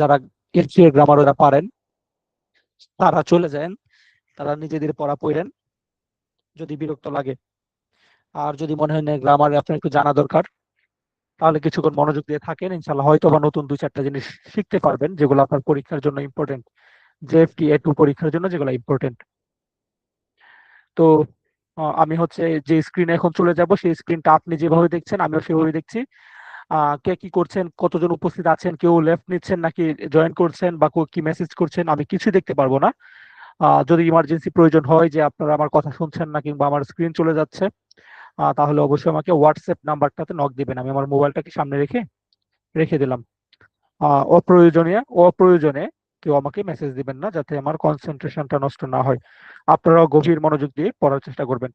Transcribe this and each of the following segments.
যারা এর গ্রামার ওরা পারেন তারা চলে যান, তারা নিজেদের পড়া পড়েন যদি বিরক্ত লাগে। আর যদি মনে হয় না গ্রামার আপনার একটু জানা দরকার, তাহলে কিছুক্ষণ মনোযোগ দিয়ে থাকেন, ইনশাল্লাহ হয়তো বা নতুন দুই চারটা জিনিস শিখতে পারবেন যেগুলো আপনার পরীক্ষার জন্য ইম্পর্টেন্ট, জেএফটি এ টু পরীক্ষার জন্য যেগুলো ইম্পর্টেন্ট। তো আমি হচ্ছে যে স্ক্রিনে এখন চলে যাব, সেই স্ক্রিনটা আপনি যেভাবে দেখছেন আমিও সেভাবে দেখছি। কে কি করছেন, কতজন উপস্থিত আছেন, কেউ লেফট নিচ্ছেন নাকি জয়েন করছেন বা কি মেসেজ করছেন, আমি কিছুই দেখতে পারবো না। যদি ইমার্জেন্সি প্রয়োজন হয় যে আপনারা আমার কথা শুনছেন না কিংবা আমার স্ক্রিন চলে যাচ্ছে, তাহলে অবশ্যই আমাকে হোয়াটসঅ্যাপ নাম্বারটাতে নক দিবেন। আমি আমার মোবাইলটাকে সামনে রেখে রেখে দিলাম। অপ্রয়োজনে কেউ আমাকে মেসেজ দিবেন না, যাতে আমার কনসেন্ট্রেশনটা নষ্ট না হয়। আপনারাও গভীর মনোযোগ দিয়ে পড়ার চেষ্টা করবেন,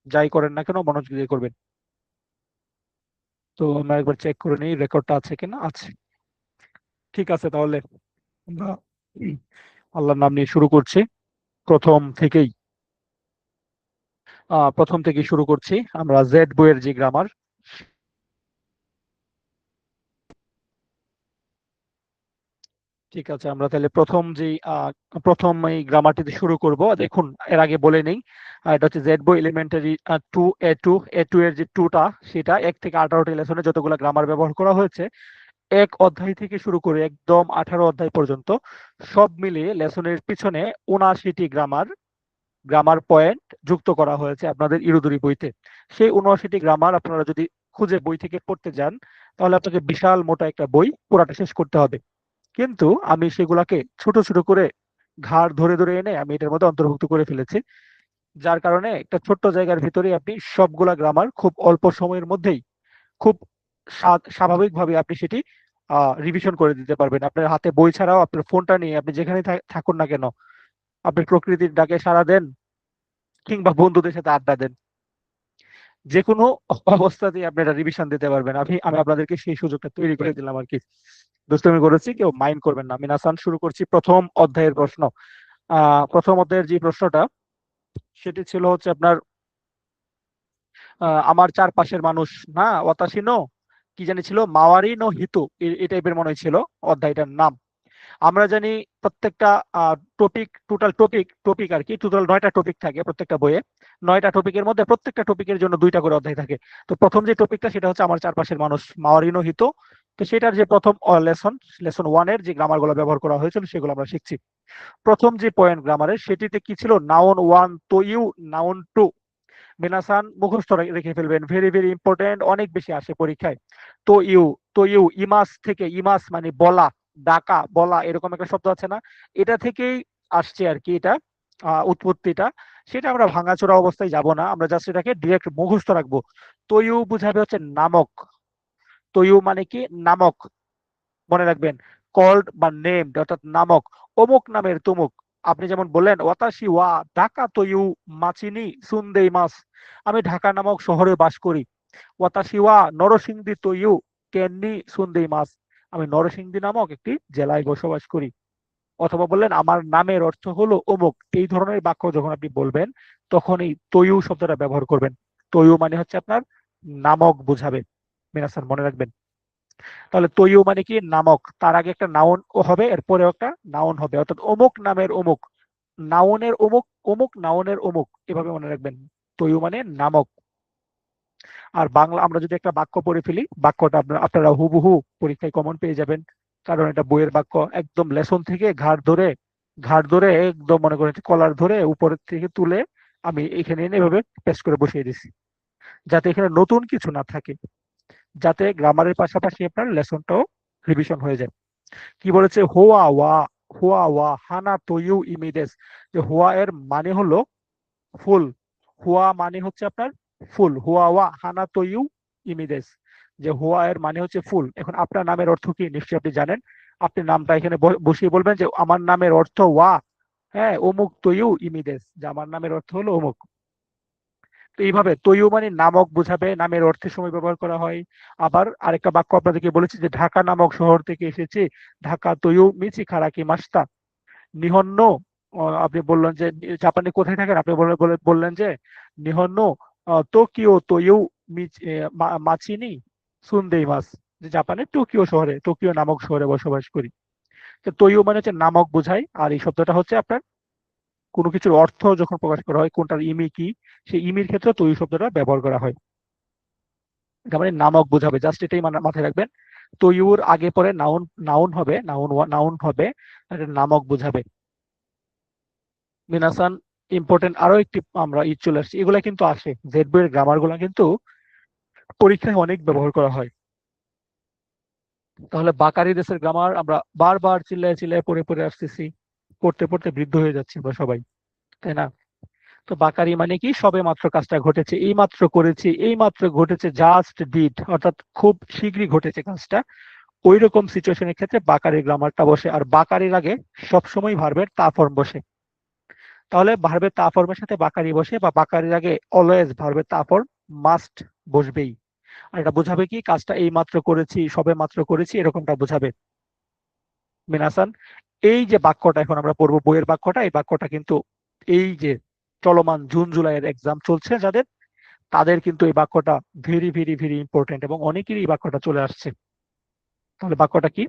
যাই করেন না কেন মনোযোগ দিয়ে করবেন। তো আমরা একবার চেক করে নিই রেকর্ডটা আছে কিনা। আছে, ঠিক আছে। তাহলে আমরা আল্লাহর নাম নিয়ে শুরু করছি। প্রথম থেকেই শুরু করছি আমরা জেড বইয়ের যে গ্রামার। ঠিক আছে, আমরা তাহলে প্রথম এই গ্রামারটি দিয়ে শুরু করব। দেখুন, এর আগে বলে নেই, এটা হচ্ছে জেড বই এলিমেন্টারি 2A2। A2 এর যে টুটা, সেটা 1 থেকে 18টি লেসনে যতগুলো গ্রামার ব্যবহার করা হয়েছে, এক অধ্যায় থেকে শুরু করে একদম 18 অধ্যায় পর্যন্ত সব মিলিয়ে লেসনের পিছনে 79টি গ্রামার গ্রামার পয়েন্ট যুক্ত করা হয়েছে আপনাদের ইরুদুরি বইতে। সেই 79টি গ্রামার আপনারা যদি খুঁজে বই থেকে পড়তে যান, তাহলে আপনাকে বিশাল মোটা একটা বই পুরাটা শেষ করতে হবে। কিন্তু আমি সেগুলাকে ছোট ছোট করে ঘাড় ধরে ধরে এনে আমি এটার মধ্যে অন্তর্ভুক্ত করে ফেলেছি, যার কারণে একটা ছোট্ট জায়গার ভিতরে আপনি সবগুলা গ্রামার খুব অল্প সময়ের মধ্যেই খুব স্বাভাবিকভাবে আপনি সেটি রিভিশন করে দিতে পারবেন। আপনার হাতে বই ছাড়াও আপনার ফোনটা নিয়ে আপনি যেখানে থাকুন না কেন, আপনি প্রকৃতির ডাকে সাড়া দেন কিংবা বন্ধুদের সাথে আড্ডা দেন, যে কোনো অবস্থাতেই আপনি এটা রিভিশন দিতে পারবেন। আমি আমি আপনাদেরকে সেই সুযোগটা তৈরি করে দিলাম আর কি। দুষ্টুমি করেছি, কেউ মাইন্ড করবেন না। আমি নাসান শুরু করছি প্রথম অধ্যায়ের প্রশ্ন। প্রথম অধ্যায়ের যে প্রশ্নটা, সেটি ছিল হচ্ছে আপনার আমার চারপাশের মানুষ, না ওয়াতাশি নো কি জানি ছিল, মাওয়ারি নো হিতু, এই টাইপের মনে ছিল অধ্যায়টার নাম। আমরা জানি প্রত্যেকটা টপিক, টোটাল টপিক আর কি, টোটাল 9টা টপিক থাকে প্রত্যেকটা বইয়ে। 9টা টপিকের মধ্যে প্রত্যেকটা টপিকের জন্য 2টা করে অধ্যায় থাকে। তো প্রথম যে টপিকটা সেটা হচ্ছে আমার চারপাশের মানুষ, মাওয়ারিনো হিত। তো সেটার যে প্রথম লেসন 1 এর যে গ্রামার গুলো ব্যবহার করা হয়েছিল সেগুলো আমরা শিখছি। প্রথম যে পয়েন্ট গ্রামারের, সেটিতে কি ছিল, নাউন 1 তো ইউ, নাউন 2। মিনাসান মুখস্থ রেখে ফেলবেন, ভেরি ভেরি ইম্পর্টেন্ট, অনেক বেশি আসে পরীক্ষায়। তো ইউ, ইমাস থেকে, ইমাস মানে বলা, ডাকা, বলা, এরকম একটা শব্দ আছে না, এটা থেকেই আসছে আর কি, এটা উৎপত্তিটা। সেটা আমরা ভাঙাচোরা অবস্থায় যাব না, আমরা জাস্ট এটাকে ডিরেক্ট মুখস্থ রাখবো। তয়ু বুঝাবে হচ্ছে নামক। তয়ু মানে কি, নামক, মনে রাখবেন। কল্ড বা নেমড অর্থাৎ নামক, অমুক নামের তমুক। আপনি যেমন বললেন ওয়াতাশি ওয়া ঢাকা তয়ু মাচিনি সুন্দেই মাস, আমি ঢাকা নামক শহরে বাস করি। ওয়াতাশি ওয়া নরসিংদী তয়ু কেন্নি সুন্দেই মাস, আমি নরসিংদী নামক একটি জেলায় বসবাস করি। অথবা বললেন আমার নামের অর্থ হলো অমুক। এই ধরনের বাক্য যখন আপনি বলবেন, তখন এই তয়ু শব্দটা ব্যবহার করবেন। তয়ু মানে হচ্ছে আপনার নামক বুঝাবে। মিনাসান মনে রাখবেন। তাহলে তৈয় মানে কি, নামক, তার আগে একটা নাউন হবে, এরপরেও একটা নাউন হবে, অর্থাৎ অমুক নামের অমুক, নাউনের অমুক, অমুক নাউনের অমুক, এভাবে মনে রাখবেন। তৈয় মানে নামক। আর বাংলা আমরা যদি একটা বাক্য পড়ে ফেলি, বাক্যটা আপনারা হুবহু পরীক্ষায় কমন পেয়ে যাবেন, কারণ এটা বইয়ের বাক্য। একদম লেসন থেকে ঘাড় ধরে একদম মনে করেন কলার ধরে উপরের থেকে তুলে আমি এখানে এনে এভাবে পেস্ট করে বসিয়ে দিছি, যাতে এখানে নতুন কিছু না থাকে, যাতে গ্রামারের পাশাপাশি আপনার লেসনটাও রিভিশন হয়ে যায়। কি বলেছে, হোয়া ওয়া হানা তয়ু ইমিদেস। যে হোয়া এর মানে হলো ফুল, হোয়া মানে হচ্ছে আপনার ফুল, হোয়া ওয়া হানা তয়ু ইমিদেস। যে হোয়া এর মানে হচ্ছে ফুল। এখন আপনার নামের অর্থ কি নিশ্চয়ই আপনি জানেন। আপনি নামটা এখানে বসিয়ে বলবেন যে আমার নামের অর্থ ওয়া, হ্যাঁ, অমুক তয়ু ইমিদেস, যে আমার নামের অর্থ হলো অমুক। তো এইভাবে তৈয় মানে নামক বোঝাবে, নামের অর্থের সময় ব্যবহার করা হয়। আবার আরেকটা বাক্য আপনাদেরকে বলেছি যে ঢাকা নামক শহর থেকে এসেছে, ঢাকা তৈয় মিচি খারাকি মাস্তা নিহন্ন। আপনি বললেন যে জাপানে কোথায় থাকেন, আপনি বললেন যে নিহন্ন টোকিও তৈয় মাচিনি সুন্দেই মাস, যে জাপানের টোকিও নামক শহরে বসবাস করি। তো তৈও মানে হচ্ছে নামক বোঝায়, আর এই শব্দটা হচ্ছে আপনার কোনো কিছুর অর্থ যখন প্রকাশ করা হয় কোনটার ইমি কি, সেই ইমির ক্ষেত্রে তৈও শব্দটা ব্যবহার করা হয়। এটা মানে নামক বোঝাবে, জাস্ট এটাই মাথায় রাখবেন। তৈয়ুর আগে পরে নাউন, নাউন হবে, আর এটা নামক বোঝাবে। মিনাসান, ইম্পর্টেন্ট আরো একটি আমরা চলে আসছি, এগুলা কিন্তু আসে জেড বইয়ের গ্রামার গুলা কিন্তু পরীক্ষায় অনেক ব্যবহার করা হয়। তাহলে বাকারি দেশের গ্রামার আমরা বারবার চিল্লায় চিল্লায় পড়ে পড়ে আসতেছি, পড়তে পড়তে বৃদ্ধ হয়ে যাচ্ছে আমরা সবাই, তাই না? তো বাকারি মানে কি, সবে মাত্র কাজটা ঘটেছে, এই মাত্র করেছি, এই মাত্র ঘটেছে, জাস্ট ডিড, অর্থাৎ খুব শীঘ্রই ঘটেছে কাজটা। ওই রকম সিচুয়েশনের ক্ষেত্রে বাকারির গ্রামারটা বসে, আর বাকারির আগে সবসময় ভার্বের তা ফর্ম বসে। তাহলে ভার্বের তা ফর্মের সাথে বাকারি বসে, বা বাকারির আগে অলওয়েজ ভার্বের তা ফর্ম মাস্ট বসবেই। আর এটা বোঝাবে কি, কাজটা এই মাত্র করেছি, সবে মাত্র করেছি, এরকমটা বোঝাবে। মিনাসান, এই যে বাক্যটা এখন আমরা পড়বো বইয়ের বাক্যটা, এই বাক্যটা কিন্তু এই যে চলমান জুন জুলাইয়ের এক্সাম চলছে যাদের, তাদের কিন্তু এই বাক্যটা ভেরি ভেরি ভেরি ইম্পর্টেন্ট, এবং অনেকেরই এই বাক্যটা চলে আসছে। তাহলে বাক্যটা কি?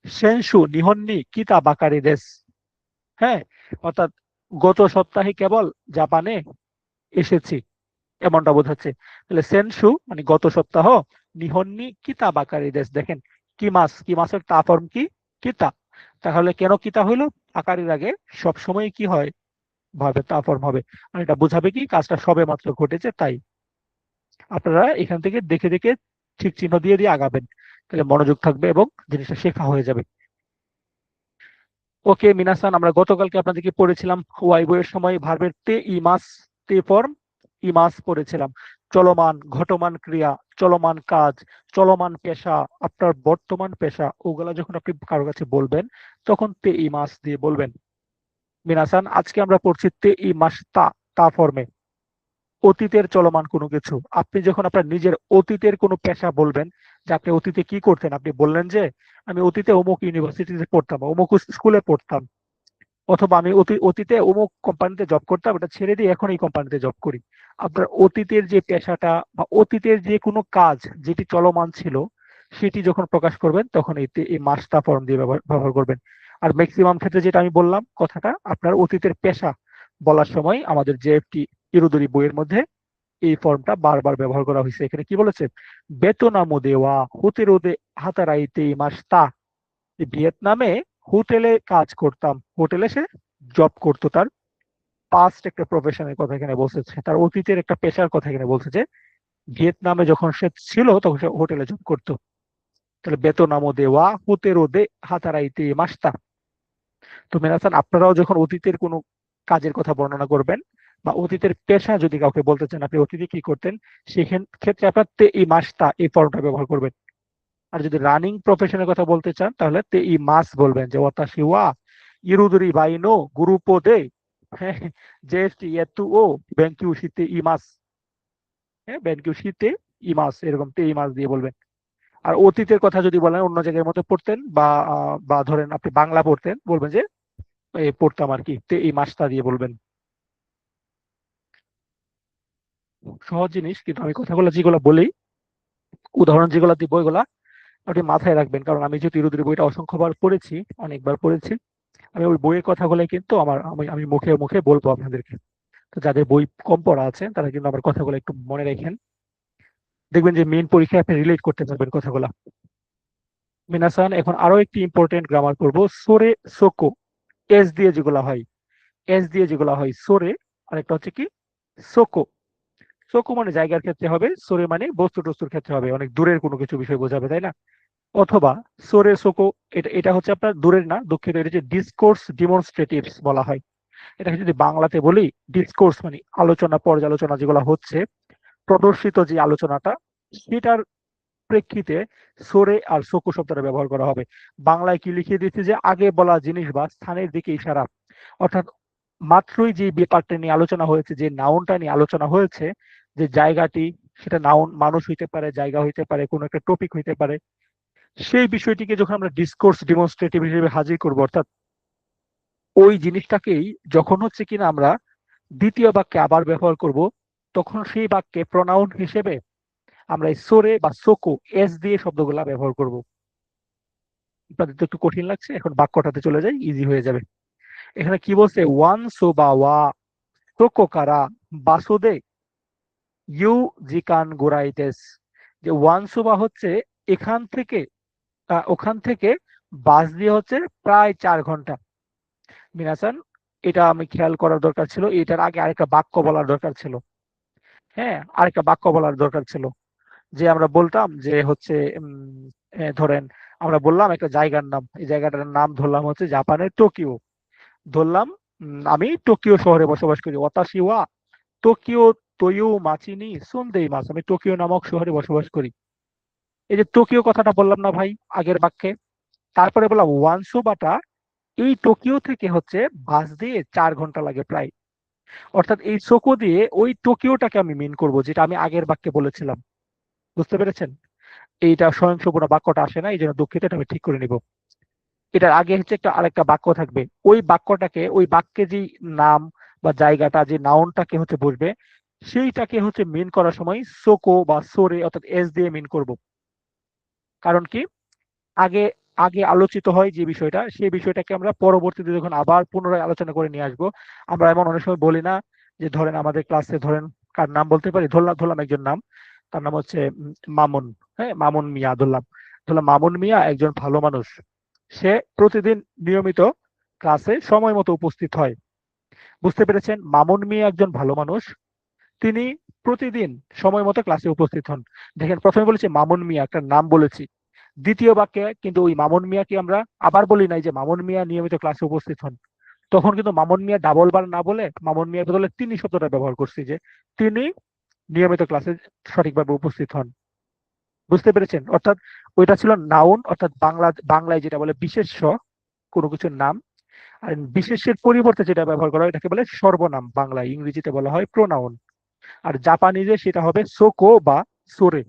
সেনসু নিহন্নি কিতা বাকারি দেশ। হ্যাঁ, অর্থাৎ গত সপ্তাহে কেবল জাপানে এসেছি, এমনটা বোঝাচ্ছে। তাহলে সেনসু মানে গত সপ্তাহ, নিহন্নি কিতা বাকারি দেশ, দেখেন কি মাসের তা ফর্ম কি, কিতা। তাহলে কেন কিতা হইলো, আকারের আগে সব সময় কি হয়, ভাবে তা ফর্ম হবে। আর এটা বোঝাবে কি, কাজটা সবে মাত্র ঘটেছে, তাই। আপনারা এখান থেকে দেখে দেখে ঠিক চিহ্ন দিয়ে দিয়ে আগাবেন, তাহলে মনোযোগ থাকবে এবং জিনিসটা শেখা হয়ে যাবে। ওকে মিনাসান, আমরা গতকালকে আপনাদেরকে পড়েছিলাম ওয়াই বইয়ের সময় ভার্বের তে ইমাস, তে ফর্ম ইমাস পড়েছিলাম। চলমান, ঘটমান ক্রিয়া, চলমান কাজ, চলমান পেশা, আপনার বর্তমান পেশা, ওগুলা যখন আপনি কারো কাছে বলবেন তখন তে ইমাস দিয়ে বলবেন। মিনাসান, আজকে আমরা পড়ছি তে ইমাস তা, তা ফর্মে অতীতের চলমান কোনো কিছু। আপনি যখন আপনার নিজের অতীতের কোনো পেশা বলবেন, যে আপনি অতীতে কি করতেন, আপনি বললেন যে আমি অতীতে অমুক ইউনিভার্সিটিতে পড়তাম, অমুক স্কুলে পড়তাম, অথবা আমি অতীতে অমুক কোম্পানিতে জব করতাম, এটা ছেড়ে দিয়ে এখন এই কোম্পানিতে জব করি। আপনার অতীতের যে পেশাটা বা অতীতের যে কোনো কাজ যেটি চলমান ছিল, সেটি যখন প্রকাশ করবেন তখন এই মাস্টা ফর্ম দিয়ে ব্যবহার করবেন। আর ম্যাক্সিমাম ক্ষেত্রে যেটা আমি বললাম কথাটা, আপনার অতীতের পেশা বলার সময় আমাদের জেএফটি ইরুদুরি বইয়ের মধ্যে এই ফর্মটা বারবার ব্যবহার করা হয়েছে। এখানে কি বলেছে, বেতনামো দেওয়া হোতেরোদে হাতারাইতে মাস্তা, ভিয়েতনামে হোটেলে কাজ করতাম, হোটেলে সে জব করতো। তার পাস্ট একটা প্রফেশনের কথা এখানে বলতেছে, তার অতীতের একটা পেশার কথা এখানে বলছে, যে ভিয়েতনামে যখন সে ছিল তখন সে হোটেলে জব করতো। তাহলে বেতনামো দেওয়া হোতেরো দে হাতারাইতে মাস্তা। তো মেনাসান, আপনারাও যখন অতীতের কোনো কাজের কথা বর্ণনা করবেন বা অতীতের পেশা যদি কাউকে বলতে চান আপনি অতীতে কি করতেন, সেখান ক্ষেত্রে আপনার তে ই মাসটা এই ফর্মটা ব্যবহার করবেন। আর যদি রানিং প্রফেশনের কথা বলতে চান তাহলে তে ই মাস বলবেন, যে ওয়াতাশি ওয়া ইরুদুরি বাইনো গ্রুপো দে, হ্যাঁ, জেএসটি এতু ও বেনকিউ শিতে ই মাস, হ্যাঁ, বেনকিউ শিতে ই মাস, এরকম তে ই মাস দিয়ে বলবেন। আর অতীতের কথা যদি বলেন অন্য জায়গার মধ্যে পড়তেন বা ধরেন আপনি বাংলা পড়তেন, বলবেন যে পড়তাম আর কি, তে এই মাসটা দিয়ে বলবেন। সহজ জিনিস, কিন্তু আমি কথাগুলো যেগুলো বলি, উদাহরণ যেগুলো দিব, ওইগুলা আপনি মাথায় রাখবেন, কারণ আমি যেহেতু ইরুদির বইটা অসংখ্যবার পড়েছি, অনেকবার পড়েছি, আমি ওই বইয়ের কথাগুলো কিন্তু আমি মুখে মুখে বলবো আপনাদেরকে। তো যাদের বই কম পড়া আছে তারা কিন্তু আমার কথাগুলো একটু মনে রাখেন, দেখবেন যে মেইন পরীক্ষায় আপনি রিলেট করতে পারবেন কথাগুলো। মিনাসান, এখন আরো একটি ইম্পর্টেন্ট গ্রামার করব, সোরে সোকো, এস দিয়ে যেগুলো হয়, এস দিয়ে যেগুলো হয় সোরে, আর একটা হচ্ছে কি সোকো। সোকো মানে জায়গার ক্ষেত্রে হবে, সোরে মানে বস্তু টস্তুর ক্ষেত্রে হবে, অনেক দূরের কোনো কিছু বিষয় বোঝাবে, তাই না? অথবা সোরে সোকো, এটা এটা হচ্ছে আপনার দূরের না, দুঃখিত, এটা হচ্ছে ডিসকোর্স ডিমনস্ট্রেটিভস বলা হয়। এটাকে যদি বাংলাতে বলি, ডিসকোর্স মানে আলোচনা পর্যালোচনা যেগুলো হচ্ছে, প্রদর্শিত যে আলোচনাটা, সেটার প্রেক্ষিতে সোরে আর সোকো শব্দটা ব্যবহার করা হবে। বাংলায় কি লিখিয়ে দিচ্ছে, যে আগে বলা জিনিস বা স্থানের দিকে ইশারা, অর্থাৎ মাত্রই যে ব্যাপারটা নিয়ে আলোচনা হয়েছে, যে নাউনটা নিয়ে আলোচনা হয়েছে, যে জায়গাটি, সেটা নাউন মানুষ হইতে পারে, জায়গা হইতে পারে, কোনো একটা টপিক হইতে পারে, সেই বিষয়টিকে যখন আমরা ডিসকোর্স ডিমনস্ট্রেটিভ হিসেবে হাজির করবো, অর্থাৎ ওই জিনিসটাকেই যখন হচ্ছে কিনা আমরা দ্বিতীয় বাক্যে আবার ব্যবহার করব, তখন সেই বাক্যে প্রনাউন হিসেবে আমরা এই সোরে বা সোকো এস দিয়ে শব্দগুলা ব্যবহার করব। আপনাদের তো একটু কঠিন লাগছে, এখন বাক্যটাতে চলে যাই, ইজি হয়ে যাবে। এখানে কি বলছে, ওয়ান সোবা ওয়া সোকো কারা বাসুদে ইউ জিকান গোরাইতেস। যে ওয়ান সোবা হচ্ছে এখান থেকে ওখান থেকে বাস দিয়ে হচ্ছে প্রায় 4 ঘন্টা। মিনাসান, এটা আমি খেয়াল করার দরকার ছিল, এটার আগে আরেকটা বাক্য বলার দরকার ছিল। হ্যাঁ, আরেকটা বাক্য বলার দরকার ছিল, যে আমরা বলতাম যে হচ্ছে ধরেন আমরা বললাম একটা জায়গার নাম, এই জায়গাটার নাম ধরলাম হচ্ছে জাপানের টোকিও। ধরলাম আমি টোকিও শহরে বসবাস করি, ওয়াতাশি ওয়া টোকিও তোয়ু মাচিনি সুনদেই মাস, আমি টোকিও নামক শহরে বসবাস করি। এই যে টোকিও কথাটা বললাম না ভাই আগের বাক্যে, তারপরে বললাম ওয়ানসোবাটা এই টোকিও থেকে হচ্ছে বাস দিয়ে 4 ঘন্টা লাগে প্রায়। অর্থাৎ এই সোকো দিয়ে ওই টোকিওটাকে আমি মিন করব, যেটা আমি আগের বাক্যে বলেছিলাম। বুঝতে পেরেছেন? এইটা স্বয়ংসম্পূর্ণ বাক্যটা আসে না, এই জন্য দুঃখিত, এটা আমি ঠিক করে নিব। এটার আগে হচ্ছে একটা আরেকটা বাক্য থাকবে, ওই বাক্যটাকে, ওই বাক্যে যে নাম বা জায়গাটা যে নাউনটাকে হচ্ছে বসবে, সেইটাকে হচ্ছে মিন করার সময় সোকো বা সোরে অর্থাৎ এস দিয়ে মিন করব। কারণ কি, আগে আগে আলোচিত হয় যে বিষয়টা, সেই বিষয়টাকে আমরা পরবর্তীতে যখন আবার পুনরায় আলোচনা করে নিয়ে আসবো। আমরা এমন অনেক সময় বলি না, যে ধরেন আমাদের ক্লাসে ধরেন কার নাম বলতে পারি, ধরলাম ধরলাম একজন নাম, তার নাম হচ্ছে মামুন। হ্যাঁ, মামুন মিয়া ধরলাম। ধরলাম মামুন মিয়া একজন ভালো মানুষ, সে প্রতিদিন নিয়মিত ক্লাসে সময় মতো উপস্থিত হয়। বুঝতে পেরেছেন? মামুন মিয়া একজন ভালো মানুষ, তিনি প্রতিদিন সময় মতো ক্লাসে উপস্থিত হন। দেখেন, প্রথমে বলেছি মামুন মিয়া, একটা নাম বলেছি। দ্বিতীয় বাক্যে কিন্তু ওই মামুন মিয়াকে আমরা আবার বলি নাই যে মামুন মিয়া নিয়মিত ক্লাসে উপস্থিত হন। তখন কিন্তু মামুন মিয়া ডাবল বার না বলে মামুন মিয়ার বদলে তিনি শব্দটা ব্যবহার করছি, যে তিনি নিয়মিত ক্লাসে সঠিকভাবে উপস্থিত হন। বুঝতে পেরেছেন? অর্থাৎ ওইটা ছিল নাউন, অর্থাৎ বাংলায় যেটা বলে বিশেষ্য, কোনো কিছুর নাম। আর বিশেষ্যের পরিবর্তে যেটা ব্যবহার করা হয় এটাকে বলে সর্বনাম, বাংলায়, ইংরেজিতে বলা হয় প্রোনাউন। আর জাপানিজে সেটা হবে সোকো বা সোরে।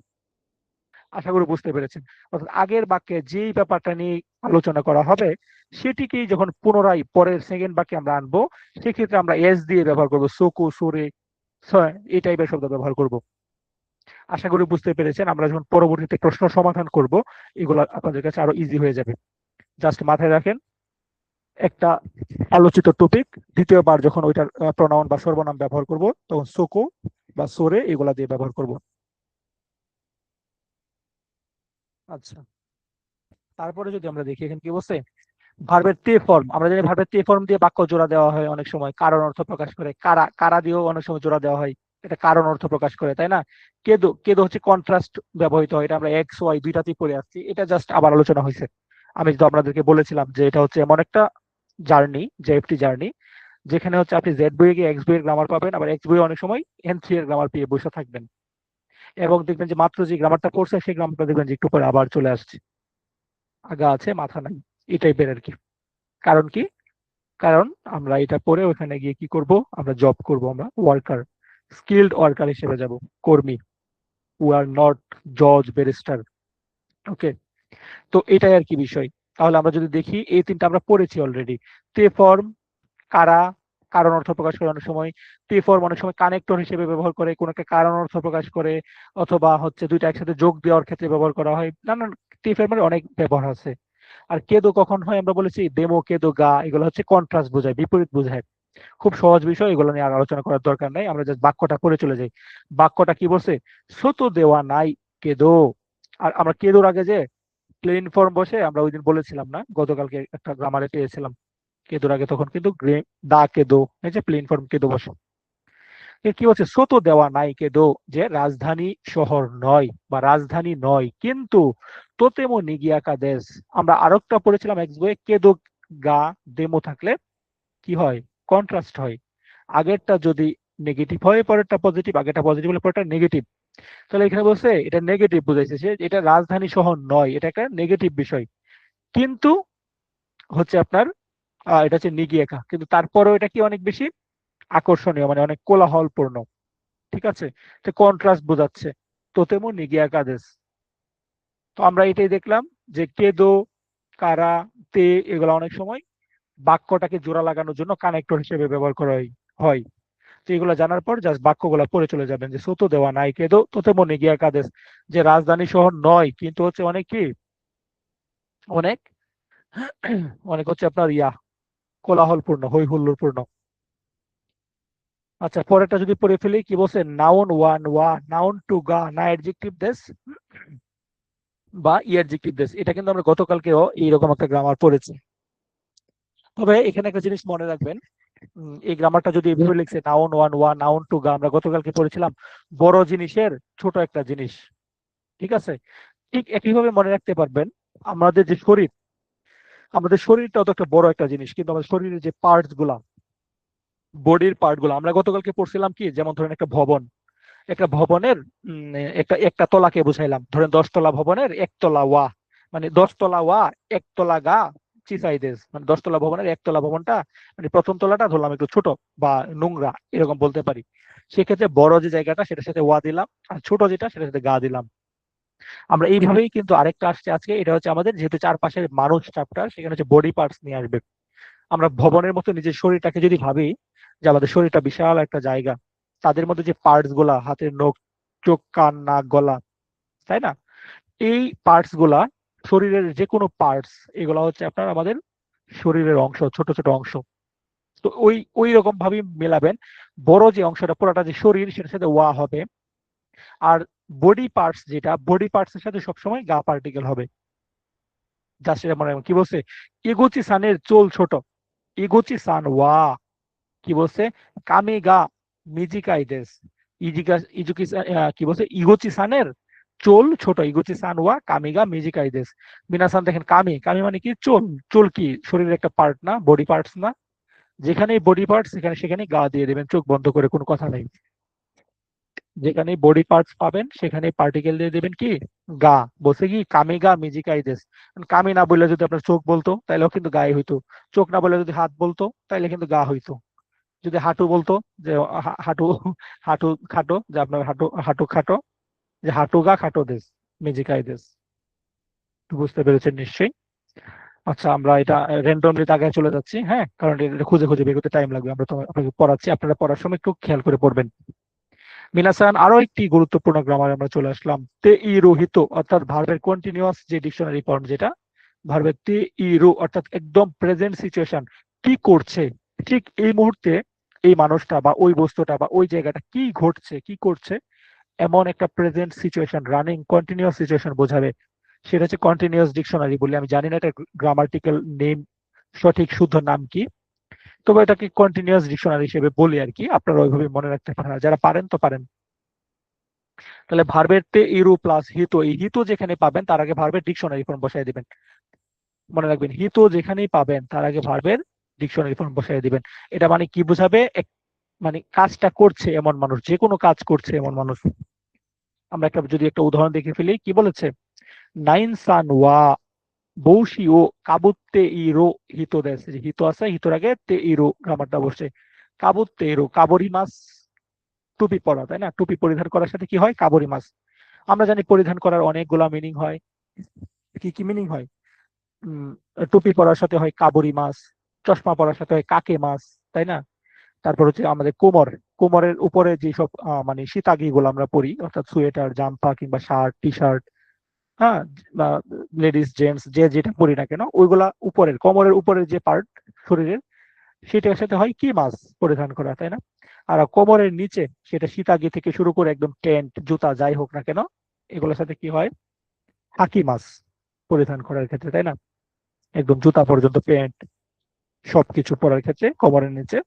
আশা করি বুঝতে পেরেছেন। অর্থাৎ আগের বাক্যে যেই ব্যাপারটা নিয়ে আলোচনা করা হবে, সেটিকেই যখন পুনরায় পরের সেকেন্ড বাক্যে আমরা আনবো, সেক্ষেত্রে আমরা এস দিয়ে ব্যবহার করবো, সোকো সোরে এই টাইপের শব্দ ব্যবহার করব। আশা করি বুঝতে পেরেছেন। আমরা যখন পরবর্তীতে প্রশ্ন সমাধান করব, এগুলো আপনাদের কাছে আরো ইজি হয়ে যাবে। জাস্ট মাথায় রাখেন, একটা আলোচিত টপিক দ্বিতীয়বার যখন ওইটার প্রনাউন বা সর্বনাম ব্যবহার করব, তখন সোকো বা সোরে এগুলা দিয়ে ব্যবহার করব। আচ্ছা, তারপরে যদি আমরা দেখি এখানে কি বলছে, ভার্বের তে ফর্ম। আমরা জানি ভার্বের তে ফর্ম দিয়ে বাক্য জোড়া দেওয়া হয় অনেক সময়, কারণ অর্থ প্রকাশ করে। কারা কারা দিয়েও অনেক সময় জোড়া দেওয়া হয়, এটা কারণ অর্থ প্রকাশ করে, তাই না? কেদো কেদো হচ্ছে কন্ট্রাস্ট ব্যবহৃত হয়, এটা আমরা এক্স ওয়াই দুইটাতেই পড়ে আসছি, এটা জাস্ট আবার আলোচনা হয়েছে। আমি তো আপনাদেরকে বলেছিলাম যে এটা হচ্ছে এমন একটা জার্নি, জেএফটি জার্নি, যেখানে হচ্ছে আপনি জেড বইয়ে গিয়ে এক্স বইয়ের গ্রামার পাবেন, আবার এক্স বইয়ে অনেক সময় এন 3 এর গ্রামার পেয়ে বসে থাকবেন, এবং দেখবেন যে মাত্র যে গ্রামারটা পড়ছে সেই গ্রামারটা দেখবেন যে একটু পরে আবার চলে আসছে, আগা আছে মাথা নাই, এই টাইপের আর কি। কারণ কি, কারণ আমরা এটা পরে ওখানে গিয়ে কি করব, আমরা জব করব, আমরা ওয়ার্কার, স্কিল্ড ওয়ার্কার হিসেবে যাব, কর্মী। উই আর নট জজ ব্যারিস্টার। ওকে, তো এটাই আর কি বিষয়। তাহলে আমরা যদি দেখি এই তিনটা আমরা পড়েছি অলরেডি। তে ফর্ম, কারা কারণ অর্থ প্রকাশ করে অনেক সময়। তে ফর্ম অনেক সময় কানেক্টর হিসেবে ব্যবহার করে, কোনো একটা কারণ অর্থ প্রকাশ করে, অথবা হচ্ছে দুইটা একসাথে যোগ দেওয়ার ক্ষেত্রে ব্যবহার করা হয়, নানান তে ফর্মের অনেক ব্যবহার আছে। আর কেদো কখন হয় আমরা বলেছি, ডেমো কেদো গা, এগুলো হচ্ছে কন্ট্রাস্ট বোঝায়, বিপরীত বোঝায়। খুব সহজ বিষয়, এগুলো নিয়ে আর আলোচনা করার দরকার নাই, আমরা জাস্ট বাক্যটা পড়ে চলে যাই। বাক্যটা কি বলছে, সতো দেওয়া নাই কেদো। আর আমরা কেদোর আগে যে প্লেন ফর্ম বসে, আমরা ওই দিন বলেছিলাম না, গতকালকে একটা গ্রামারে পেয়েছিলাম, কেদোর আগে তখন কিন্তু দা কেদো, এই যে প্লেন ফর্ম কেদো বসে। কি হচ্ছে, সতো দেওয়া নাই কেদো, যে রাজধানী শহর নয় বা রাজধানী নয়, কিন্তু তোতেমো নিগিয়াকা দেশ। আমরা আরেকটা পড়েছিলাম এক্স বইয়ে, কেদো গা ডেমো থাকলে কি হয়, কন্ট্রাস্ট হয়। আগেরটা যদি নেগেটিভ হয় পরেরটা পজিটিভ, আগেরটা পজিটিভ হলে পরেরটা নেগেটিভ। তাহলে এখানে বলছে এটা নেগেটিভ বুঝাইছে, সে এটা রাজধানী শহর নয়, এটা একটা নেগেটিভ বিষয়। কিন্তু হচ্ছে আপনার এটা হচ্ছে নিগিয়েকা, কিন্তু তারপরেও এটা কি অনেক বেশি আকর্ষণীয়, মানে অনেক কোলাহলপূর্ণ। ঠিক আছে, তো কন্ট্রাস্ট বোঝাচ্ছে, তোতেমো নিগিয়াকা দেশ। তো আমরা এটাই দেখলাম যে কেদো, কারা, তে, এগুলো অনেক সময় বাক্যটাকে জোড়া লাগানোর জন্য কানেক্টর হিসেবে ব্যবহার করা হয়। তো এগুলো জানার পর জাস্ট বাক্যগুলো পড়ে চলে যাবেন যে সুতো দেওয়া নাই কেদো তোতে মনে গিয়া কাদেশ, যে রাজধানী শহর নয় কিন্তু হচ্ছে অনেক কি, অনেক অনেক হচ্ছে আপনার কোলাহলপূর্ণ, হই হুল্লোড়পূর্ণ। আচ্ছা, পরেরটা যদি পড়ে ফেলি, কি বলছে, নাউন ওয়ান ওয়া, নাউন টু গা, না অ্যাডজেক্টিভ দেশ বা ইয়ারজেক্টিভ দেশ। এটা কিন্তু আমরা গতকালকেও এইরকম একটা গ্রামার পড়েছি। তবে এখানে একটা জিনিস মনে রাখবেন, এই গ্রামারটা যদি এভাবে লিখছে নাউন ওয়ান ওয়া, নাউন টু গা, আমরা গতকালকে পড়েছিলাম বড় জিনিসের ছোট একটা জিনিস, ঠিক আছে? ঠিক একইভাবে মনে রাখতে পারবেন আমাদের যে শরীর, আমাদের শরীরটাও তো একটা বড় একটা জিনিস, কিন্তু আমাদের শরীরের যে পার্টস গুলা, বডির পার্ট গুলা, আমরা গতকালকে পড়ছিলাম কি, যেমন ধরেন একটা ভবন, একটা ভবনের একটা একটা তলাকে বুঝাইলাম, ধরেন 10 তলা ভবনের একতলা ওয়া, মানে 10 তলা ওয়া, একতলা গা চিসাইদেস, মানে 10 তলা ভবনের একতলা ভবনটা, মানে প্রথম তলাটা ধরলাম একটু ছোট বা নোংরা, এরকম বলতে পারি। সেক্ষেত্রে বড় যে জায়গাটা সেটার সাথে ওয়া দিলাম, আর ছোট যেটা সেটার সাথে গা দিলাম। আমরা এইভাবেই কিন্তু আরেকটা আসছে আজকে, এটা হচ্ছে আমাদের যেহেতু চারপাশের মানুষ চ্যাপ্টার, সেখানে হচ্ছে বডি পার্টস নিয়ে আসবে। আমরা ভবনের মতো নিজের শরীরটাকে যদি ভাবি, যে আমাদের শরীরটা বিশাল একটা জায়গা, তাদের মধ্যে যে পার্টস গুলা, হাতের নখ, চোখ, কান, নাক, গলা, তাই না, এই পার্টস গুলা, শরীরের যে কোনো পার্টস, এগুলা হচ্ছে আপনার আমাদের শরীরের অংশ, ছোট ছোট অংশ। তো ওই ওই রকম ভাবে মেলাবেন, বড় যে অংশটা পুরাটা যে শরীর, সেটার সাথে ওয়া হবে, আর বডি পার্টস যেটা, বডি পার্টস এর সাথে সবসময় গা পার্টিকেল হবে। যা সেটা মনে রাখবেন। কি বলছে, ইগুচি সানের চোল ছোট, ইগুচি সান ওয়া, কি বলছে, কামে গা মিজিকাইদেস, ইজুকি কি বলছে, ইগুচি সানের চোল ছোট, ইগুচি সান ওয়া কামিগা মিজিকাইদেস। মিনাসান দেখেন, কামি, কামি মানে কি, চোল। চোল কি শরীরের একটা পার্ট না, বডি পার্টস না? যেখানেই বডি পার্টস সেখানে সেখানে গা দিয়ে দেবেন, চোখ বন্ধ করে, কোনো কথা নেই। যেখানে বডি পার্টস পাবেন সেখানে পার্টিকেল দিয়ে দেবেন কি, গা। বলছে কি, কামিগা মিজিকাইদেস। কামি না বললে যদি আপনার চোখ বলতো তাহলেও কিন্তু গায়ে হইতো, চোখ না বললে যদি হাত বলতো তাহলে কিন্তু গা হইতো, যদি হাঁটু বলতো যে হাঁটু, হাঁটু খাটো, যে আপনার হাঁটু, হাঁটু খাটো, যে হাঁটু গা খাটো দেশ, মিজিকাই দেশ। বুঝতে পেরেছেন নিশ্চয়ই। আচ্ছা, আমরা এটা র্যান্ডমলি আগে চলে যাচ্ছি, হ্যাঁ, কারণ এটা খুঁজে খুঁজে বের করতে টাইম লাগবে। আমরা তো আপনাকে পড়াচ্ছি, আপনারা পড়ার সময় একটু খেয়াল করে পড়বেন। মিনাসান, আরো একটি গুরুত্বপূর্ণ গ্রামারে আমরা চলে আসলাম, তে ই রোহিত, অর্থাৎ ভার্বের কন্টিনিউয়াস যে ডিকশনারি ফর্ম, যেটা ভার্বের তে ই রো, অর্থাৎ একদম প্রেজেন্ট সিচুয়েশন, কি করছে, ঠিক এই মুহূর্তে এই মানুষটা বা ওই বস্তুটা বা ওই জায়গাটা কি ঘটছে, কি করছে, এমন একটা present situation, running continuous situation বোঝাবে। সেটা হচ্ছে কন্টিনিউয়াস ডিকশনারি বলি, আমি জানি না এটা গ্রামাটিক্যাল নেম, সঠিক শুদ্ধ নাম কি, তবে এটাকে কন্টিনিউয়াস ডিকশনারি হিসেবে বলি আর কি, আপনারা ওইভাবে মনে রাখতে পারেন, আর যারা পারেন তো পারেন। তাহলে ভার্বের তে ইরু প্লাস হিতো, এই হিতো যেখানে পাবেন তার আগে ভার্বের ডিকশনারি ফর্ম বসাই দিবেন। মনে রাখবেন, হিতো যেখানেই পাবেন তার আগে ভার্বের ডিকশনারি ফর্ম বসাই দিবেন। এটা মানে কি বোঝাবে, মানে কাজটা করছে এমন মানুষ, যে কোনো কাজ করছে এমন মানুষ। আমরা একটা যদি একটা উদাহরণ দেখে ফেলি, কি বলেছে, নাইন সান ওয়া বৌশি ও কাবুত্তে ইরো হিতো দেশ, যে হিতো আছে, হিতোর আগে তে ইরো গ্রামারটা বসছে। কাবুত্তে ইরো, কাবরি মাস, টুপি পরা, তাই না, টুপি পরিধান করার সাথে কি হয়, কাবরি মাস। আমরা জানি পরিধান করার অনেকগুলা মিনিং হয়। কি কি মিনিং হয়, উম টুপি পরার সাথে হয় কাবরি মাছ, চশমা পরার সাথে হয় কাকে মাছ, তাই না? তারপর হচ্ছে আমাদের কোমর, কোমরের উপরে যেসব মানে সীতাগি গুলো আমরা পরি, অর্থাৎ সোয়েটার, জাম্পা কিংবা শার্ট, টি শার্ট, হ্যাঁ, বা লেডিস জেন্টস যে যেটা পরি না কেন, ওইগুলা উপরের, কোমরের উপরের যে পার্ট শরীরের, সেটার সাথে হয় কি মাছ পরিধান করা, তাই না? আর কোমরের নিচে সেটা সীতাগি থেকে শুরু করে একদম প্যান্ট, জুতা, যাই হোক না কেন, এগুলোর সাথে কি হয়, হাকি মাছ পরিধান করার ক্ষেত্রে, তাই না? একদম জুতা পর্যন্ত, প্যান্ট, সবকিছু পরার ক্ষেত্রে কোমরের নিচে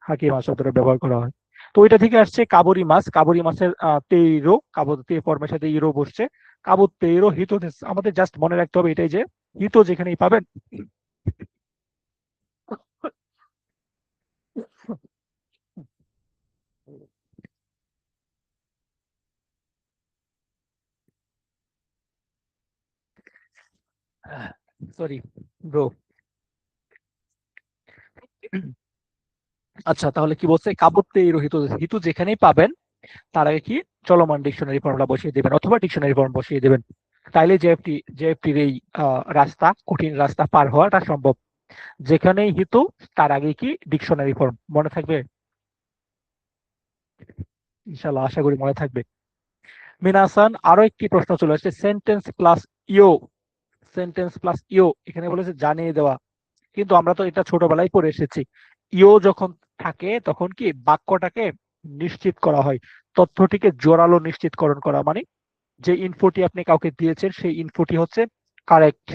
হাকি মাছ শব্দটা ব্যবহার করা হয়। তো ওইটা থেকে আসছে কাবরি মাছ, কাবরি মাছের তেইরো, কাবর তে ফর্মের সাথে ইরো বসছে, কাবুর তেইরো হিত। আমাদের জাস্ট মনে রাখতে হবে এটাই যে হিত যেখানেই পাবেন, সরি ব্রো। আচ্ছা, তাহলে কি বলছে, কাবুর তেইরো হিত, হিত যেখানেই পাবেন তার আগে কি, চলমান ডিকশনারি ফর্মুলা বসিয়ে দেবেন অথবা ডিকশনারি ফর্ম বসিয়ে দেবেন। তাইলে জেএফটির এই রাস্তা, কঠিন রাস্তা পার হওয়াটা সম্ভব। যেখানেই হিত তার আগে কি ডিকশনারি ফর্ম, মনে থাকবে। ইনশাল্লাহ আশা করি মনে থাকবে। মিনাসান, আরো একটি প্রশ্ন চলে আসছে, সেন্টেন্স প্লাস ইও। সেন্টেন্স প্লাস ইও এখানে বলেছে জানিয়ে দেওয়া, কিন্তু আমরা তো এটা ছোটবেলায় পড়ে এসেছি। ইও যখন থাকে তখন কি বাক্যটাকে নিশ্চিত করা হয়, তথ্যটিকে জোরালো নিশ্চিতকরণ করা, মানে যে ইনফোটি আপনি কাউকে দিয়েছেন সেই ইনফোটি হচ্ছে কারেক্ট,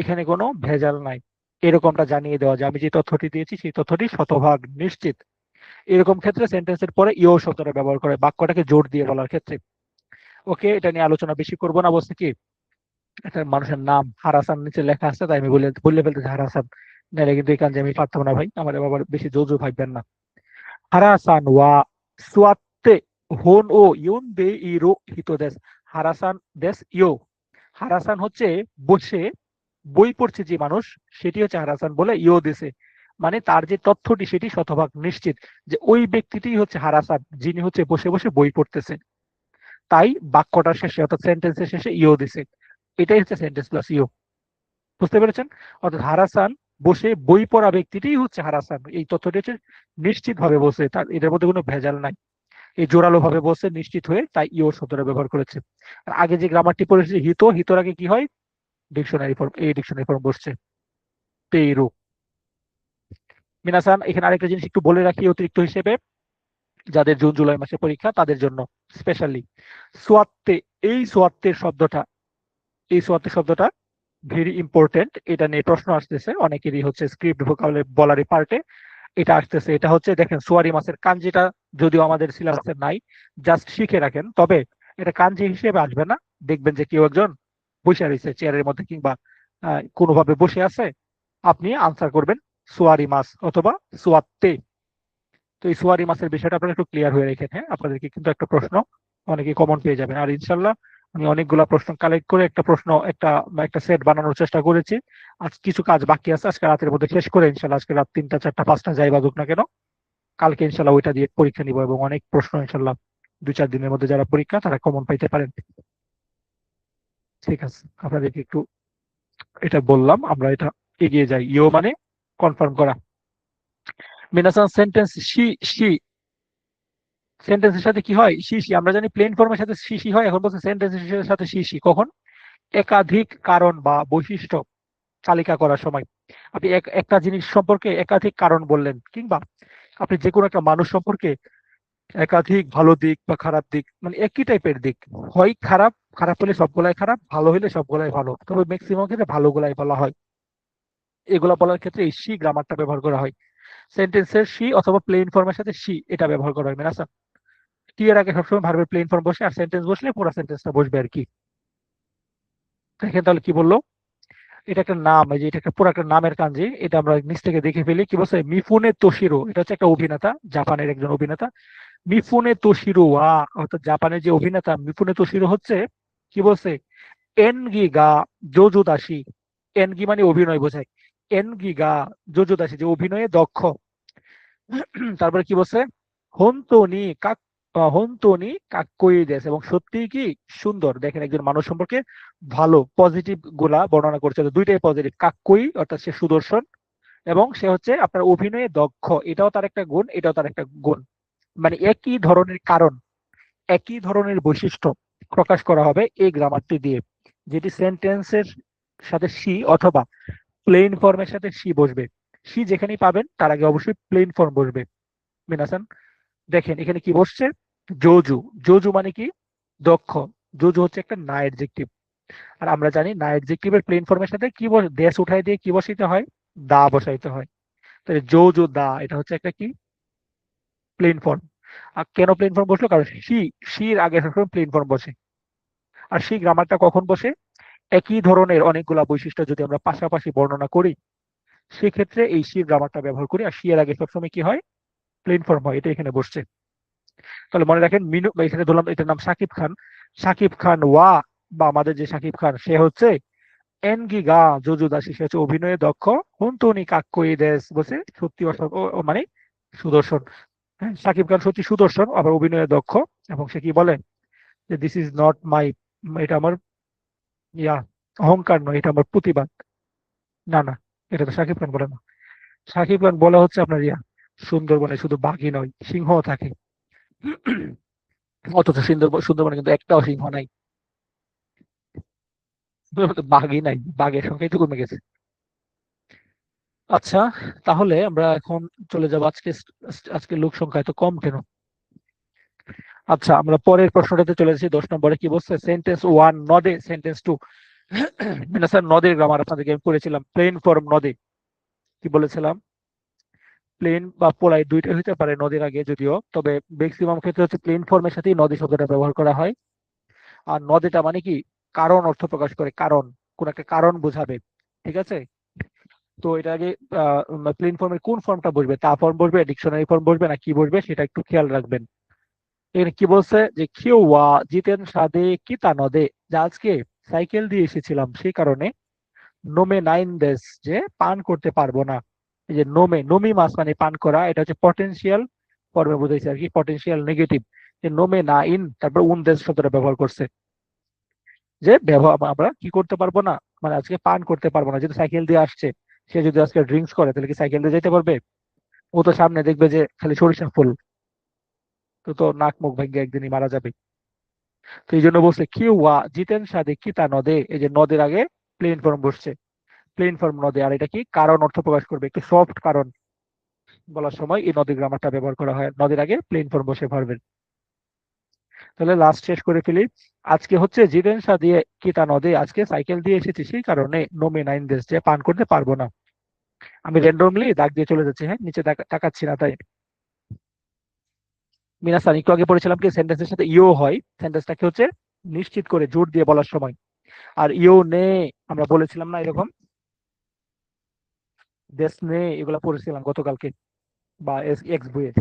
এখানে কোনো ভেজাল নাই, এরকমটা জানিয়ে দেওয়া যে আমি যে তথ্যটি দিয়েছি সেই তথ্যটি শতভাগ নিশ্চিত। এরকম ক্ষেত্রে সেন্টেন্সের পরে ইও শব্দটা ব্যবহার করে বাক্যটাকে জোর দিয়ে বলার ক্ষেত্রে। ওকে, এটা নিয়ে আলোচনা বেশি করবো না, বলছে কি একটা মানুষের নাম হারাসান নিচে লেখা আছে, তাই আমি বলে ফেলতেছি হারাসান, নাহলে কিন্তু এখান যে আমি পারতাম না ভাই, আমার আবার বেশি জোর জোর ভাববেন না। হারাসান ওয়া সুয়াত্তে হোন ও ইউন বে ইরো হিতো দেশ। হারাসান দেশ ইও, হারাসান হচ্ছে বসে বই পড়ছে যে মানুষ, সেটি হচ্ছে হারাসান বলে ইও দেশে, মানে তার যে তথ্যটি সেটি শতভাগ নিশ্চিত যে ওই ব্যক্তিটি হচ্ছে হারাসান, যিনি হচ্ছে বসে বসে বই পড়তেছে। তাই বাক্যটার শেষে অর্থাৎ সেন্টেন্সের শেষে ইও দিছে, এটাই হচ্ছে সেন্টেন্স প্লাস ইও। বুঝতে পেরেছেন? অর্থাৎ হারাসান বসে বই পড়া ব্যক্তিটিই হচ্ছে হারাসান, এই তথ্যটি হচ্ছে নিশ্চিত ভাবে বলছে, তার এটার মধ্যে কোনো ভেজাল নাই, এই জোরালো ভাবে বলছে নিশ্চিত হয়ে, তাই ইও শব্দটা ব্যবহার করেছে। আর আগে যে গ্রামারটি পড়েছে হিত, হিতর আগে কি হয়, ডিকশনারি ফর্ম, এই ডিকশনারি ফর্ম বসছে পেইরু। মিনাসান, এখানে আরেকটা জিনিস একটু বলে রাখি অতিরিক্ত হিসেবে, যাদের জুন জুলাই মাসে পরীক্ষা তাদের জন্য স্পেশালি, সোয়াত্তে, এই সোয়াত্তের শব্দটা, এই সোয়াত্তের শব্দটা ভেরি ইম্পর্টেন্ট, এটা নিয়ে প্রশ্ন আসতেছে অনেকেরই, হচ্ছে স্ক্রিপ্ট বলারই পার্টে এটা আসতেছে। এটা হচ্ছে দেখেন সোয়ারি মাসের কাঞ্জিটা যদিও আমাদের সিলেবাসে নাই, জাস্ট শিখে রাখেন, তবে এটা কাঞ্জি হিসেবে আসবে না। দেখবেন যে কেউ একজন বসে রয়েছে চেয়ারের মধ্যে কিংবা কোনোভাবে বসে আছে, আপনি আনসার করবেন সোয়ারি মাস অথবা সোয়াত্তে। তো এই সোয়ারি মাসের বিষয়টা আপনারা একটু ক্লিয়ার হয়ে রেখেন, হ্যাঁ, আপনাদেরকে কিন্তু একটা প্রশ্ন অনেকে কমন পেয়ে যাবেন। আর ইনশাল্লাহ আমি অনেকগুলা প্রশ্ন কালেক্ট করে একটা প্রশ্ন একটা একটা সেট বানানোর চেষ্টা করেছি। আজ কিছু কাজ বাকি আছে, আজকে রাতের মধ্যে শেষ করে ইনশাল্লাহ আজকে রাত 3টা 4টা 5টা যাই বাজুক না কেন, কালকে ইনশাল্লাহ ওইটা দিয়ে পরীক্ষা নিব, এবং অনেক প্রশ্ন ইনশাল্লাহ 2-4 দিনের মধ্যে যারা পরীক্ষা তারা কমন পাইতে পারেন। ঠিক আছে, আপনাদেরকে একটু এটা বললাম, আমরা এটা এগিয়ে যাই। ইও মানে কনফার্ম করা। মিনাসান, সেন্টেন্স শি শি, সেন্টেন্সের সাথে কি হয়, সি সি, আমরা জানি প্লেন ফর্মের সাথে সি সি হয়, এখন বলছে সেন্টেন্সের সাথে সি সি কখন, একাধিক কারণ বা বৈশিষ্ট্য তালিকা করার সময়। আপনি একটা জিনিস সম্পর্কে একাধিক কারণ বললেন, কিংবা আপনি যে কোনো একটা মানুষ সম্পর্কে একাধিক ভালো দিক বা খারাপ দিক, মানে একই টাইপের দিক, হয় খারাপ, খারাপ হলে সবগুলাই খারাপ, ভালো হলে সবগুলাই ভালো, তবে ম্যাক্সিমাম ক্ষেত্রে ভালোগুলাই বলা হয়, এগুলা বলার ক্ষেত্রে এই সি গ্রামারটা ব্যবহার করা হয়। সেন্টেন্সের সি অথবা প্লেন ফর্মের সাথে সি এটা ব্যবহার করা হয়। মানে আচ্ছা, টি এর আগে সবসময় ভার্বের প্লেন ফর্ম বসে, আর সেন্টেন্স বসলে পুরো সেন্টেন্সটা বসবে আর কি। দেখেন তাহলে কি বললো, এটা একটা নাম, এই যে এটা একটা পুরো একটা নামের কাঞ্জি, এটা আমরা নিচ থেকে দেখে ফেলি। কি বলছে, মিফুনে তোশিরো, এটা হচ্ছে একটা অভিনেতা, জাপানের একজন অভিনেতা। মিফুনে তোশিরো ওয়া, অর্থাৎ জাপানের যে অভিনেতা মিফুনে তোশিরো হচ্ছে, কি বলছে, এনগি গা জোজোদাসি, এনগি মানে অভিনয় বোঝায়, এনগি গা জোজোদাসি যে অভিনয়ে দক্ষ। তারপরে কি বলছে, হন্তনি কাক হন্তনি কাক্কই দেশ, এবং সত্যি কি সুন্দর। দেখেন একজন মানুষ সম্পর্কে ভালো পজিটিভ গুলা বর্ণনা করছে, তো দুইটাই পজিটিভ, কাক্কই অর্থাৎ সে সুদর্শন, এবং সে হচ্ছে আপনার অভিনয়ে দক্ষ, এটাও তার একটা গুণ, এটাও তার একটা গুণ। মানে একই ধরনের কারণ, একই ধরনের বৈশিষ্ট্য প্রকাশ করা হবে এই গ্রামারটি দিয়ে, যেটি সেন্টেন্সের সাথে সি অথবা প্লেন ফর্মের সাথে সি বসবে। সি যেখানেই পাবেন তার আগে অবশ্যই প্লেন ফর্ম বসবে। মিনাসান, দেখেন এখানে কি বসছে, জোজু। জোজু মানে কি, দক্ষ। জোজু হচ্ছে একটা না অ্যাডজেক্টিভ, আর আমরা জানি না অ্যাডজেক্টিভের প্লেন ফর্মের সাথে কি দেশ উঠাই দিয়ে কি বসাইতে হয়, দা বসাইতে হয়। তাহলে জোজু দা এটা হচ্ছে একটা কি, প্লেন ফর্ম। আর কেন প্লেন ফর্ম বসলো, কারণ শির আগে সবসময় প্লেন ফর্ম বসে। আর সেই গ্রামারটা কখন বসে, একই ধরনের অনেকগুলা বৈশিষ্ট্য যদি আমরা পাশাপাশি বর্ণনা করি, সেক্ষেত্রে এই শির গ্রামারটা ব্যবহার করি, আর শি এর আগে সবসময় কি হয়, প্লেন ফর্ম হয়, এটা এখানে বসছে। তাহলে মনে রাখেন মিনু, এখানে ধরলাম এটার নাম সাকিব খান, সাকিব খান ওয়া, বা আমাদের যে সাকিব খান সে হচ্ছে এনগি গা জোজো দাসী, সে হচ্ছে অভিনয়ে দক্ষ, হুন্তনি কাক্কই দেশ বসে সত্যি মানে সুদর্শন। হ্যাঁ, সাকিব খান সত্যি সুদর্শন, আবার অভিনয়ে দক্ষ, এবং সে কি বলে যে দিস ইজ নট মাই, এটা আমার ইয়া অহংকার নয়, এটা আমার প্রতিবাদ। না না, এটা তো সাকিব খান বলে না। সাকিব খান বলা হচ্ছে আপনার ইয়া সুন্দরবনে শুধু বাঘই নয় সিংহ থাকে, অথচ সুন্দরবনে কিন্তু একটাও সিংহ নাই, বাঘই নাই, বাঘের সংখ্যাই তো কমে গেছে। আচ্ছা, তাহলে আমরা এখন চলে যাবো আজকে, আজকে লোক সংখ্যা এত কম কেন? আচ্ছা, আমরা পরের প্রশ্নটাতে চলে এসেছি। 10 নম্বরে কি বলছে? সেন্টেন্স ওয়ান, নদে। সেন্টেন্স টু, মানে স্যার নদীর গ্রামার আপনাদেরকে আমি পড়েছিলাম, প্লেন ফর্ম নদে। কি বলেছিলাম? প্লেন বা পোলাই দুইটা হতে পারে নদীর আগে যদিও, তবে ম্যাক্সিমাম ক্ষেত্রে হচ্ছে প্লেন ফর্মের সাথেই নদী শব্দটা ব্যবহার করা হয়। আর নদীটা মানে কি, কারণ অর্থ প্রকাশ করে, কারণ, কোন একটা কারণ বোঝাবে। ঠিক আছে? তো এটা আগে প্লেন ফর্মের কোন ফর্মটা বসবে, তা ফর্ম বসবে, ডিকশনারি ফর্ম বসবে, না কি বসবে সেটা একটু খেয়াল রাখবেন। এখানে কি বলছে যে খিওয়া জিতেন সাদে কিতা নদে, যে আজকে সাইকেল দিয়ে এসেছিলাম সেই কারণে নোমে নাইন দেশ, যে পান করতে পারবো না। এই যে নোমে, নমি মাস মানে পান করা, এটা হচ্ছে পটেনশিয়াল ফর্মে বোঝাইছে আর কি, পটেনশিয়াল নেগেটিভ। যে নোমে না ইন, তারপর উন দেশ শব্দটা ব্যবহার করছে, যে ব্যবহার আমরা কি করতে পারবো না, মানে আজকে পান করতে পারবো না। যদি সাইকেল দিয়ে আসছে, সে যদি আজকে ড্রিঙ্কস করে তাহলে কি সাইকেল দিয়ে যেতে পারবে? ও তো সামনে দেখবে যে খালি সরিষা ফুল, তো তো নাক মুখ ভেঙে একদিনই মারা যাবে। তো এই জন্য বলছে কি ওয়া জিতেন সাদে কিতা নদে, এই যে নদের আগে প্লেন ফর্ম বসছে, প্লেন ফর্ম নদে। আর এটা কি, কারণ অর্থ প্রকাশ করবে, একটু সফট কারণ বলার সময় এই নদীর গ্রামারটা ব্যবহার করা হয়, নদীর আগে প্লেন ফর্ম বসে ভার্বের। তাহলে লাস্ট শেষ করে ফেলি। আজকে হচ্ছে জিতেন শাহ দিয়ে কিতা নদে, আজকে সাইকেল দিয়ে এসেছি সেই কারণে নোমে নাইন দেশ, যে পান করতে পারবো না। আমি র্যান্ডমলি দাগ দিয়ে চলে যাচ্ছি, হ্যাঁ, নিচে তাকাচ্ছি না তাই। মিনাসান, একটু আগে পড়েছিলাম কি সেন্টেন্সের সাথে ইও হয়, সেন্টেন্সটাকে হচ্ছে নিশ্চিত করে জোর দিয়ে বলার সময়। আর ইও নে, আমরা বলেছিলাম না এরকম, দেশ নে, এগুলা পড়েছিলাম গতকালকে বা এক্স বইয়ে।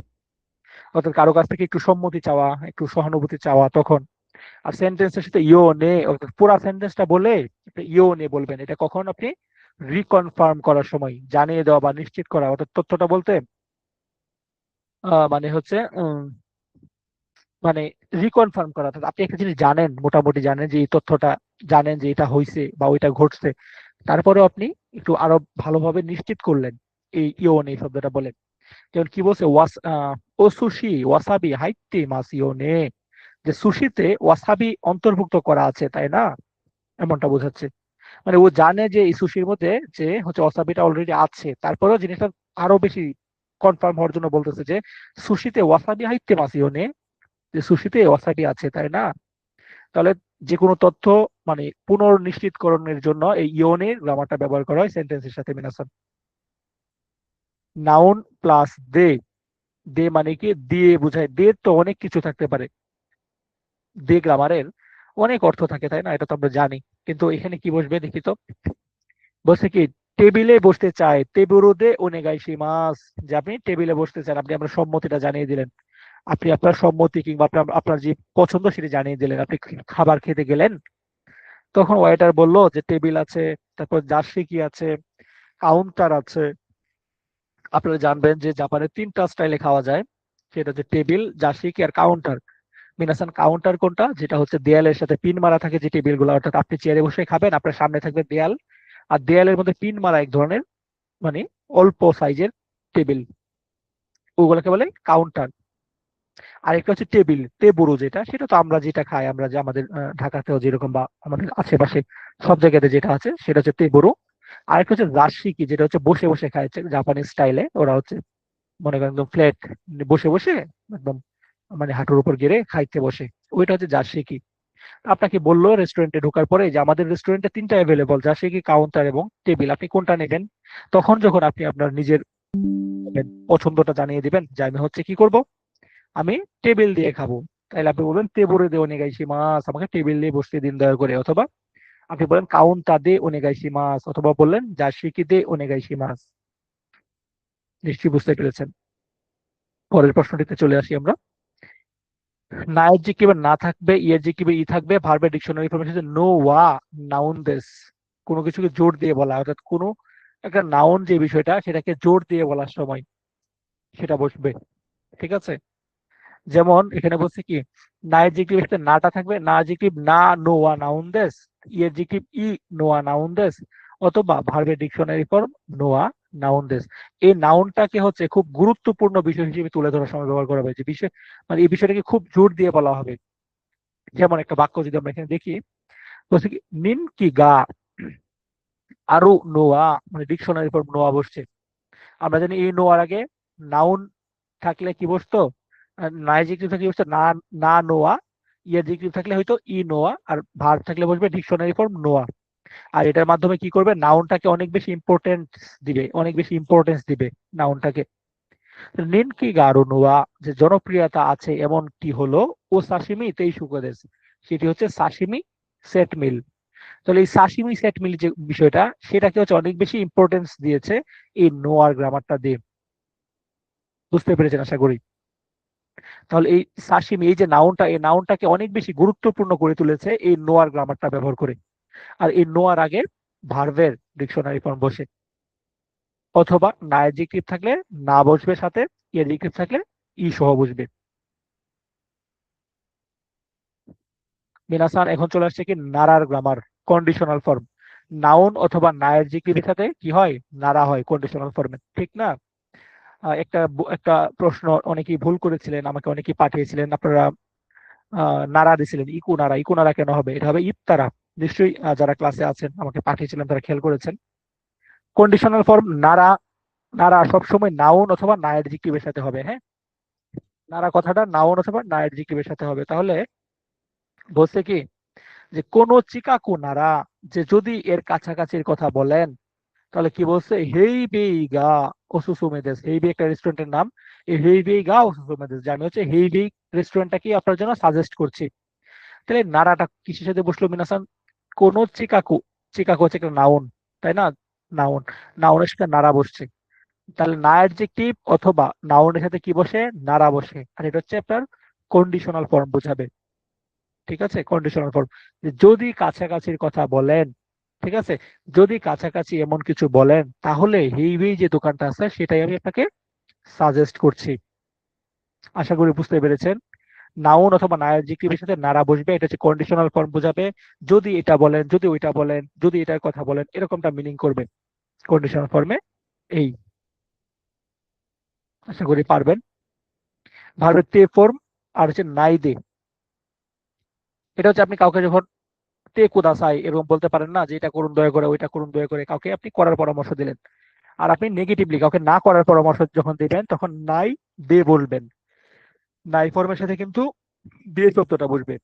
অর্থাৎ কারো কাছ থেকে একটু সম্মতি চাওয়া, একটু সহানুভূতি চাওয়া তখন। আর সেন্টেন্সের সাথে ইও নে, অর্থাৎ পুরা সেন্টেন্সটা বলে ইও নে বলবেন, এটা কখন আপনি রিকনফার্ম করার সময়, জানিয়ে দেওয়া বা নিশ্চিত করা, অর্থাৎ তথ্যটা বলতে মানে হচ্ছে মানে রিকনফার্ম করা, অর্থাৎ আপনি একটা জিনিস জানেন, মোটামুটি জানেন যে এই তথ্যটা, জানেন যে এটা হয়েছে বা ওইটা ঘটছে, তারপরেও আপনি একটু আরো ভালোভাবে নিশ্চিত করলেন এই ইওন এই শব্দটা বলেন। যেমন কি বলছে, ও সুশি ওয়াসাবি হাইতে মাস ইওনে, যে সুশিতে ওয়াসাবি অন্তর্ভুক্ত করা আছে তাই না, এমনটা বোঝাচ্ছে। মানে ও জানে যে এই সুশির মধ্যে যে হচ্ছে ওয়াসাবিটা অলরেডি আছে, তারপরেও জিনিসটা আরো বেশি কনফার্ম হওয়ার জন্য বলতেছে যে সুশিতে ওয়াসাবি হাইতে মাস ইওনে, যে সুশিতে ওয়াসাবি আছে তাই না। তাহলে যে কোনো তথ্য মানে পুনর্নিশ্চিতকরণের জন্য এই ইওনের গ্রামারটা ব্যবহার করা হয় সেন্টেন্সের সাথে মিনাসন। নাউন প্লাস দে, দে মানে কি দিয়ে বোঝায়, দে তো অনেক কিছু থাকতে পারে, দে গ্রামারের অনেক অর্থ থাকে তাই না, এটা তো আমরা জানি। কিন্তু এখানে কি বসবে দেখি তো, বলছে কি টেবিলে বসতে চায়, টেবুরুদে ওনেগাইশি মাস, যে আপনি টেবিলে বসতে চান, আপনি আপনার সম্মতিটা জানিয়ে দিলেন, আপনি আপনার সম্মতি কিংবা আপনার আপনার যে পছন্দ সেটা জানিয়ে দিলেন, আপনি খাবার খেতে গেলেন। তখন ওয়েটার বলল যে টেবিল আছে, তারপর জার্সি আছে, কাউন্টার আছে। আপনারা জানবেন যে জাপানে 3টা স্টাইলে খাওয়া যায়, সেটা হচ্ছে টেবিল, জার্সি আর কাউন্টার। মিনাসান, কাউন্টার কোনটা? যেটা হচ্ছে দেয়ালের সাথে পিন মারা থাকে যে টেবিল গুলো, অর্থাৎ আপনি চেয়ারে বসে খাবেন, আপনার সামনে থাকবে দেয়াল, আর দেয়ালের মধ্যে পিন মারা এক ধরনের মানে অল্প সাইজের টেবিল, ওগুলোকে বলে কাউন্টার। আরেকটা হচ্ছে টেবিল, টেবুরু, যেটা সেটা তো আমরা যেটা খাই, আমরা যে আমাদের ঢাকাতেও যেরকম বা আমাদের আশেপাশে সব জায়গাতে যেটা আছে সেটা হচ্ছে টেবুরু। আরেকটা হচ্ছে রাজশিকি, যেটা হচ্ছে বসে বসে খায় জাপানিজ স্টাইলে, ওরা হচ্ছে মনে করেন একদম ফ্ল্যাট, বসে বসে একদম মানে হাঁটুর উপর গেড়ে খাইতে বসে, ওইটা হচ্ছে জার্সিকি। আপনাকে বললো রেস্টুরেন্টে ঢোকার পরে যে আমাদের রেস্টুরেন্টে 3টা অ্যাভেলেবল, জার্সিকি, কাউন্টার এবং টেবিল, আপনি কোনটা নেবেন? তখন যখন আপনি আপনার নিজের পছন্দটা জানিয়ে দিবেন যে আমি হচ্ছে কি করব, আমি টেবিল দিয়ে খাবো, তাহলে আপনি বলবেন তেবুরে দে ওনেগাইশি মাছ, আমাকে টেবিল দিয়ে বসতে দিন দয়া করে। অথবা আপনি বলেন কাউন্টা দে ওনেগাইশি মাছ, অথবা বললেন জার্সিকি দে ওনেগাইশি মাছ। নিশ্চয়ই বুঝতে পেরেছেন। পরের প্রশ্নটিতে চলে আসি আমরা। নায়ের যে কিভাবে না থাকবে, ইয়ের যে কিভাবে ই থাকবে, ভার্বের ডিকশনারি ফর্মে হচ্ছে নো ওয়া নাউন দেস, কোনো কিছুকে জোর দিয়ে বলা, অর্থাৎ কোনো একটা নাউন যে বিষয়টা সেটাকে জোর দিয়ে বলার সময় সেটা বসবে। ঠিক আছে? যেমন এখানে বলছে কি, না এডজেক্টিভ এর সাথে নাটা থাকবে, না এডজেক্টিভ না নোয়া নাউন দেস, ই এডজেক্টিভ ই নোয়া নাউন দেস, অথবা ভার্বের ডিকশনারি ফর্ম নোয়া নাউন দেশ। এই নাউনটাকে হচ্ছে খুব গুরুত্বপূর্ণ বিষয় হিসেবে তুলে ধরার সময় ব্যবহার করা হবে, যে বিষয় মানে এই বিষয়টাকে খুব জোর দিয়ে বলা হবে। যেমন একটা বাক্য যদি আমরা এখানে দেখি, বলছে কি নিন কি গা আরো নোয়া, মানে ডিকশনারি ফর্ম নোয়া বসছে। আমরা জানি এই নোয়ার আগে নাউন থাকলে কি বসতো, নাইজেক্টিভ থাকলে কি বসতো, না, না নোয়া। ইয়ের থাকলে হয়তো ই নোয়া, আর ভার্ব থাকলে বসবে ডিকশনারি ফর্ম নোয়া। আর এটার মাধ্যমে কি করবে, নাউনটাকে অনেক বেশি ইম্পর্টেন্স দিবে, অনেক বেশি ইম্পর্টেন্স দিবে নাউনটাকে। নিন কি গারো নোয়া, যে জনপ্রিয়তা আছে এমনটি হলো ও সাশিমি তেই সুকোদেস, সেটি হচ্ছে সাশিমি সেট মিল। তাহলে এই সাশিমি সেট মিল যে বিষয়টা, সেটাকে হচ্ছে অনেক বেশি ইম্পর্টেন্স দিয়েছে এই নোয়ার গ্রামারটা দিয়ে। বুঝতে পেরেছেন আশা করি। তাহলে এই সাশিমি, এই যে নাউনটা, এই নাউনটাকে অনেক বেশি গুরুত্বপূর্ণ করে তুলেছে এই নোয়ার গ্রামারটা ব্যবহার করে। আর এই নোয়ার আগে ভার্বের ডিকশনারি ফর্ম বসে, অথবা না অ্যাডজেক্টিভ থাকলে না বসবে সাথে, অ্যাডজেক্টিভ থাকলে ই সহ বসবে। মিনাসান এখন চলে আসছে কি নারার গ্রামার, কন্ডিশনাল ফর্ম। নাউন অথবা না অ্যাডজেক্টিভের সাথে কি হয়, নারা হয় কন্ডিশনাল ফর্মে, ঠিক না? একটা প্রশ্ন অনেকেই ভুল করেছিলেন, আমাকে অনেকেই পাঠিয়েছিলেন, আপনারা নারা দিছিলেন, ইকু নারা, ইকু নারা কেন হবে, এটা হবে ইফতারা। নিশ্চয়ই যারা ক্লাসে আছেন আমাকে পাঠিয়েছিলেন তারা খেয়াল করেছেন। কন্ডিশনাল ফর্ম নারা, নারা সবসময় নাউন অথবা না অ্যাডজেক্টিভের সাথে হবে, হ্যাঁ। নারা কথাটা নাউন অথবা না অ্যাডজেক্টিভের সাথে হবে। তাহলে বলছে কি যে কোন চিকাকু নারা, যে যদি এর কাছাকাছির কথা বলেন, তাহলে কি বলছে, হেই বেই গা ওসুসুমেদেস। হেই বেই একটা রেস্টুরেন্টের নাম। এই হেই বেই গা ওসুসুমেদেস, যে আমি হচ্ছে হেই বেই রেস্টুরেন্টটা কি আপনার জন্য সাজেস্ট করছি। তাহলে নারাটা কিসের সাথে বসলো মিনাসান, কোন চিকাকু, চিকাকু হচ্ছে একটা নাউন, তাই না? নাউন, নাউনের সাথে নারা বসছে। তাহলে না অ্যাডজেক্টিভ অথবা নাউনের সাথে কি বসে, নারা বসে। আর এটা হচ্ছে আপনার কন্ডিশনাল ফর্ম বোঝাবে। ঠিক আছে, কন্ডিশনাল ফর্ম। যদি কাছাকাছির কথা বলেন, ঠিক আছে, যদি কাছাকাছি এমন কিছু বলেন, তাহলে হেইবেই যে দোকানটা আছে সেটাই আমি আপনাকে সাজেস্ট করছি। আশা করি বুঝতে পেরেছেন। নাউন অথবা না অ্যাডজেক্টিভের সাথে নারা বসবে, এটা হচ্ছে কন্ডিশনাল ফর্ম বোঝাবে। যদি এটা বলেন, যদি ওইটা বলেন, যদি এটার কথা বলেন, এরকমটা মিনিং করবে কন্ডিশনাল ফর্মে। এই, আশা করি পারবেন। ভার্বের তে ফর্ম আর হচ্ছে নাই দে। এটা হচ্ছে আপনি কাউকে যখন তে কুদাসাই এরকম বলতে পারেন না, যে এটা করুন দয়া করে, ওইটা করুন দয়া করে, কাউকে আপনি করার পরামর্শ দিলেন। আর আপনি নেগেটিভলি কাউকে না করার পরামর্শ যখন দিবেন, তখন নাই দে বলবেন। নাই ফর্মের সাথে কিন্তু দে শব্দটা বসবে।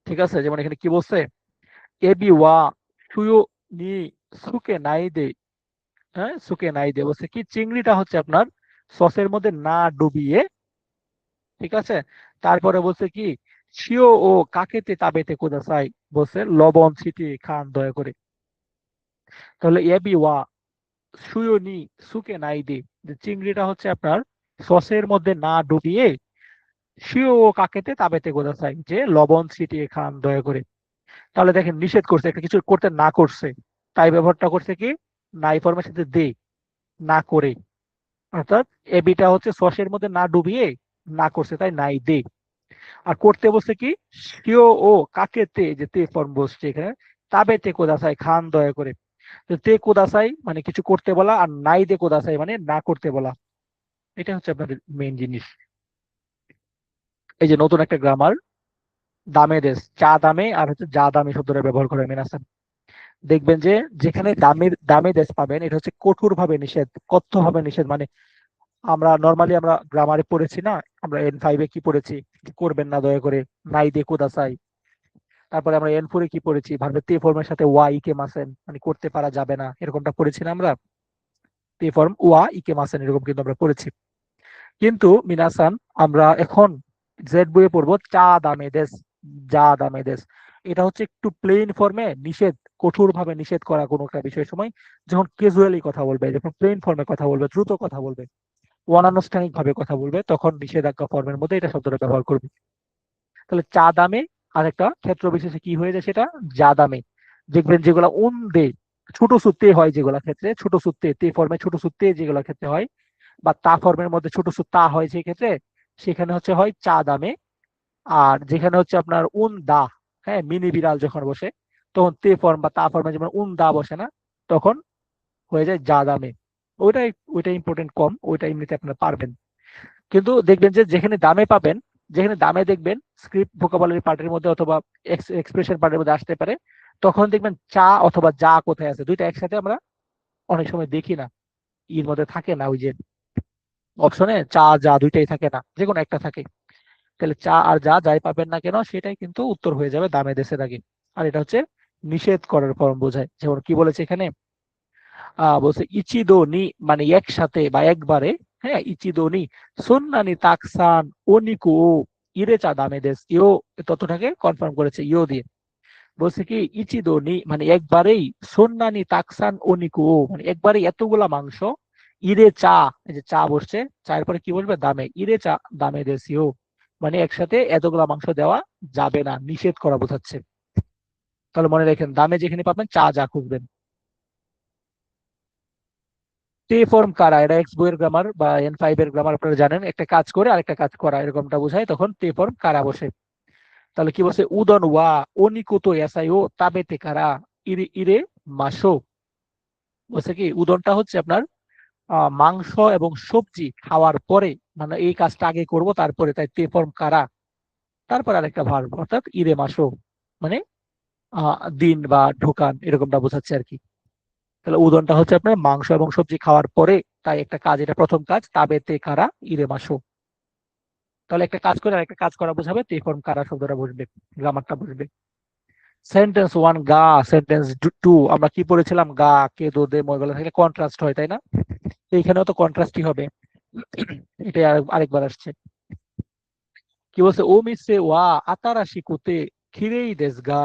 ঠিক আছে, যেমন এখানে কি বলছে, এবি ওয়া সুয়ো নি সুকে নাই দে। হ্যাঁ, সুকে নাই দে বলছে কি চিংড়িটা হচ্ছে আপনার সসের মধ্যে না ডুবিয়ে, ঠিক আছে। তারপরে বলছে কি শিও ও কাকেতে তাবেতে কুদাসাই, বলছে লবণ ছিটিয়ে খান দয়া করে। তাহলে এবি ওয়া সুয়োনি সুকে নাই দে, যে চিংড়িটা হচ্ছে আপনার সসের মধ্যে না ডুবিয়ে, শিও ও কাকেতে তাবেতে গোদাসাই, যে লবণ ছিটিয়ে খান দয়া করে। তাহলে দেখেন নিষেধ করছে, একটা কিছু করতে না করছে, তাই ব্যবহারটা করছে কি নাই ফর্মের সাথে দে, না করে। অর্থাৎ এবিটা হচ্ছে সসের মধ্যে না ডুবিয়ে না করছে, তাই নাই দে। আর করতে বলছে কি শিও ও কাকেতে, যে তে ফর্ম বসছে এখানে, তাবেতে কোদাসাই খান দয়া করে। তো তে কোদাসাই মানে কিছু করতে বলা, আর নাই দে কোদাসাই মানে না করতে বলা। এটা হচ্ছে আপনাদের মেইন জিনিস। এই যে নতুন একটা গ্রামার, দামে দেশ, চা দামে আর হচ্ছে যা দামে শব্দটা ব্যবহার করে মিনাসান। দেখবেন যে যেখানে দামের দামে দেশ পাবেন, এটা হচ্ছে কঠোর ভাবে নিষেধ, কথ্য ভাবে নিষেধ। মানে আমরা নর্মালি আমরা গ্রামারে পড়েছি না, আমরা N5-এ কি পড়েছি, করবেন না দয়া করে, নাই দে কোদাসাই। তারপরে আমরা N4-এ কি পড়েছি, ভার্বের তে ফর্মের সাথে ওয়া ইকে মাসেন, মানে করতে পারা যাবে না, এরকমটা পড়েছি না আমরা। তে ফর্ম ওয়া ইকে মাসেন এরকম কিন্তু আমরা পড়েছি। কিন্তু মিনাসান আমরা এখন জেড বইয়ে পড়বো চা দামে দেশ, যা দামে দেশ। এটা হচ্ছে একটু প্লেন ফর্মে নিষেধ, কঠোর ভাবে নিষেধ করা কোনো একটা বিষয়ের সময়, যখন ক্যাজুয়ালি কথা বলবে, যখন প্লেন ফর্মে কথা বলবে, দ্রুত কথা বলবে, অনানুষ্ঠানিক ভাবে কথা বলবে, তখন নিষেধাজ্ঞা ফর্মের মধ্যে এটা শব্দটা ব্যবহার করবে। তাহলে চা দামে আর একটা ক্ষেত্র বিশেষে কি হয়ে যায় সেটা, যা দামে। দেখবেন যেগুলা উন দে, ছোট সূত্রে হয়, যেগুলা ক্ষেত্রে ছোট সূত্রে তে ফর্মে ছোট সূত্রে যেগুলা ক্ষেত্রে হয়, বা তা ফর্মের মধ্যে ছোট তা হয় সেই ক্ষেত্রে, সেখানে হচ্ছে হয় চা দামে। আর যেখানে হচ্ছে আপনার উন দা, হ্যাঁ, মিনি বিড়াল যখন বসে, তখন তে ফর্ম বা তা ফর্মে যেমন উন দা বসে না, তখন হয়ে যায় যা দামে। ওইটাই ওইটা ইম্পর্টেন্ট কম, ওইটা এমনিতে আপনারা পারবেন। কিন্তু দেখবেন যে যেখানে দামে পাবেন, যেখানে দামে দেখবেন স্ক্রিপ্ট ভোকাবুলারি পার্টের মধ্যে অথবা এক্সপ্রেশন পার্টের মধ্যে আসতে পারে, তখন দেখবেন চা অথবা যা কোথায় আছে, দুইটা একসাথে আমরা অনেক সময় দেখি না, এর মধ্যে থাকে না, ওই যে অপশনে চা যা দুইটাই থাকে না, যে কোনো একটা থাকে। তাহলে চা আর যা যাই পাবেন না কেন সেটাই কিন্তু উত্তর হয়ে যাবে দামে দেশের আগে। আর এটা হচ্ছে নিষেধ করার ফর্ম বোঝায়। যেমন কি বলেছে এখানে, বলছে ইচিদো নি, মানে একসাথে বা একবারে। হ্যাঁ, ইচিদো নি সুন্নানি তাকসান ওনিকু ও ইরেচা দামে দেশ, ইও ততটাকে কনফার্ম করেছে ইও দিয়ে। বলছে কি ইচিদো নি মানে একবারেই, সন্নানি তাকসান ওনিকু ও মানে একবারেই এতগুলা মাংস, ইরে চা, এই যে চা বসছে, চায়ের পরে কি বসবে দামে, ইরে চা দামে দেশিও, মানে একসাথে এতগুলা মাংস দেওয়া যাবে না, নিষেধ করা বোঝাচ্ছে। তাহলে মনে রাখেন দামে যেখানে পাবেন চা যা খুঁজবেন। তে ফর্ম কারা, এটা এক্স বইয়ের গ্রামার বা N5 এর গ্রামার, আপনারা জানেন একটা কাজ করে আরেকটা কাজ করা এরকমটা বোঝায়, তখন তে ফর্ম কারা বসে। তাহলে কি বলছে, উদন ওয়া ওনিকুতো এসাইও তাবেতে কারা ইরে ইরে মাসো। বলছে কি উদনটা হচ্ছে আপনার মাংস এবং সবজি খাওয়ার পরে, মানে এই কাজটা আগে করব তারপরে, তাই তে ফর্ম কারা, তারপর আরেকটা ভার্ব অর্থাৎ ইরে মাসো, মানে দিন বা ঢোকান এরকমটা বোঝাচ্ছে আর কি। তাহলে উদনটা হচ্ছে আপনার মাংস এবং সবজি খাওয়ার পরে, তাই একটা কাজ, এটা প্রথম কাজ, তাবেতে কারা ইরে মাসো। তাহলে একটা কাজ করে আরেকটা কাজ করা বোঝাবে, তে ফর্ম কারা শব্দটা বসবে, গ্রামারটা বসবে। সেন্টেন্স ওয়ান গা, সেন্টেন্স টু আমরা কি পড়েছিলাম, গা কে দো দে ময়গুলো থাকলে কন্ট্রাস্ট হয়, তাই না? এইখানেও তো কন্ট্রাস্টই হবে। এটা আরেকবার আসছে, কি বলছে, ও মিসে ওয়া আতারাশি কুতে খিরেই দেস গা।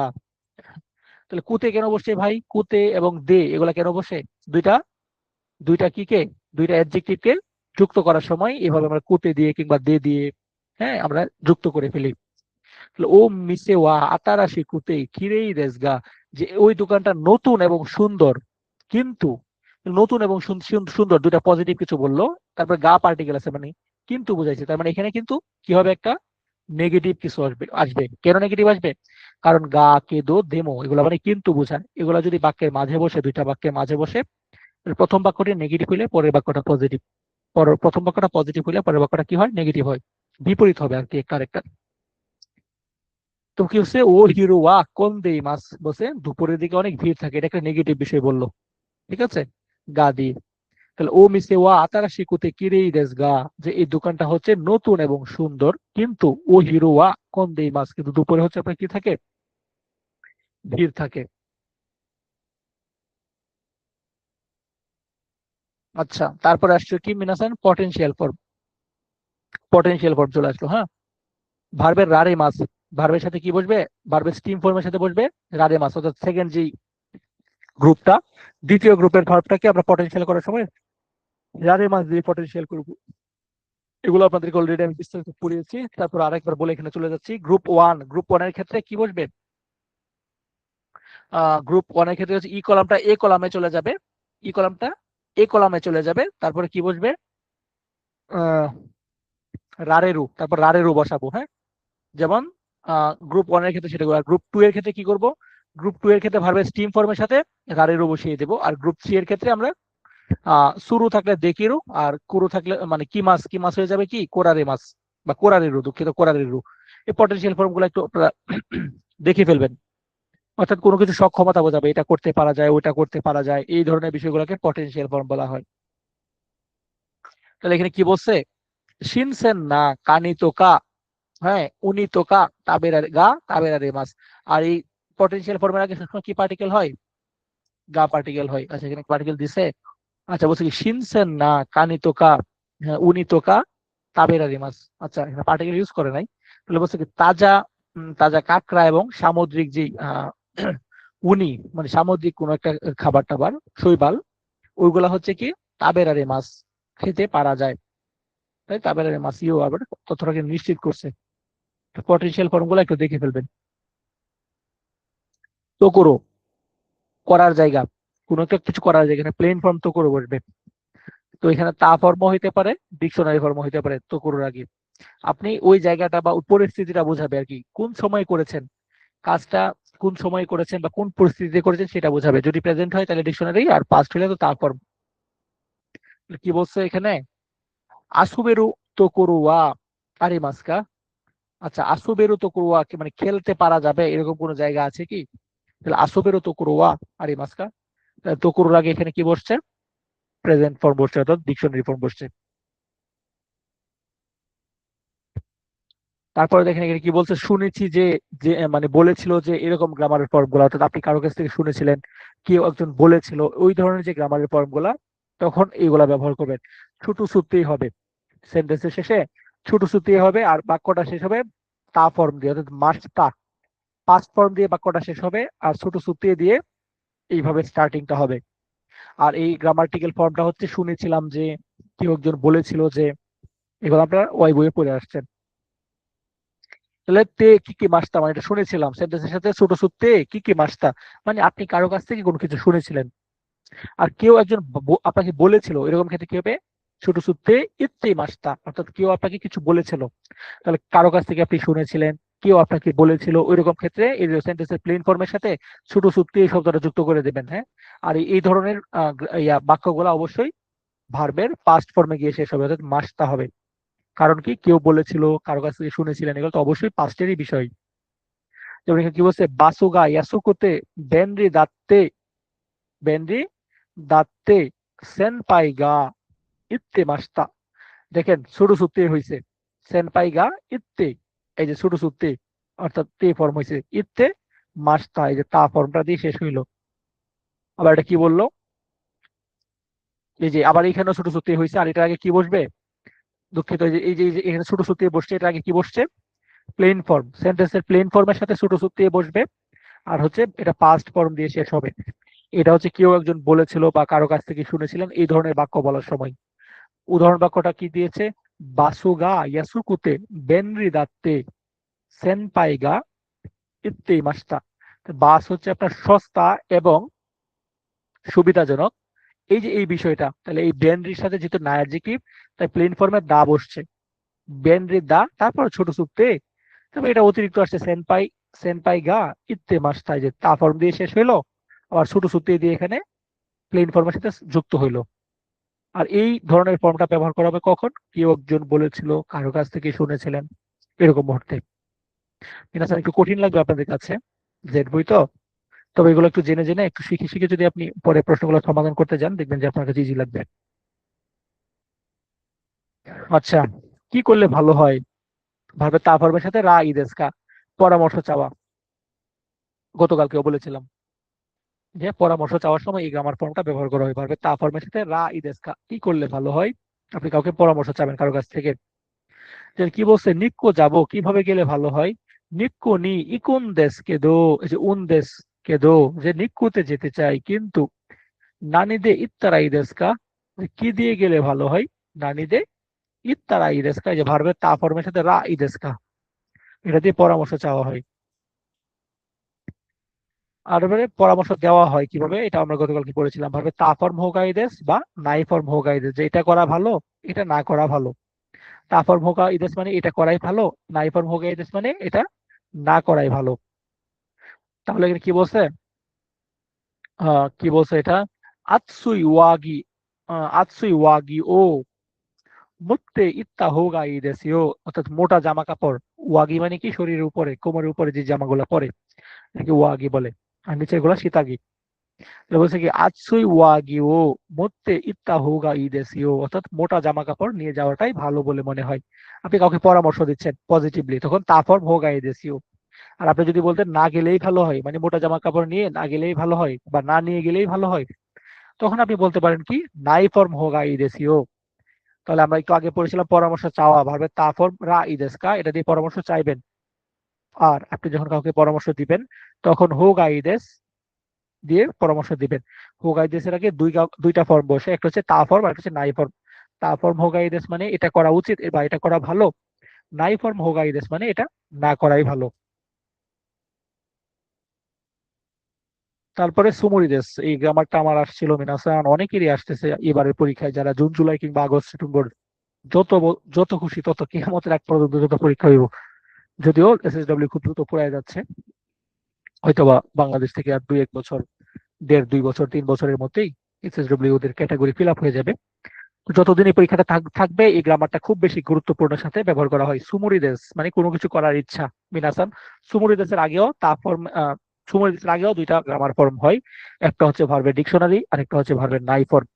তাহলে কুতে কেন বসছে ভাই, কুতে এবং দে এগুলা কেন বসে? দুইটা দুইটা কি কে, দুইটা অ্যাডজেক্টিভ কে যুক্ত করার সময় এভাবে আমরা কুতে দিয়ে কিংবা দে দিয়ে, হ্যাঁ, আমরা যুক্ত করে ফেলি। তাহলে ও মিসে ওয়া আতারাশি কুতে খিরেই দেস গা, যে ওই দোকানটা নতুন এবং সুন্দর, কিন্তু নতুন এবং সুন্দর দুইটা পজিটিভ কিছু বললো, তারপর গা পার্টিকেল আছে মানে কিন্তু বুঝাইছে, তার মানে এখানে কিন্তু কি হবে, একটা নেগেটিভ কিছু আসবে আসবে। কেন নেগেটিভ আসবে? কারণ গা কে দো দেমো এগুলো মানে কিন্তু বোঝায়, এগুলো যদি বাক্যের মাঝে বসে, দুইটা বাক্যের মাঝে বসে, প্রথম বাক্যটি নেগেটিভ হইলে পরের বাক্যটা পজিটিভ, প্রথম বাক্যটা পজিটিভ হইলে পরের বাক্যটা কি হয়, নেগেটিভ হয়, বিপরীত হবে আর কি একটা আরেকটা। তো কি হচ্ছে, ও হিরো ওয়া কোন দেই মাস, বসে দুপুরের দিকে অনেক ভিড় থাকে, এটা একটা নেগেটিভ বিষয় বললো, ঠিক আছে, গা দিয়ে। তাহলে ও মিসে ওয়া আতারাশি কুতে কিরেই দেস গা, যে এই দোকানটা হচ্ছে নতুন এবং সুন্দর, কিন্তু ও হিরো ওয়া কোন দেই মাস, কিন্তু দুপুরে হচ্ছে আপনার কি থাকে, ভিড় থাকে। আচ্ছা, তারপরে আসছে কি মিনাসান, পটেনশিয়াল ফর্ম, পটেনশিয়াল ফর্ম চলে আসলো। হ্যাঁ, ভার্বের রারে মাস, ভার্বের সাথে কি বসবে, ভার্বের স্টিম ফর্মের সাথে বসবে রারে মাস, অর্থাৎ সেকেন্ড যে গ্রুপটা, দ্বিতীয় গ্রুপের ভার্বটাকে আমরা পটেনশিয়াল করার সময় রারে মাস দিয়ে পটেনশিয়াল করবো। এগুলো আপনাদেরকে অলরেডি আমি বিস্তারিত পড়িয়েছি, তারপর আরেকবার বলে এখানে চলে যাচ্ছি। গ্রুপ ওয়ান, গ্রুপ ওয়ানের ক্ষেত্রে কি বসবে, গ্রুপ ওয়ানের ক্ষেত্রে হচ্ছে ই কলামটা এ কলামে চলে যাবে, ই কলামটা এ কলামে চলে যাবে, তারপরে কি বসবে, আহ রারেরু, তারপর রারেরু বসাবো। হ্যাঁ, যেমন গ্রুপ ওয়ান এর ক্ষেত্রে সেটা করবো। আর গ্রুপ টু এর ক্ষেত্রে কি করব, গ্রুপ টু এর ক্ষেত্রে ভার্বের স্টিম ফর্মের সাথে রারেরু বসিয়ে দেবো। আর গ্রুপ থ্রি এর ক্ষেত্রে আমরা শুরু থাকলে দেকিরু, আর কুরু থাকলে মানে কি মাস, কি মাস হয়ে যাবে কি কোরারে মাস বা কোরারেরু, দুঃখিত কোরারেরু। এই পটেনশিয়াল ফর্ম গুলো একটু আপনারা দেখে ফেলবেন, অর্থাৎ কোনো কিছু সক্ষমতা বোঝাবে, এটা করতে পারা যায়, ওটা করতে পারা যায়, এই ধরনের বিষয়গুলোকে পটেনশিয়াল ফর্ম বলা হয়। তাহলে এখানে কি বলছে, শিনসেন না কানি তোকা, হ্যাঁ উনি তোকা তাবেরারে গা তাবেরারে মাস। আর এই পটেনশিয়াল ফর্মের আগে সবসময় কি পার্টিকেল হয়, গা পার্টিকেল হয়। আচ্ছা, এখানে পার্টিকেল দিছে। আচ্ছা, বলছে কি শিনসেন না কানি তোকা, হ্যাঁ উনি তোকা তাবেরারে মাস। আচ্ছা, এখানে পার্টিকেল ইউজ করে নাই। তাহলে বলছে কি তাজা, তাজা কাঁকড়া এবং সামুদ্রিক যে উনি মানে সামুদ্রিক কোনো একটা খাবার টাবার, শৈবাল, ওইগুলা হচ্ছে কি তাবেরারে মাছ খেতে পারা যায়, তাই তাবেরারে মাছ ইও আবার তথ্যটাকে নিশ্চিত করছে। পটেনশিয়াল ফর্ম গুলো একটু দেখে ফেলবেন। তো করো, করার জায়গা, কোনো একটা কিছু করার জায়গা, এখানে প্লেন ফর্ম তো করো বসবে। তো এখানে তা ফর্ম হইতে পারে, ডিকশনারি ফর্ম হইতে পারে তো করোর আগে। আপনি ওই জায়গাটা বা ওই পরিস্থিতিটা বোঝাবে আর কি, কোন সময় করেছেন কাজটা, কোন সময় করেছেন বা কোন পরিস্থিতিতে করেছেন সেটা বোঝাবে। যদি প্রেজেন্ট হয় তাহলে ডিকশনারি, আর পাস্ট হলে তো তা ফর্ম। কি বলছে এখানে? আসুবেরু তোকুরুয়া আরিমাস্কা। আচ্ছা, আসুবেরু তোকুরুয়া কি মানে খেলতে পারা যাবে এরকম কোনো জায়গা আছে কি? তাহলে আসুবেরু তোকুরুয়া আরিমাস্কা, তোকুরুর আগে এখানে কি বসছে? প্রেজেন্ট ফর্ম বসছে, অর্থাৎ ডিকশনারি ফর্ম বসছে। তারপরে দেখেন এখানে কি বলছে, শুনেছি যে, যে মানে বলেছিল যে এরকম গ্রামারের ফর্ম গুলা, অর্থাৎ আপনি কারো কাছ থেকে শুনেছিলেন, কেউ একজন বলেছিল, ওই ধরনের যে গ্রামারের ফর্ম গুলা, তখন এইগুলা ব্যবহার করবেন। ছুটু সুত্তেই হবে, সেন্টেন্সের শেষে ছুটু সুত্তেই হবে, আর বাক্যটা শেষ হবে তা ফর্ম দিয়ে, অর্থাৎ মাস্ট তা, পাস্ট ফর্ম দিয়ে বাক্যটা শেষ হবে, আর ছুটু সুত্তে দিয়ে এইভাবে স্টার্টিংটা হবে। আর এই গ্রামাটিক্যাল ফর্মটা হচ্ছে শুনেছিলাম যে, কেউ একজন বলেছিল যে, এগুলো আপনারা ওই বইয়ে পড়ে আসছেন। তাহলে তে কি কি মাস্তা মানে এটা শুনেছিলাম, সেন্টেন্সের সাথে ছোট সূত্রে কি কি মাস্তা মানে আপনি কারো কাছ থেকে কোনো কিছু শুনেছিলেন, আর কেউ একজন আপনাকে বলেছিল, এরকম ক্ষেত্রে কি হবে? ছোট সূত্রে ইত্তে মাস্তা, অর্থাৎ কেউ আপনাকে কিছু বলেছিল। তাহলে কারো কাছ থেকে আপনি শুনেছিলেন, কেউ আপনাকে বলেছিল, ওইরকম ক্ষেত্রে এই সেন্টেন্সের প্লেন ফর্মের সাথে ছোট সূত্রে এই শব্দটা যুক্ত করে দেবেন। হ্যাঁ, আর এই ধরনের বাক্যগুলো অবশ্যই ভার্বের পাস্ট ফর্মে গিয়ে শেষ হবে, অর্থাৎ মাস্তা হবে। কারণ কি, কেউ বলেছিল, কারো কাছ থেকে শুনেছিলেন, এগুলো তো অবশ্যই পাস্টেরই বিষয়। যেমন এখানে কি বলছে, বাসুগা ইয়াসুকোতে বেনরি দাত্তে, বেনরি দাত্তে সেনপাই গা ইত্তে মাস্তা। দেখেন ছোট সূত্রে হয়েছে সেনপাই গা ইত্তে, এই যে ছোট সূত্রে, অর্থাৎ তে ফর্ম হয়েছে, ইত্তে মাস্তা, এই যে তা ফর্মটা দিয়ে শেষ হইলো। আবার এটা কি বললো, এই যে আবার এখানেও ছোট সূত্রে হয়েছে, আর এটার আগে কি বসবে? দুঃখিত, এই যে এখানে ছোট সূত্রে বসছে, এটা আগে কি বসছে? প্লেন ফর্ম, সেন্টেন্সের প্লেন ফর্মের সাথে ছোট সূত্রে বসবে, আর হচ্ছে এটা পাস্ট ফর্ম দিয়ে শেষ হবে। এটা হচ্ছে কেউ একজন বলেছিল বা কারো কাছ থেকে শুনেছিলেন এই ধরনের বাক্য বলার সময়। উদাহরণ বাক্যটা কি দিয়েছে? বাসুগা ইয়াসুকুতে বেনরি দাত্তে সেনপাইগা ইত্তেই মাস্তা। বাস হচ্ছে আপনার সস্তা এবং সুবিধাজনক, এই যে এই বিষয়টা, তাহলে এই বেনরির সাথে যেহেতু না অ্যাডজেক্টিভ, তাই প্লেন ফর্মে দা বসছে, বেনরি দা, তারপর ছোট সুক্তে, তবে এটা অতিরিক্ত আসছে সেনপাই, সেনপাই গা ইত্তে মাস্তা, যে তা ফর্ম দিয়ে শেষ হইলো, আবার ছোট সুক্তে দিয়ে এখানে প্লেন ফর্মের সাথে যুক্ত হইলো। আর এই ধরনের ফর্মটা ব্যবহার করা হবে কখন? কেউ একজন বলেছিল, কারো কাছ থেকে শুনেছিলেন, এরকম মুহূর্তে। মিনাসান একটু কঠিন লাগবে আপনাদের কাছে, জেড বই তো, তবে এগুলো একটু জেনে জেনে একটু শিখে শিখে যদি আপনি পরে প্রশ্নগুলো সমাধান করতে যান, দেখবেন যে আপনার কাছে ইজি লাগবে। আচ্ছা, কি করলে ভালো হয়? ভাবে তা ফর্মের সাথে রা ইদেস্কা, পরামর্শ চাওয়া। গতকালকেও বলেছিলাম যে পরামর্শ চাওয়ার সময় এই গ্রামার ফর্মটা ব্যবহার করা হয়, ভাবে তা ফর্মের সাথে রা ইদেস্কা, কি করলে ভালো হয়? আপনি কাউকে পরামর্শ চাবেন কারো কাছ থেকে। যে কি বলছে, নিক্কো যাব, কিভাবে গেলে ভালো হয়? নিক্কো নি ইকুন দেশ কে দো, এই যে উন দেশ কে দো, যে নিক্কুতে যেতে চাই কিন্তু, নানিদে ইত্তারাই দেশ কা, যে কি দিয়ে গেলে ভালো হয়? নানিদে ইত্তারাই দেশ কা, এই যে ভার্বের তা ফর্মের সাথে রা ই দেশ কা, এটা দিয়ে পরামর্শ চাওয়া হয়। আর এবারে পরামর্শ দেওয়া হয় কিভাবে, এটা আমরা গতকাল কি করেছিলাম, ভাবে তা ফর্ম হোগাই দেশ বা নাই ফর্ম হোগাই দেশ, যে এটা করা ভালো, এটা না করা ভালো। তা ফর্ম হোগাই দেশ মানে এটা করাই ভালো, নাই ফর্ম হোগাই দেশ মানে এটা না করাই ভালো। তাহলে এখানে কি বলছে? কি বলছে এটা? আতসুই ওয়াগি, আতসুই ওয়াগি ও মুত্তে ইত্তা হোগাই দেশিও, অর্থাৎ মোটা জামা কাপড়। ওয়াগি মানে কি, শরীরের উপরে, কোমরের উপরে যে জামাগুলো পরে, এটাকে ওয়াগি বলে, আর নিচের গুলা শীতাগি। তো বলছে কি, আতসুই ওয়াগি ও মুত্তে ইত্তা হোগাই দেশিও, অর্থাৎ মোটা জামা কাপড় নিয়ে যাওয়াটাই ভালো বলে মনে হয়। আপনি কাউকে পরামর্শ দিচ্ছেন পজিটিভলি, তখন তারপর হোগাই দেশিও। আর আপনি যদি বলতেন না গেলেই ভালো হয়, মানে মোটা জামা কাপড় নিয়ে না গেলেই ভালো হয় বা না নিয়ে গেলেই ভালো হয়, তখন আপনি বলতে পারেন কি, নাই ফর্ম হোগা ইদেসিও। তাহলে আমরা একটু আগে পড়েছিলাম পরামর্শ চাওয়া, ভাবে তা ফর্ম রা ইদেসকা, এটা দিয়ে পরামর্শ চাইবেন। আর আপনি যখন কাউকে পরামর্শ দিবেন, তখন হোগা ইদেস দিয়ে পরামর্শ দিবেন। হোগা ইদেসের আগে দুইটা ফর্ম বসে, একটা হচ্ছে তা ফর্ম আর একটা হচ্ছে নাই ফর্ম। তা ফর্ম হোগা ইদেস মানে এটা করা উচিত বা এটা করা ভালো, নাই ফর্ম হোগা ইদেস মানে এটা না করাই ভালো। তারপরে সুমরিদেস, এই গ্রামারটা আমার আসছিল মিনাসান, অনেকেরই আসতেছে এবারের পরীক্ষায়, যারা জুন জুলাই কিংবা আগস্ট সেপ্টেম্বর, যত খুশি তত কিয়ামতের এক পর্যন্ত যত পরীক্ষা হইব। যদিও এসএসডব্লিউ খুব দ্রুত পড়ায় যাচ্ছে, হয়তোবা বাংলাদেশ থেকে আর 2-1 বছর, 1.5-2 বছর 3 বছরের মধ্যেই এসএসডব্লিউ ওদের ক্যাটাগরি ফিল আপ হয়ে যাবে। যতদিন এই পরীক্ষাটা থাকবে এই গ্রামারটা খুব বেশি গুরুত্বপূর্ণ সাথে ব্যবহার করা হয়। সুমরিদেস মানে কোনো কিছু করার ইচ্ছা, মিনাসান। সুমরিদেসের আগেও তা ফর্ম, সুমরিদেসের আগেও দুইটা গ্রামার ফর্ম হয়, একটা হচ্ছে ভার্বের ডিকশনারি আর একটা হচ্ছে ভার্বের নাই ফর্ম।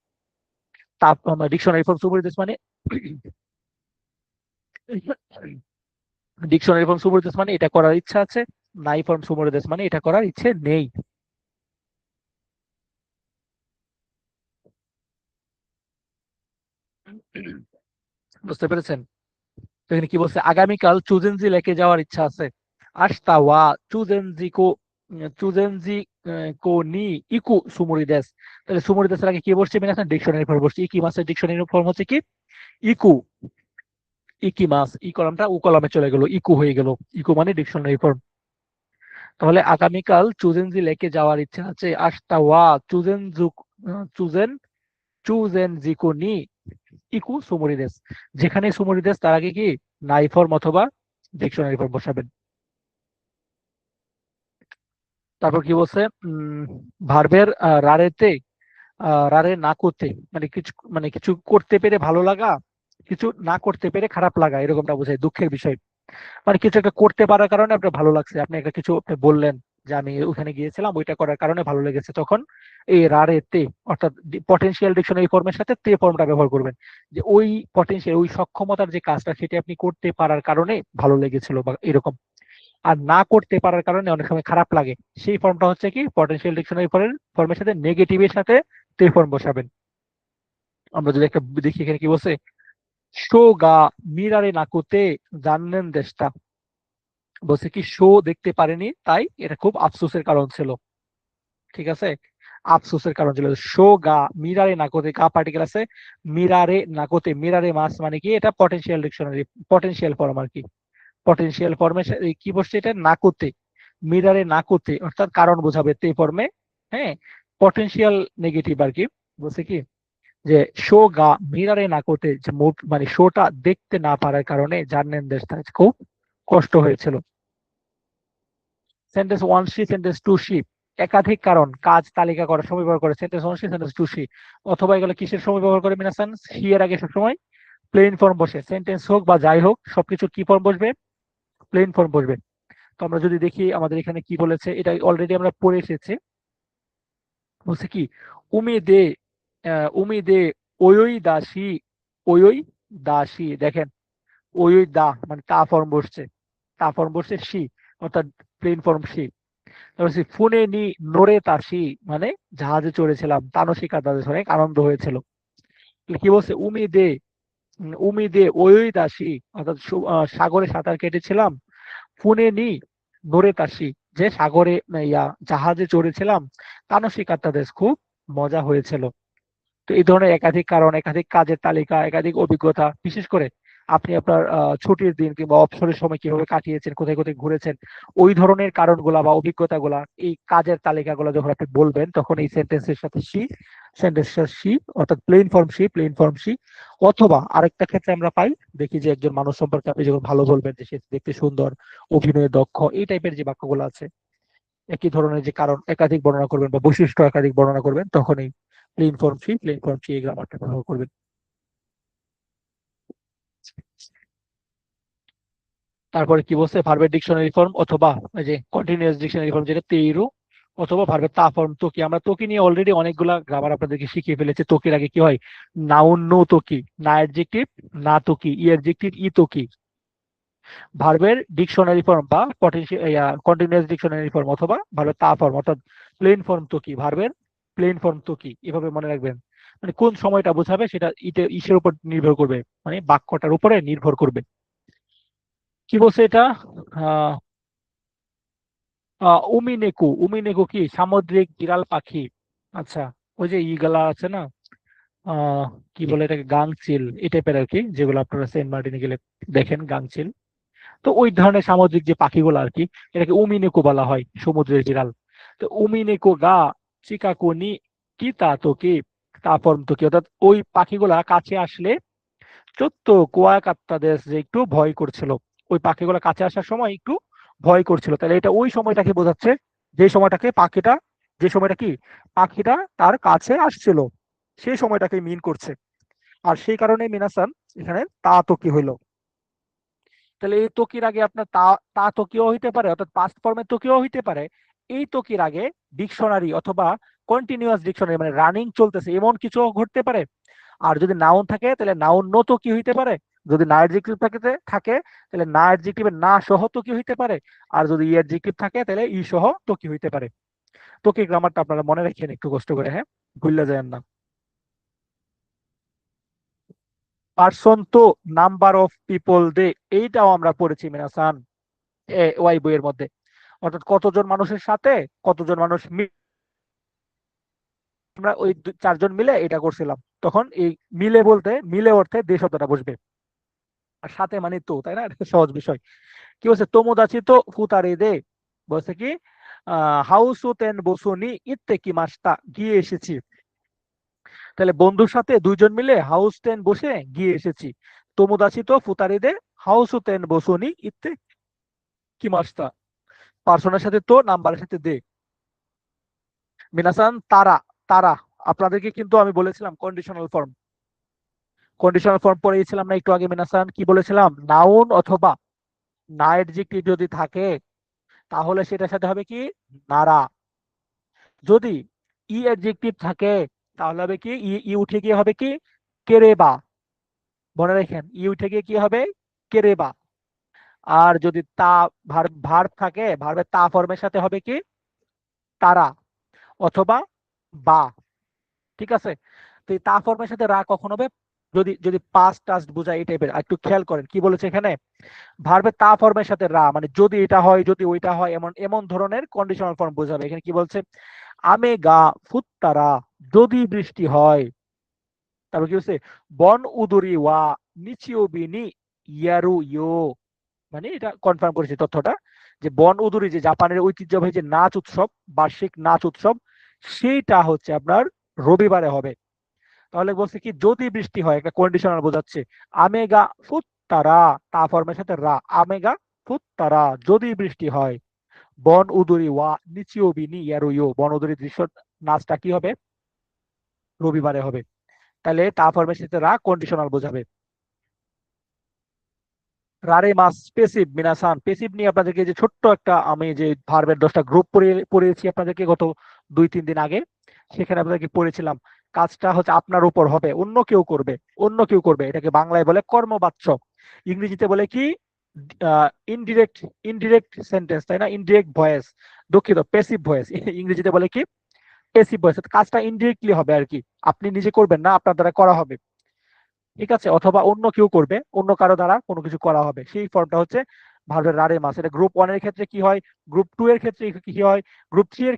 তা ডিকশনারি ফর্ম সুমরিদেস মানে ডিকশনারি ফর্ম সুমরিদেস মানে এটা করার ইচ্ছা আছে, নাই ফর্ম সুমরিদেস মানে এটা করার ইচ্ছে নেই। বুঝতে পেরেছেন? তো এখানে কি বলছে, আগামীকাল চুজেনজি লেকে যাওয়ার ইচ্ছা আছে। আস্তা ওয়া চুজেনজি কো, চুজেনজি কো নি ইকু সুমরিদেস। তাহলে সুমরিদেসের আগে কি বসছে, মিনাস ডিকশনারি ফর্ম বসছে। ইকি মাসের ডিকশনারি ফর্ম হচ্ছে কি ইকু। ইকি মাস, ই কলামটা উ কলামে চলে গেল, ইকু হয়ে গেল। ইকু মানে ডিকশনারি ফর্ম। তাহলে আগামীকাল চুজেনজি লেকে যাওয়ার ইচ্ছা আছে। আস্তা ওয়া চুজেনজু, চুজেন চুজেনজি কো নি ইকু সুমরিদেস। যেখানে সুমরিদেস তার আগে কি নাই ফর্ম অথবা ডিকশনারি ফর্ম বসাবেন। তারপর কি বলছে, ভার্বের রারেতে, রারে না করতে মানে কিছু, মানে কিছু করতে পেরে ভালো লাগা, কিছু না করতে পেরে খারাপ লাগা, এরকমটা বোঝায়, দুঃখের বিষয়। মানে কিছু একটা করতে পারার কারণে আপনার ভালো লাগছে, আপনি একটা কিছু আপনি বললেন যে আমি ওখানে গিয়েছিলাম, ওইটা করার কারণে ভালো লেগেছে, তখন এই রারে তে অর্থাৎ পটেনশিয়াল ডিকশনারি ফর্মের সাথে তে ফর্মটা ব্যবহার করবেন। যে ওই পটেনশিয়াল, ওই সক্ষমতার যে কাজটা সেটা আপনি করতে পারার কারণে ভালো লেগেছিল বা এরকম। আর না করতে পারার কারণে অনেক সময় খারাপ লাগে, সেই ফর্মটা হচ্ছে কি পটেনশিয়াল ডিকশনারি ফর্মের সাথে নেগেটিভের সাথে তে ফর্ম বসাবেন। আমরা যদি একটা দেখি এখানে কি বলছে, শো গা মিরারে নাকুতে জানলেন দেশটা। বলছে কি শো দেখতে পারেনি তাই এটা খুব আফসোসের কারণ ছিল। ঠিক আছে, আফসোসের কারণ ছিল। শো গা মিরারে নাকোতে, কা পার্টিকেল আছে, মিরারে নাকোতে, মিরারে মাস মানে কি এটা পটেনশিয়াল ডিকশনারি, পটেনশিয়াল ফর্ম আর কি। পটেনশিয়াল ফর্মে কি বসছে, এটা নাকোতে, মিরারে নাকোতে অর্থাৎ কারণ বোঝাবে তে ফর্মে। হ্যাঁ, পটেনশিয়াল নেগেটিভ আর কি। বলছে কি যে শো গা মিরারে নাকোতে, যে মানে শোটা দেখতে না পারার কারণে জার্নেন দেশটা খুব কষ্ট হয়েছিল। Sentence one C, sentence two C, একাধিক কারণ কাজ তালিকা করার সময় ব্যবহার করে sentence one C, sentence two C. অথবা এগুলো কিসের সময় ব্যবহার করে মিনাসান, সি এর আগে সবসময় প্লেন ফর্ম বসে, সেন্টেন্স হোক বা যাই হোক সবকিছু কি ফর্ম বসবে, প্লেন ফর্ম বসবে। তো আমরা যদি দেখি আমাদের এখানে কি বলেছে, এটা অলরেডি আমরা পড়ে এসেছি। বলছে কি উমেদে, উমেদে ওই দাসী, ওই দাসী, দেখেন ওই দা মানে তা ফর্ম বসছে, তা ফর্ম বসছে সি অর্থাৎ প্লেন ফর্ম সি। তারপর ফুনে নি নোরে তাসি মানে জাহাজে চড়েছিলাম, তানসিকা তাদের অনেক আনন্দ হয়েছিল। কি বলছে উমিদে, উমিদে ওই দাসি অর্থাৎ সাগরে সাঁতার কেটেছিলাম। ফুনে নি নোরে তাসি যে সাগরে জাহাজে চড়েছিলাম, তানসিকা তাদের খুব মজা হয়েছিল। তো এই ধরনের একাধিক কারণ, একাধিক কাজের তালিকা, একাধিক অভিজ্ঞতা, বিশেষ করে আপনি আপনার ছুটির দিন কিংবা অবসরের সময় কিভাবে কাটিয়েছেন, কোথায় কোথায় ঘুরেছেন, ওই ধরনের কারণগুলা বা অভিজ্ঞতাগুলা, এই কাজের তালিকাগুলো যখন আপনি বলবেন তখন এই সেন্টেন্সের সাথে সি, সেন্টেন্সের সি অর্থাৎ plain form C, plain form C. অথবা আরেকটা ক্ষেত্রে আমরা পাই, দেখি যে একজন মানুষ সম্পর্কে আপনি যখন ভালো বলবেন যে সে দেখতে সুন্দর, অভিনয়ে দক্ষ, এই টাইপের যে বাক্যগুলো আছে, একই ধরনের যে কারণ একাধিক বর্ণনা করবেন বা বৈশিষ্ট্য একাধিক বর্ণনা করবেন, তখনই plain form C, plain form C এই গ্রামারটা ব্যবহার করবেন। তারপরে কি বলছে, ভার্বের ডিকশনারি ফর্ম অথবা এই যে কন্টিনিউয়াস ডিকশনারি ফর্ম যেটা তেইরু, অথবা ভার্বের তা ফর্ম তোকি। আমরা তোকি নিয়ে অলরেডি অনেকগুলা গ্রামার আপনাদেরকে শিখিয়ে ফেলেছি। তোকির আগে কি হয়, নাউন নো তোকি, না অ্যাডজেক্টিভ না তোকি, ই অ্যাডজেক্টিভ ই তোকি। ভার্বের ডিকশনারি ফর্ম বা পটেনশিয়াল কন্টিনিউয়াস ডিকশনারি ফর্ম অথবা ভার্বের তা ফর্ম অর্থাৎ প্লেন ফর্ম তোকি, ভার্বের প্লেন ফর্ম তোকি, এভাবে মনে রাখবেন। মানে কোন সময়টা বোঝাবে সেটা ইসের উপর নির্ভর করবে, মানে বাক্যটার উপরে নির্ভর করবে। কি বলছে এটা, আহ উমিনেকু, উমিনেকু কি সামুদ্রিক বিড়াল পাখি। আচ্ছা, ওই যে ইগুলা আছে না, আহ কি বলে এটাকে, গাংচিল, এই টাইপের আর কি, যেগুলো আপনারা সেন্ট মার্টিনে গেলে দেখেন গাংচিল। তো ওই ধরনের সামুদ্রিক যে পাখিগুলো আর কি, এটাকে উমিনেকো বলা হয়, সমুদ্রের বিড়াল। তো উমিনেকো গা চিকাকো নি কিতা তো কি, তারপর তো কি অর্থাৎ ওই পাখিগুলা কাছে আসলে চোদ্দ কুয়াকাত্তাদের যে একটু ভয় করছিল, ওই পাখিগুলো কাছে আসার সময় একটু ভয় করছিল। তাহলে এটা ওই সময়টাকে বোঝাচ্ছে, যে সময়টাকে পাখিটা, যে সময়টা কি পাখিটা তার কাছে আসছিল, সেই সময়টাকে মিন করছে। আর সেই কারণে মিনাসান এখানে তা তকি হইলো। তাহলে এই তকির আগে আপনার তা তা তকিও হইতে পারে, অর্থাৎ পাস্ট ফর্মে তকিও হইতে পারে। এই তকির আগে ডিকশনারি অথবা কন্টিনিউয়াস ডিকশনারি মানে রানিং চলতেছে এমন কিছু ঘটতে পারে। আর যদি নাউন থাকে তাহলে নাউন নো তকি হইতে পারে। যদি না অ্যাডজেক্টিভ থাকে থাকে তাহলে না অ্যাডজেক্টিভের না সহ তকি হইতে পারে। আর যদি ই অ্যাডজেক্টিভ থাকে তাহলে ই সহ তকি হইতে পারে। তকি গ্রামারটা আপনারা মনে রাখেন একটু কষ্ট করে, হ্যাঁ, ভুললে যায় না। পার্সন তো নাম্বার অফ পিপল দে, এইটাও আমরা পড়েছি মিনাসান ওয়াই বইয়ের মধ্যে। অর্থাৎ কতজন মানুষের সাথে কতজন মানুষ আমরা ওই চারজন মিলে এটা করছিলাম। তখন এই মিলে বলতে মিলে অর্থে দে শব্দটা বসবে, আর সাথে মানে তো, তাই না? এটা সহজ বিষয়। কি বলছে, তোমোদাচি তো ফুতারে দে, বলছে কি হাউসু তেন বসুনি ইত্তে কি মাসটা গিয়ে এসেছি। তাহলে বন্ধুর সাথে দুইজন মিলে হাউস টেন বসে গিয়ে এসেছি। তোমোদাচি তো ফুতারে দে হাউসু তেন বসুনি ইত্তে কি মাসটা, পার্সনের সাথে তো, নাম্বারের সাথে দে। মিনাসান তারা, তারা আপনাদেরকে কিন্তু আমি বলেছিলাম কন্ডিশনাল ফর্ম, কন্ডিশনাল ফর্ম পড়িয়েছিলাম না একটু আগে মিনাসান? কি বলেছিলাম, নাউন অথবা না অ্যাডজেক্টিভ যদি থাকে তাহলে সেটার সাথে হবে কি নারা। যদি ই অ্যাডজেক্টিভ থাকে তাহলে হবে কি ই ই উঠে গিয়ে হবে কি কেরেবা। মনে রাখেন, ই উঠে গিয়ে কি হবে কেরেবা। আর যদি তা ভার্ব ভার্ব থাকে, ভার্বের তা ফর্মের সাথে হবে কি তারা অথবা বা। ঠিক আছে? তো এই তা ফর্মের সাথে রা কখন হবে, যদি যদি পাস্ট টাস্ট বোঝায় এই টাইপের। একটু খেয়াল করেন কি বলেছে এখানে, ভার্বের তা ফর্মের সাথে রা মানে যদি এটা হয় যদি ওইটা হয় এমন এমন ধরনের কন্ডিশনাল ফর্ম বোঝাবে। এখানে কি বলছে, আমে গা ফুত্তারা, যদি বৃষ্টি হয়। তারপর কি হচ্ছে, বন উদুরি ওয়া নিচিও বিনি ইয়ারু ইয়ো, মানে এটা কনফার্ম করেছে তথ্যটা, যে বন উদুরি যে জাপানের ঐতিহ্যবাহী যে নাচ উৎসব, বার্ষিক নাচ উৎসব, সেইটা হচ্ছে আপনার রবিবারে হবে। তাহলে বলছে কি যদি বৃষ্টি হয়, একটা কন্ডিশনাল বোঝাচ্ছে। আমেগা ফুত্তারা, তা ফর্মের সাথে রা, আমেগা ফুত্তারা, যদি বৃষ্টি হয়। বন উদুরি ওয়া নিচিও বিনি ইয়ারুইও, বন উদুরি দৃশ্য নাচটা কি হবে রবিবারে হবে। তাহলে তা ফর্মের সাথে রা কন্ডিশনাল বোঝাবে। রারে মাস পেসিভ মিনাসান, পেসিভ নিয়ে আপনাদেরকে যে ছোট্ট একটা আমি যে ভার্বের 10টা গ্রুপ পড়িয়েছি আপনাদেরকে গত 2-3 দিন আগে, সেখানে আপনাদেরকে পড়েছিলাম কাজটা হচ্ছে আপনার উপর হবে, অন্য কেউ করবে, অন্য কেউ করবে। এটাকে বাংলায় বলে কর্মবাচ্য, ইংরেজিতে বলে কি ইনডিরেক্ট, ইনডিরেক্ট সেন্টেন্স, তাই না? ইনডিরেক্ট ভয়েস, দুঃখিত পেসিভ ভয়েস। ইংরেজিতে বলে কি পেসিভ ভয়েস। কাজটা ইনডিরেক্টলি হবে আর কি, আপনি নিজে করবেন না, আপনার দ্বারা করা হবে। ঠিক আছে? অথবা অন্য কেউ করবে, অন্য কারো দ্বারা কোনো কিছু করা হবে, সেই ফর্মটা হচ্ছে ভার্বের রারে মাস। এটা গ্রুপ 1 এর ক্ষেত্রে কি হয়, গ্রুপ 2 এর ক্ষেত্রে কি হয়, গ্রুপ 3 এর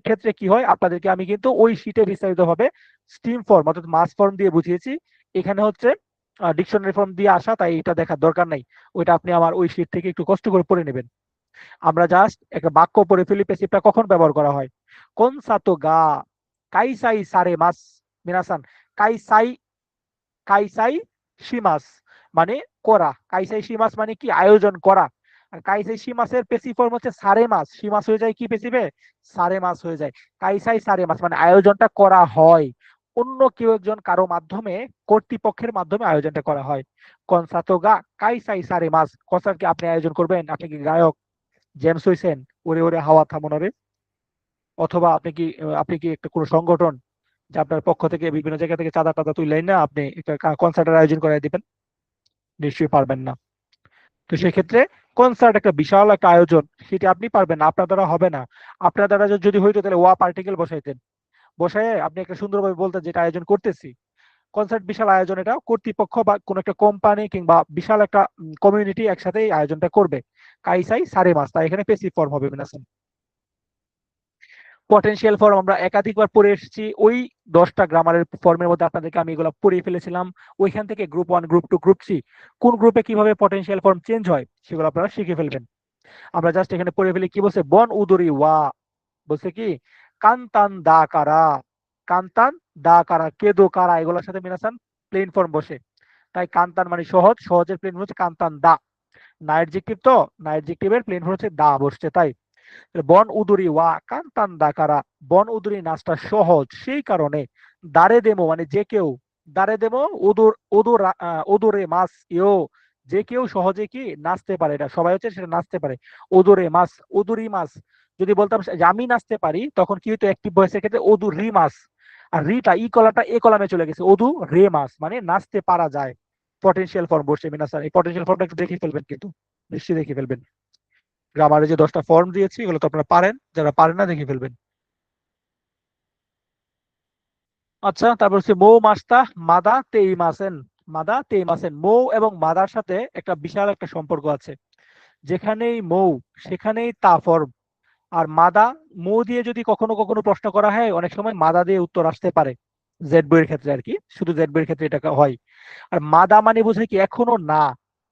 ক্ষেত্রে কি হয়, আপনাদেরকে আমি কিন্তু ওই শীটে বিস্তারিত ভাবে স্টিম ফর্ম অর্থাৎ মাস ফর্ম দিয়ে বুঝিয়েছি। এখানে হচ্ছে ডিকশনারি ফর্ম দিয়ে আসা, তাই এটা দেখার দরকার নাই। ওইটা আপনি আমার ওই শীট থেকে একটু কষ্ট করে পড়ে নেবেন। আমরা জাস্ট একটা বাক্য পড়ে ফেলি, পেসিভটা কখন ব্যবহার করা হয়। কোন সাতো গা কাইসাই সারে মাস মিনাসান, কাইসাই, কাইসাই শিমাস মানে করা, কাইসাই শিমাস মানে কি আয়োজন করা। আর কাইসাই শিমাসের পেসি ফর্ম হচ্ছে সারে মাস, শিমাস হয়ে যায় কি পেসিভে সারে মাস হয়ে যায়। কাইসাই সারে মাস মানে আয়োজনটা করা হয়, অন্য কেউ একজন কারো মাধ্যমে, কর্তৃপক্ষের মাধ্যমে আয়োজনটা করা হয়। কনসার্টোগা কাইসাই সারে মাস, কনসার্ট কি আপনি আয়োজন করবেন? আপনি কি গায়ক, জেমস হইছেন? ওরে ওরে হাওয়া থামুন হবে। অথবা আপনি কি একটা কোনো সংগঠন যে আপনার পক্ষ থেকে বিভিন্ন জায়গা থেকে চাঁদা টাদা তুললেন না, আপনি একটা কনসার্টের আয়োজন করে দিবেন? নিশ্চয়ই পারবেন না। তো সেক্ষেত্রে কনসার্ট একটা বিশাল একটা আয়োজন, সেটা আপনি পারবেন না, আপনার দ্বারা হবে না। আপনার দ্বারা যদি হইতো তাহলে ওয়া পার্টিকেল বসাইতেন, বসায় আপনি একটা সুন্দরভাবে বলতেন যেটা আয়োজন করতেছি। কনসার্ট বিশাল আয়োজন, এটা কর্তৃপক্ষ বা কোন একটা কোম্পানি কিংবা বিশাল একটা কমিউনিটি একসাথে এই আয়োজনটা করবে। কাইসাই সারে মাস, তাই এখানে পেসিভ ফর্ম হবে মিনাসেন। পটেনশিয়াল ফর্ম আমরা একাধিকবার পড়ে এসেছি, ওই 10টা গ্রামারের ফর্মের মধ্যে আপনাদেরকে আমি এগুলো পড়িয়ে ফেলেছিলাম। ওইখান থেকে গ্রুপ 1, গ্রুপ 2, গ্রুপ 3 কোন গ্রুপে কিভাবে পটেনশিয়াল ফর্ম চেঞ্জ হয় সেগুলো আপনারা শিখে ফেলবেন। আমরা জাস্ট এখানে পড়ে ফেলি কি বলছে, বন উদরি ওয়া, বলছে কি কান্তান দা কারা, কান্তান দা কারা, কেদো কারা, এগুলোর সাথে মিনাসান প্লেন ফর্ম বসে। তাই কান্তান মানে সহজ, সহজের প্লেন হচ্ছে কান্তান দা। না অ্যাডজেক্টিভ তো, না অ্যাডজেক্টিভের প্লেন হচ্ছে দা বসছে, তাই বন উদুরি ওয়া কান্তান দাকারা, বন উদুরি নাচটা সহজ সেই কারণে। দারে দেমো মানে যে কেউ, দারে দেবো ওদুর ওদুর ওদুরে মাস ইয়ো, যে কেউ সহজে কি নাচতে পারে, এটা সবাই হচ্ছে সেটা নাচতে পারে। ওদুরে মাস, ওদুরি মাস। যদি বলতাম যে আমি নাচতে পারি, তখন কি হতো, অ্যাক্টিভ ভয়েসের ক্ষেত্রে ওদু রি মাস। আর রিটা ই কলাটা এ কলামে চলে গেছে, ওদু রে মাস, মানে নাচতে পারা যায়। পটেনশিয়াল ফর্ম বসছে মিনাসার, এই পটেনশিয়াল ফর্মটা একটু দেখে ফেলবেন, কিন্তু নিশ্চয়ই দেখে ফেলবেন। গ্রামারে যে 10টা ফর্ম দিয়েছি এগুলো তো আপনারা পারেন, যারা পারেন না দেখে ফেলবেন। আচ্ছা, তারপর হচ্ছে মৌ মাস্তা মাদা তেই মাসেন। মাদা তেই মাসেন, মৌ এবং মাদার সাথে একটা বিশাল একটা সম্পর্ক আছে। যেখানেই মৌ সেখানেই তা ফর্ম। আর মাদা, মৌ দিয়ে যদি কখনো কখনো প্রশ্ন করা হয়, অনেক সময় মাদা দিয়ে উত্তর আসতে পারে। জেড বইয়ের ক্ষেত্রে আর কি, শুধু জেড বইয়ের ক্ষেত্রে এটা হয়। আর মাদা মানে বোঝায় কি এখনো না।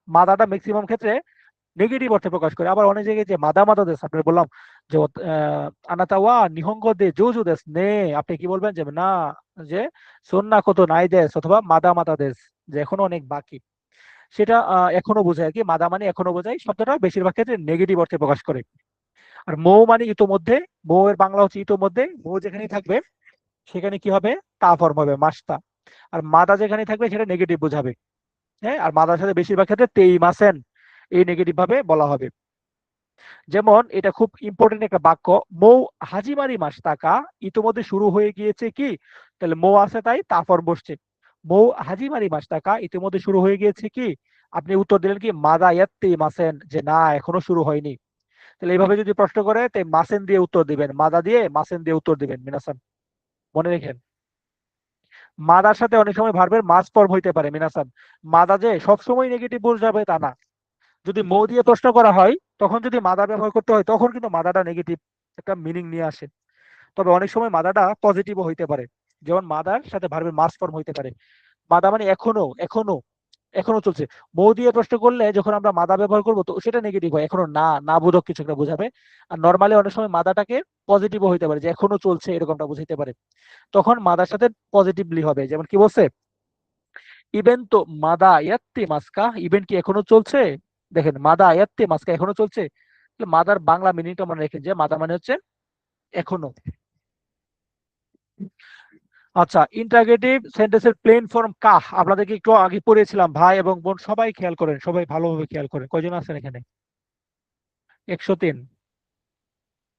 মাদাটা ম্যাক্সিমাম ক্ষেত্রে নেগেটিভ অর্থে প্রকাশ করে। আবার অনেক জায়গায় যে মাদা মাদা দেশ, আপনি বললাম যে আনাতা ওয়া নিহঙ্গ দে জোজো দেশ নে, আপনি কি বলবেন যে না, যে সন্না কত নাই দেশ, অথবা মাদা মাদা দেশ, যে এখনো অনেক বাকি। সেটা এখনো বোঝায় আর কি, মাদা মানে এখনো বোঝায়, শব্দটা বেশিরভাগ ক্ষেত্রে নেগেটিভ অর্থে প্রকাশ করে। আর মৌ মানে ইতোমধ্যে, মৌ এর বাংলা হচ্ছে ইতোমধ্যে, মৌ যেখানেই থাকবে সেখানে কি হবে, তা ফর্ম হবে, মাসতা। আর মাদা যেখানে থাকবে সেটা নেগেটিভ বোঝাবে। হ্যাঁ, আর মাদার সাথে বেশিরভাগ ক্ষেত্রে তেই মাসেন এই নেগেটিভ ভাবে বলা হবে। যেমন এটা খুব ইম্পর্টেন্ট একটা বাক্য, মৌ হাজিমারি মাস টাকা, ইতিমধ্যে শুরু হয়ে গিয়েছে কি, তাহলে মৌ আছে তাই তা ফর্ম বসছে। মৌ হাজিমারি মাস টাকা, ইতিমধ্যে শুরু হয়ে গিয়েছে কি, আপনি উত্তর দিলেন কি মাদা ইয়াত্তি মাসেন, যে না এখনো শুরু হয়নি। তাহলে এইভাবে যদি প্রশ্ন করে, তাই মাসেন দিয়ে উত্তর দিবেন, মাদা দিয়ে মাসেন দিয়ে উত্তর দিবেন মিনাসান, মনে রেখেন। মাদার সাথে অনেক সময় ভার্বের মাস ফর্ম হইতে পারে মিনাসান। মাদা যে সবসময় নেগেটিভ বোঝাবে তা না। যদি মৌ দিয়ে প্রশ্ন করা হয়, তখন যদি মাদা ব্যবহার করতে হয়, তখন কিন্তু মাদাটা নেগেটিভ একটা মিনিং নিয়ে আসে। তবে অনেক সময় মাদাটা পজিটিভও হইতে পারে। যেমন মাদার সাথে ভার্বের মাস ফর্ম হইতে পারে। মাদা মানে এখনো, এখনো, এখনো চলছে। মৌ দিয়ে প্রশ্ন করলে যখন আমরা মাদা ব্যবহার করবো, তো সেটা নেগেটিভ হয়, এখনো না, না বোধক কিছু একটা বোঝাবে। আর নর্মালি অনেক সময় মাদাটাকে পজিটিভও হইতে পারে, যে এখনো চলছে এরকমটা বুঝাইতে পারে। তখন মাদার সাথে পজিটিভলি হবে। যেমন কি বলছে, ইভেন তো মাদা ইয়াত্তি মাস্কা, ইভেন্ট কি এখনো চলছে। দেখেন, মাদা ইয়াত্তি মাস্কা এখনো চলছে। তাহলে মাদার বাংলা মিনিংটা মনে রেখেন, যে মাদা মানে হচ্ছে এখনো। আচ্ছা, ইন্টারগেটিভ সেন্টেন্সের প্লেন ফর্ম কাহ, আপনাদেরকে একটু আগে পড়েছিলাম, ভাই এবং বোন সবাই খেয়াল করেন, সবাই ভালোভাবে খেয়াল করেন, কয়জন আছেন এখানে? 103।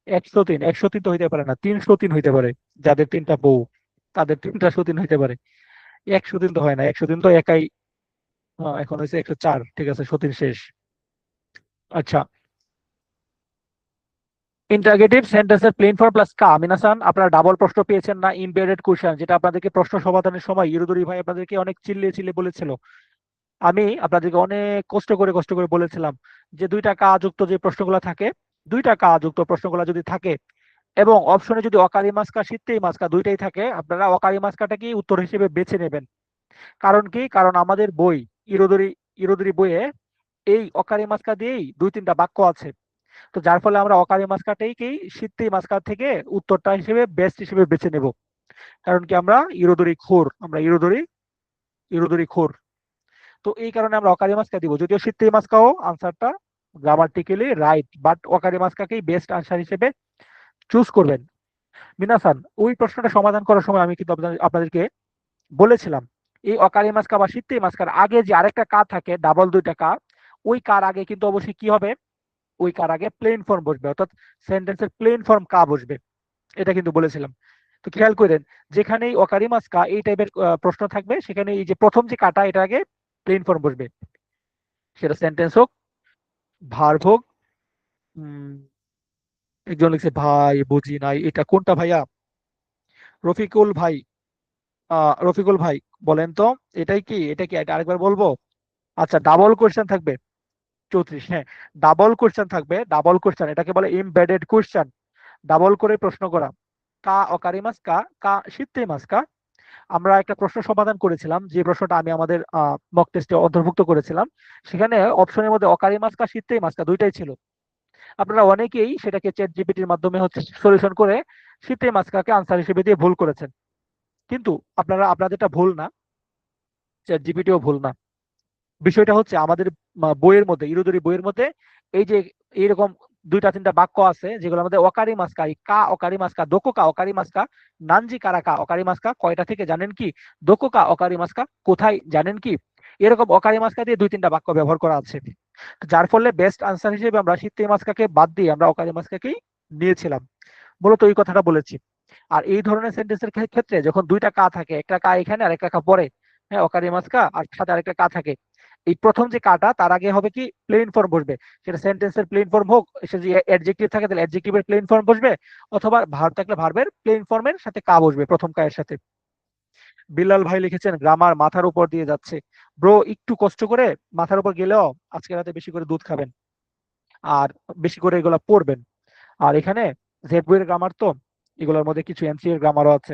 103, 103 তো হইতে পারে না, 303 হইতে পারে। যাদের 3টা বউ, তাদের 3টা সতীন হইতে পারে। 103 তো হয় না, 103 তো একাই। এখন হয়েছে 104, ঠিক আছে, সতীন শেষ। আচ্ছা, ইন্টারগেটিভ সেন্টেন্সের প্লেন ফর্ম প্লাস কা, মিনাসান আপনারা ডাবল প্রশ্ন পেয়েছেন না, ইমবেডেড কোশ্চেন, যেটা আপনাদেরকে প্রশ্ন সমাধানের সময় ইরুদুরি ভাই আপনাদেরকে অনেক চিল্লিয়ে চিল্লিয়ে বলেছিল। আমি আপনাদেরকে অনেক কষ্ট করে বলেছিলাম যে 2টা কা যুক্ত যে প্রশ্নগুলো থাকে, 2টা কা যুক্ত প্রশ্নগুলো যদি থাকে, এবং অপশনে যদি অকারি মাস্কা শীতেই মাস্কা দুইটাই থাকে, আপনারা অকারি মাস্কাটাকেই উত্তর হিসেবে বেছে নেবেন। কারণ কি, কারণ আমাদের বই ইরোদরি, ইরোদরি বইয়ে এই অকারি মাস্কা দিয়েই 2-3টা বাক্য আছে। তো যার ফলে আমরা অকারি মাস্কাটাকেই শীতেই মাস্কা থেকে উত্তরটা হিসেবে বেস্ট হিসেবে বেছে নেব। কারণ কি, আমরা ইরোদরি খোর, আমরা ইরোদরি, ইরোদরি খোর। তো এই কারণে আমরা অকারি মাস্কা দিব, যদিও শীতেই মাস্কাও আনসারটা গ্রামাটিক্যালি রাইট, বাট অকারি মাস্কাকেই বেস্ট আনসার হিসেবে চুজ করবেন। মিনাসান, ওই প্রশ্নটা সমাধান করার সময় আমি কিন্তু আপনাদেরকে বলেছিলাম, এই অকারি মাস্কা বা শীতেই মাস্কার আগে যে আরেকটা কা থাকে, ডাবল 2টা কা, ওই কার আগে কিন্তু অবশ্যই কি হবে, ওই কার আগে প্লেন ফর্ম বসবে, অর্থাৎ সেন্টেন্সের প্লেন ফর্ম কা বসবে। এটা কিন্তু বলেছিলাম। তো খেয়াল করেন, যেখানেই অকারি মাস্কা এই টাইপের প্রশ্ন থাকবে, সেখানে এই যে প্রথম যে কাটা, এটা আগে প্লেন ফর্ম বসবে। সেটা সেন্টেন্স হোক, ভার্ব হোক। উম, একজন লিখছে ভাই বুঝি নাই, এটা কোনটা ভাইয়া? রফিকুল ভাই, রফিকুল ভাই বলেন তো, এটাই কি, এটা কি, এটা আরেকবার বলবো? আচ্ছা, ডাবল কোশ্চেন থাকবে। 34, হ্যাঁ, ডাবল কোশ্চেন থাকবে, ডাবল কোশ্চেন, এটাকে বলে এমবেডেড কোশ্চেন। ডাবল করে প্রশ্ন করা। কা অকারি মাস কা, কা শীতে মাস কা। আমরা একটা প্রশ্ন সমাধান করেছিলাম, যে প্রশ্নটা আমি আমাদের মক টেস্টে অন্তর্ভুক্ত করেছিলাম। সেখানে অপশনের মধ্যে অকারি মাস কা শীতে মাস কা দুইটাই ছিল। আপনারা অনেকেই সেটাকে চ্যাট জিপিটির মাধ্যমে হচ্ছে সলিউশন করে শীতে মাস কাকে আনসার হিসেবে দিয়ে ভুল করেছেন। কিন্তু আপনারা, আপনাদেরটা ভুল না, চ্যাট জিপিটিও ভুল না। বিষয়টা হচ্ছে আমাদের বইয়ের মধ্যে, ইরোদরি বইয়ের মধ্যে এই যে এইরকম দুইটা তিনটা বাক্য আছে যেগুলোর মধ্যে অকারি মাস্কা, কা অকারি মাস্কা, দোকোকা অকারি মাস্কা, নানজি কারাকা অকারি মাস্কা কয়টা থেকে জানেন কি, দোকোকা অকারি মাস্কা কোথায় জানেন কি, এরকম অকারি মাস্কা দিয়ে দুই তিনটা বাক্য ব্যবহার করা আছে। যার ফলে বেস্ট আনসার হিসেবে আমরা শীতে মাস্কাকে বাদ দিয়ে আমরা অকারি মাস্কাকেই নিয়েছিলাম, মূলত এই কথাটা বলেছি। আর এই ধরনের সেন্টেন্সের ক্ষেত্রে যখন দুইটা কা থাকে, একটা কা এখানে আর একটা কা পরে, হ্যাঁ অকারি মাস্কা আর সাথে আরেকটা কা থাকে, এই প্রথম যে কাটা তার আগে হবে কি প্লেন ফর্ম বসবে, সেটা সেন্টেন্সের প্লেন ফর্ম হোক, সে যদি অ্যাডজেক্টিভ থাকে তাহলে অ্যাডজেক্টিভের প্লেন ফর্ম বসবে, অথবা ভার্ব থাকলে ভার্বের প্লেন ফর্মের সাথে কা বসবে প্রথম কায়ের সাথে। বিল্লাল ভাই লিখেছেন গ্রামার মাথার উপর দিয়ে যাচ্ছে। ব্রো একটু কষ্ট করে মাথার উপর গেলেও আজকে রাতে বেশি করে দুধ খাবেন আর বেশি করে এগুলা পড়বেন। আর এখানে জেড বইয়ের গ্রামার তো, এগুলোর মধ্যে কিছু এনসি এর গ্রামারও আছে,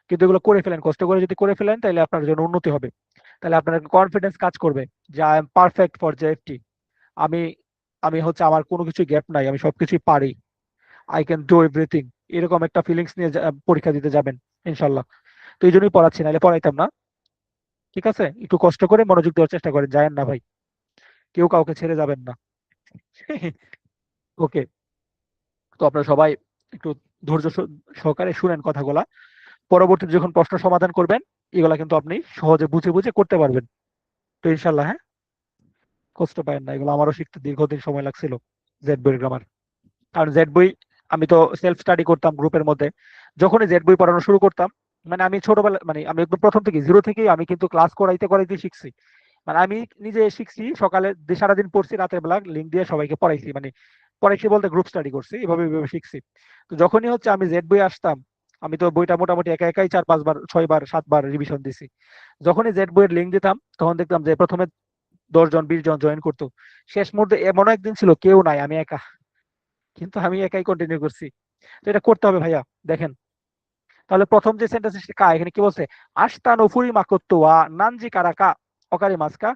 কিন্তু এগুলো করে ফেলেন, কষ্ট করে যদি করে ফেলেন তাহলে আপনার জন্য উন্নতি হবে, তাহলে আপনার কনফিডেন্স কাজ করবে যে I am perfect for JFT. আমি আমি হচ্ছে আমার কোনো কিছু গ্যাপ নাই, আমি সবকিছুই পারি, আই ক্যান ডু এভরিথিং, এরকম একটা ফিলিংস নিয়ে পরীক্ষা দিতে যাবেন ইনশাল্লাহ। তো এই জন্যই পড়াচ্ছি, নাহলে পড়াইতাম না। ঠিক আছে, একটু কষ্ট করে মনোযোগ দেওয়ার চেষ্টা করেন, যায়েন না ভাই, কেউ কাউকে ছেড়ে যাবেন না। ওকে, তো আপনারা সবাই একটু ধৈর্য সহকারে শুনেন কথাগুলা, পরবর্তীতে যখন প্রশ্ন সমাধান করবেন এগুলা কিন্তু আপনি সহজে বুঝে বুঝে করতে পারবেন। তো ইনশাল্লাহ, হ্যাঁ, কষ্ট পাবেন না, এগুলো আমারও শিখতে দীর্ঘদিন সময় লাগছিল জেড বইয়ের গ্রামার। কারণ জেড বই আমি তো সেলফ স্টাডি করতাম গ্রুপের মধ্যে, যখনই জেড বই পড়ানো শুরু করতাম, মানে আমি ছোটবেলা মানে আমি একদম প্রথম থেকে জিরো থেকেই আমি কিন্তু ক্লাস করাইতে করাইতে শিখছি। মানে আমি নিজে শিখছি, সকালে সারাদিন পড়ছি, রাতের বেলা লিঙ্ক দিয়ে সবাইকে পড়াইছি, মানে পড়াইছি বলতে গ্রুপ স্টাডি করছি, এভাবে এভাবে শিখছি। তো যখনই হচ্ছে আমি জেড বই আসতাম, আমি তো বইটা মোটামুটি একা একাই 4-5 বার 6 বার 7 বার রিভিশন দিছি। যখনই জেড বইয়ের লিঙ্ক দিতাম তখন দেখতাম যে প্রথমে 10 জন 20 জন জয়েন করতো, শেষ মুহূর্তে এমন একদিন ছিল কেউ নাই, আমি একা, কিন্তু আমি একাই কন্টিনিউ করছি। তো এটা করতে হবে ভাইয়া। দেখেন, তাহলে প্রথম যে সেন্টেন্স কা এখানে কি বলছে, আস্তানো ফুরি মাকত্তো ওয়া নানজি কারাকা অকারি মাস্কা,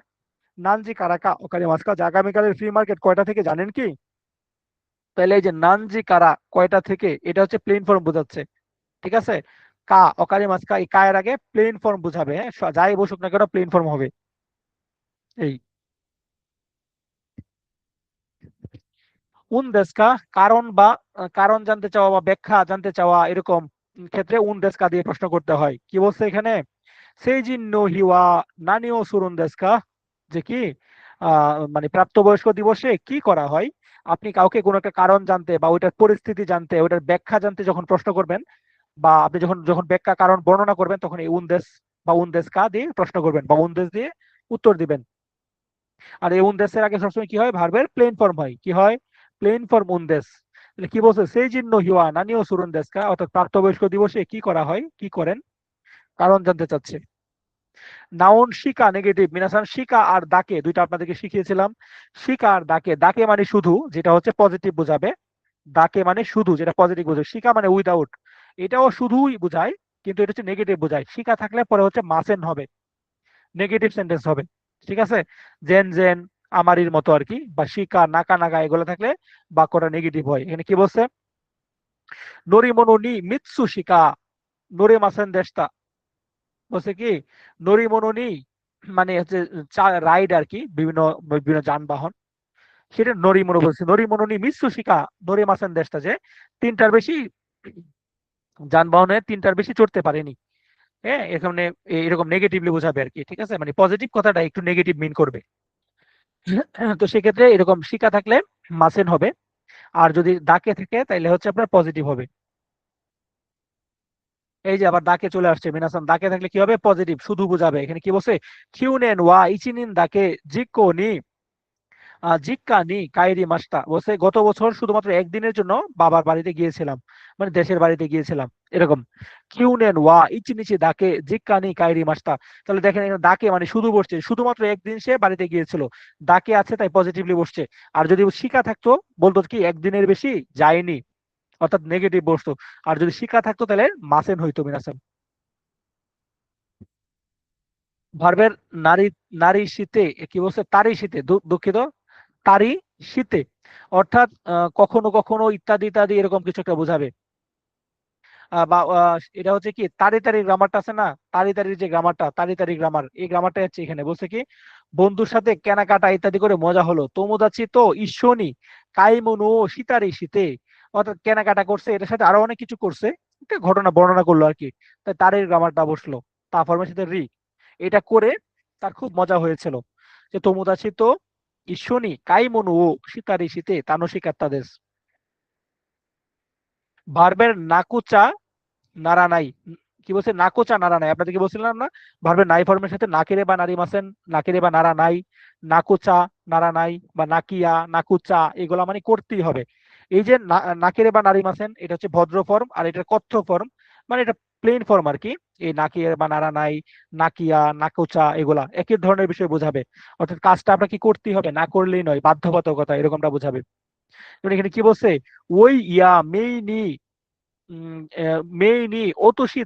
নানজি কারাকা অকারি মাস্কা, যে আগামীকালের ফ্রি মার্কেট কয়টা থেকে জানেন কি, তাহলে এই যে নানজি কারা কয়টা থেকে, এটা হচ্ছে প্লেন ফর্ম বোঝাচ্ছে। ঠিক আছে, কা অকারি মাস্কা, এই কায়ের আগে প্লেন ফর্ম বুঝাবে, হ্যাঁ যাই বসুক না কেন প্লেন ফর্ম হবে। এই উন দেশকা, কারণ বা কারণ জানতে চাওয়া বা ব্যাখ্যা জানতে চাওয়া, এরকম ক্ষেত্রে উন দেশকা দিয়ে প্রশ্ন করতে হয়। কি বলছে এখানে, সেইজিন নো হিওয়া নানিও সুরুন দেশকা, যে কি মানে প্রাপ্তবয়স্ক দিবসে কি করা হয়, আপনি কাউকে কোনো একটা কারণ জানতে বা ওইটার পরিস্থিতি জানতে, ওইটার ব্যাখ্যা জানতে যখন প্রশ্ন করবেন, বা আপনি যখন যখন ব্যাখ্যা কারণ বর্ণনা করবেন, তখন এই উন দেশ বা উন দেশকা দিয়ে প্রশ্ন করবেন বা উন দেশ দিয়ে উত্তর দিবেন। আর এই উনদেশের আগে সবসময় কি হয়, ভার্বের প্লেন ফর্ম হয়, কি হয়, প্লেন ফর্ম উনদেশ। তাহলে কি বলছে, সেই চিহ্ন হিওয়া নানিও সুরুন দেশকা, অর্থাৎ প্রাপ্তবয়স্ক দিবসে কি করা হয়, কি করেন, কারণ জানতে চাচ্ছে। নাউন শিকা নেগেটিভ মিনাসান, শিকা আর দাকে দুইটা আপনাদেরকে শিখিয়েছিলাম। শিকা আর দাকে, দাকে মানে শুধু, যেটা হচ্ছে পজিটিভ বোঝাবে, দাকে মানে শুধু যেটা পজিটিভ বোঝায়, শিকা মানে উইদাউট, এটাও শুধুই বোঝায়, কিন্তু এটা হচ্ছে নেগেটিভ বোঝায়। শিকা থাকলে পরে হচ্ছে মাসেন হবে, নেগেটিভ সেন্টেন্স হবে। ঠিক আছে, জেন জেন আমারির মতো আর কি, বা শিকা নাকা নাকা এগুলো থাকলে বাক্যটা নেগেটিভ হয়। এখানে কি বলছে, নরিমনো নি মিৎসু শিকা নরে মাসেন দেশটা, বলছে কি নরিমনো নি মানে হচ্ছে রাইড আর কি, বিভিন্ন বিভিন্ন যানবাহন, সেটা নরিমনো বলছে, নরিমনো নি মিৎসু শিকা নরে মাসেন দেশটা, যে তিনটার বেশি যানবাহনে তিনটার বেশি চড়তে পারেনি। হ্যাঁ, এখানে এরকম নেগেটিভলি বোঝাবে আর কি। ঠিক আছে, মানে পজিটিভ কথাটা একটু নেগেটিভ মিন করবে। তো সেক্ষেত্রে এরকম শিকা থাকলে মাসেন হবে, আর যদি দাকে থাকে তাহলে হচ্ছে আপনার পজিটিভ হবে। এই যে আবার দাকে চলে আসছে মিনাসান, দাকে থাকলে কি হবে, পজিটিভ, শুধু বোঝাবে। এখানে কি বলছে, কিউনেন ওয়া ইচিনিন দাকে জিক্কো নি জিক্কা নি কাইরি মাস্তা, বলছে গত বছর শুধুমাত্র একদিনের জন্য বাবার বাড়িতে গিয়েছিলাম, মানে দেশের বাড়িতে গিয়েছিলাম, এরকম। কিউনেন ওয়া ইচিনিচি দাকে জিক্কা নি কাইরি মাস্তা, তাহলে দেখেন এখানে দাকে মানে শুধু বসছে, শুধুমাত্র একদিন সে বাড়িতে গিয়েছিল, দাকে আছে তাই পজিটিভলি বসছে। আর যদি শিকা থাকতো বলতো কি একদিনের বেশি যায়নি, অর্থাৎ নেগেটিভ বসতো। আর যদি শিকা থাকতো তাহলে মাসেন হইতো মিনাসেন। ভার্বের নারী, নারী শীতে, কি বলছে, তারি শীতে, দুঃখিত, তারি শীতে, অর্থাৎ কখনো কখনো ইত্যাদি ইত্যাদি এরকম কিছু একটা বোঝাবে। বা এটা হচ্ছে কি তারি তারি গ্রামারটা আছে না, তারি তারির যে গ্রামারটা, তারি তারি গ্রামার, এই গ্রামারটা হচ্ছে এখানে বলছে কি বন্ধুর সাথে কেনাকাটা ইত্যাদি করে মজা হলো, তোমোদাচি তো ঈশ্বনি কাইমুনু শীতারি শীতে, অর্থাৎ কেনাকাটা করছে, এটার সাথে আরো অনেক কিছু করছে, একটা ঘটনা বর্ণনা করলো আর কি। তাই তারের গ্রামারটা বসলো, তা ফর্মের সাথে রি, এটা করে তার খুব মজা হয়েছিল। যে তোমোদাচি তো ইস্যুনি কাইমুনু ও শীতারি শীতে তানোশিকাত্তা দেশ। ভার্বের নাকুচা নাড়া নাই, কি বলছে, নাকোচা নাড়া নাই, আপনাদেরকে বলছিলাম না, ভার্বের নাই ফর্মের সাথে নাকেরে বা নারী মাসেন, নাকেরে বা নাড়া নাই, নাকোচা নাড়া নাই, বা নাকিয়া নাকুচা, এগুলা মানে করতেই হবে। এই যে নাকেরে বা নারী মাসেন, এটা হচ্ছে ভদ্র ফর্ম, আর এটা কথ্য ফর্ম, মানে এটা প্লেন ফর্ম আর কি। এই নাকিয়ে বা নাড়া নাই, নাকিয়া নাকুচা, এগুলা একই ধরনের বিষয় বোঝাবে, অর্থাৎ কাজটা আপনাকে করতেই হবে, না করলেই নয়, বাধ্যবাধকতা এরকমটা বোঝাবে। যেমন এখানে কি বলছে, ওই ইয়া মেইনি, মেইনি ওতুশি